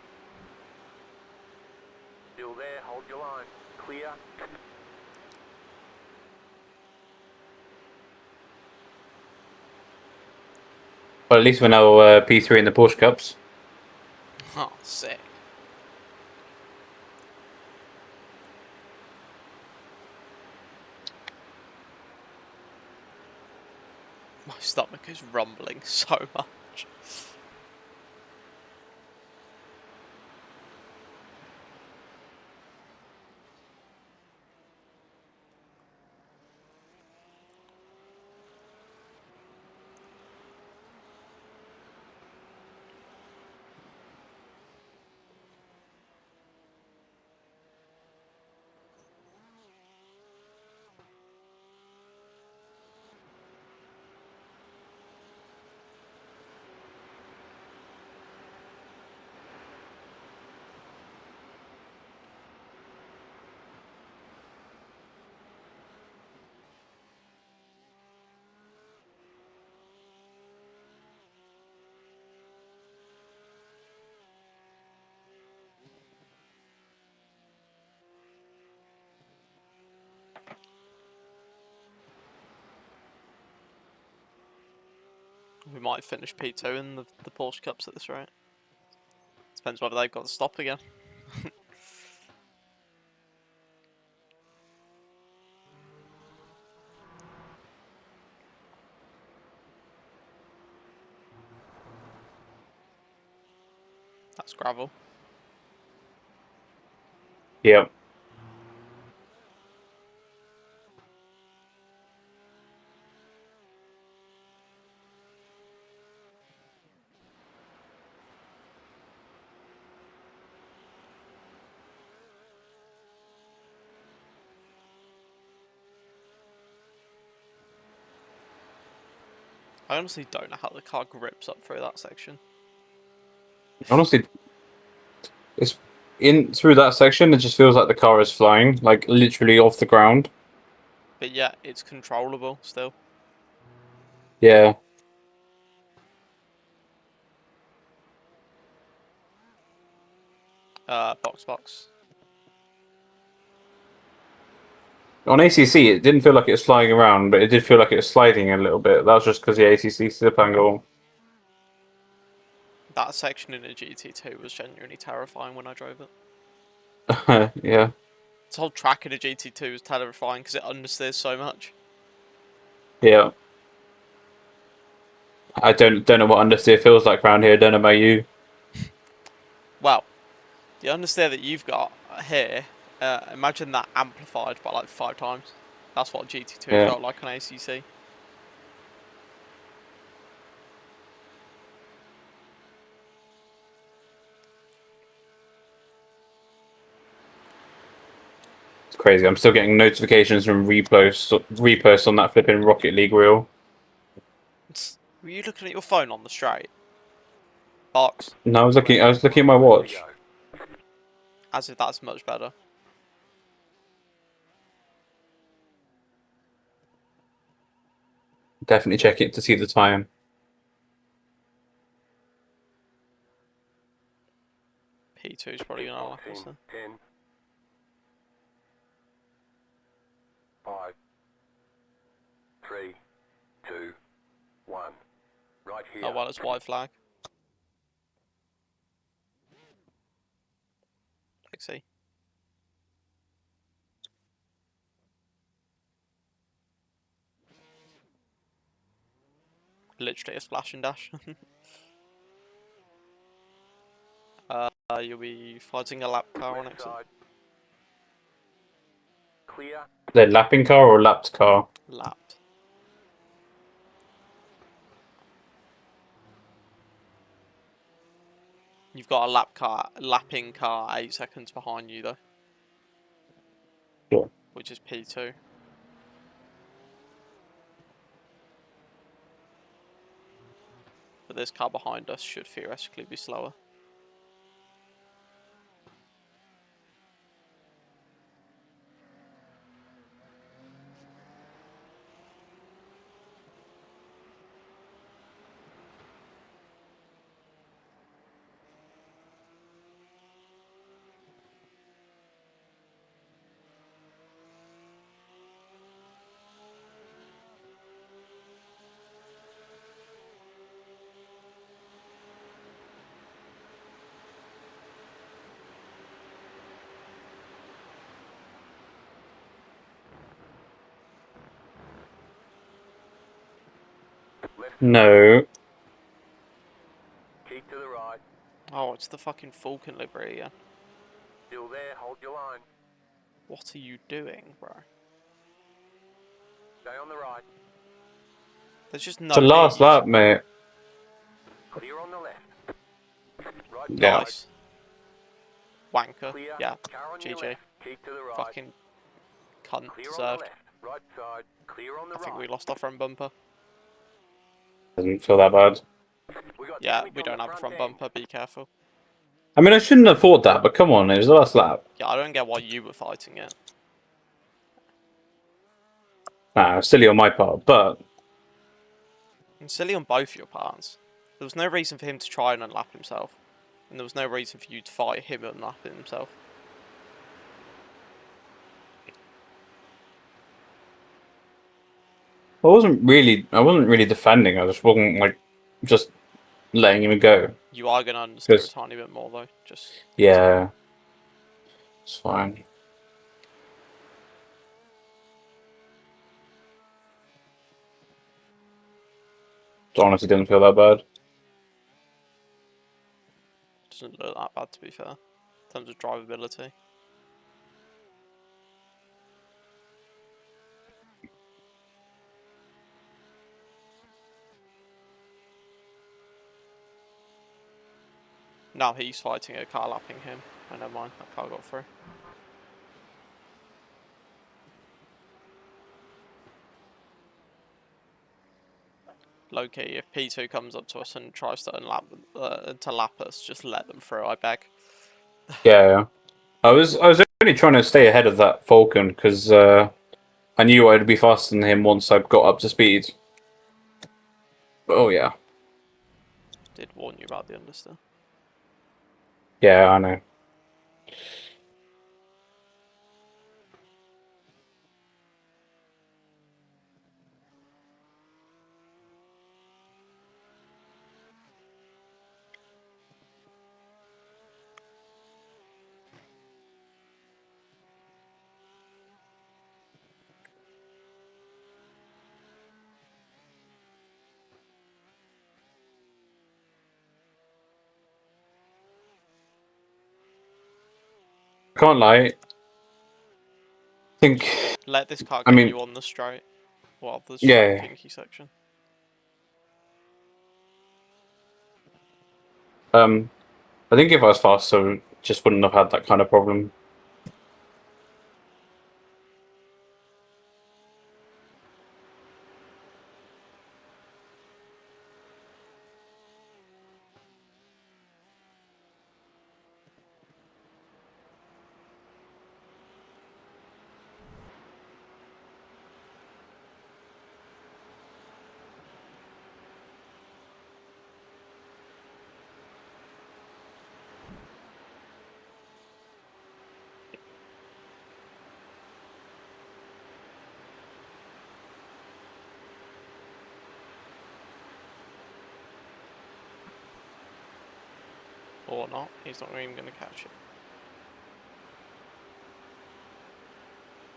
Still there, hold your line. Clear. Well, at least we're now P3 in the Porsche Cups. Oh, sick. My stomach is rumbling so much. We might finish P2 in the Porsche Cups at this rate. Depends whether they've got to stop again. That's gravel. Yep. I honestly don't know how the car grips up through that section. Honestly, it's in through that section. It just feels like the car is flying, like literally off the ground. But yeah, it's controllable still. Yeah. Box. On ACC, it didn't feel like it was flying around, but it did feel like it was sliding a little bit. That was just because the ACC slip angle. That section in a GT2 was genuinely terrifying when I drove it. Yeah. This whole track in a GT2 was terrifying because it understeers so much. Yeah. I don't know what understeer feels like around here. Don't know about you. Well, the understeer that you've got here, imagine that amplified by like 5 times. That's what GT2 Yeah. felt like on ACC. crazy. I'm still getting notifications from reposts on that flipping Rocket League reel. Were you looking at your phone on the straight? Box. No, I was looking at my watch. As if that's much better. Definitely check it to see the time. P2 is probably gonna lap us. 10, 5, 3, 2, 1. Right here. Oh well, it's white flag. Lexi. Literally a splash and dash. You'll be fighting a lap car on Left exit. side. Clear. The lapping car or lapped car? Lapped. You've got a lapping car 8 seconds behind you though. Sure. Which is P2. But this car behind us should theoretically be slower. Left. No. Keep to the right. Oh, it's the fucking Falcon livery again. Still there. Hold your line. What are you doing, bro? Stay on the right. There's just no It's the last need. lap, mate. Clear on the left. Right Yeah. Nice. Wanker. Clear. Yeah. Car on your GG. left. Keep to the right. Fucking cunt Clear on the deserved. left. Right side. Clear on the I think right. we lost our front bumper. Doesn't feel that bad. We got Yeah, damage we on don't the have a front end. bumper, be careful. I mean, I shouldn't have thought that, but come on, it was the last lap. Yeah, I don't get why you were fighting it. Nah, silly on my part, but And silly on both your parts. There was no reason for him to try and unlap himself. And there was no reason for you to fight him unlapping himself. I wasn't really defending. I just wasn't like just letting him go. You are going to understeer a 'Cause- tiny bit more though. Just Yeah, it's fine. It honestly didn't feel that bad. doesn't look that bad to be fair. In terms of drivability. Now he's fighting a car lapping him. Oh, never mind, that car got through. Low-key, if P2 comes up to us and tries to lap us, just let them through, I beg. Yeah, I was only trying to stay ahead of that Falcon because I knew I'd be faster than him once I got up to speed. Oh yeah, Did warn you about the understeer. yeah, I know. I can't lie. I think Let this car I get mean- you on the straight. Well, the Yeah. kinky section. I think if I was faster, just wouldn't have had that kind of problem. Or not. He's not even going to catch it.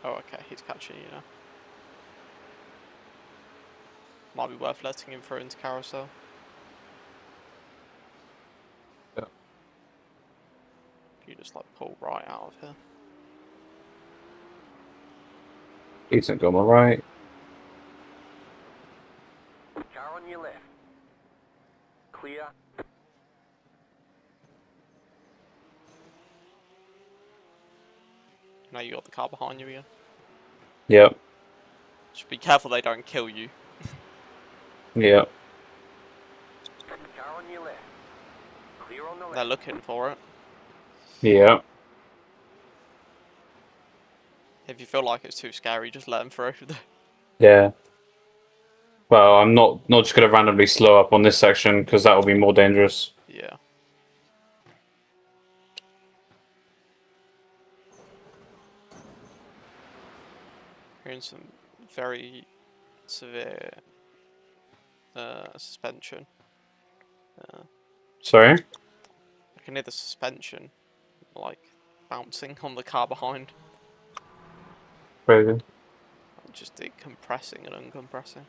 Oh, okay. He's catching you now. Might be worth letting him through into carousel. Yeah. You just like pull right out of here. Decent goal, alright. Car on your left. Clear. Now you got the car behind you again. Yep. Just be careful they don't kill you. Yep. Car on your left. Clear on the left. They're looking for it. Yep. If you feel like it's too scary, just let them through. Yeah. Well, I'm not just gonna randomly slow up on this section because that will be more dangerous. Yeah. You're in some very severe suspension. Sorry? I can hear the suspension like bouncing on the car behind. Crazy. Just decompressing and uncompressing.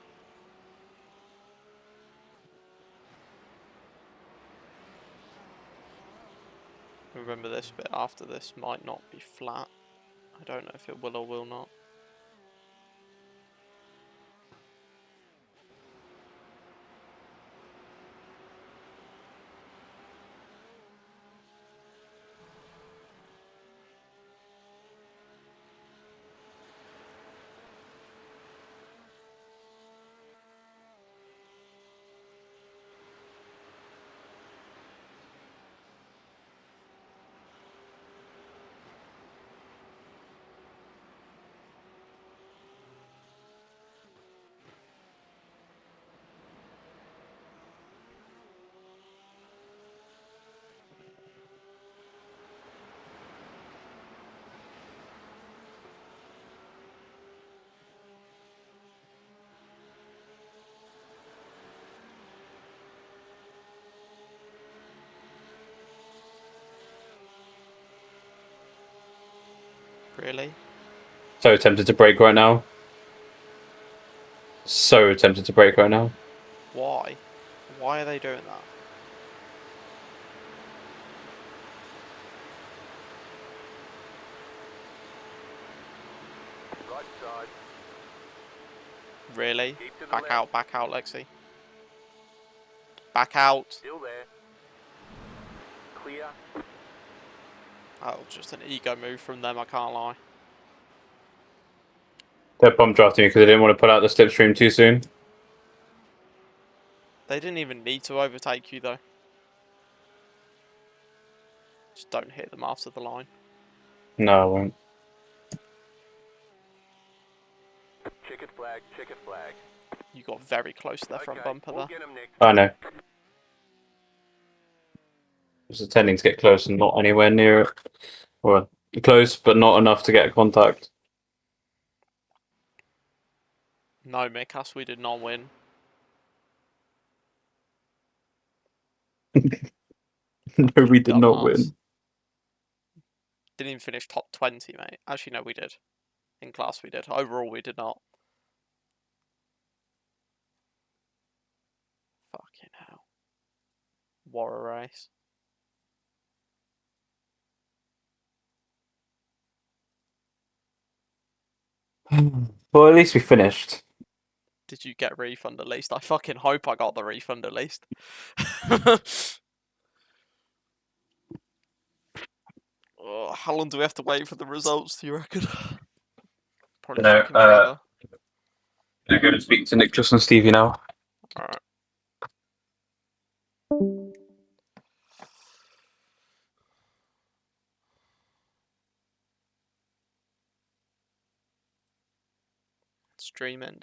Remember, this bit after this might not be flat. I don't know if it will or will not. Really? So tempted to break right now. So tempted to break right now. Why? Why are they doing that? Right side. Really? Keep to the Back left. out, Lexi. Back out. Still there. Clear. That was just an ego move from them, I can't lie. They're bump drafting me because they didn't want to put out the slipstream too soon. They didn't even need to overtake you though. Just don't hit them after the line. No, I won't. Checkered flag. Checkered flag. You got very close to their front bumper we'll there. get 'em next. I know. Just intending to get close and not anywhere near it. Or close, but not enough to get contact. No, Mikas, we did not win. No, we did not Dumbass. win. Didn't even finish top 20, mate. Actually, no, we did. In class, we did. Overall, we did not. Fucking hell. What a race. Well, at least we finished. Did you get a refund at least? I fucking hope I got the refund at least. Oh, how long do we have to wait for the results, do you reckon? Probably No, fucking forever. I'm going to speak to Nicholas and Stevie now. Alright. Stream ended.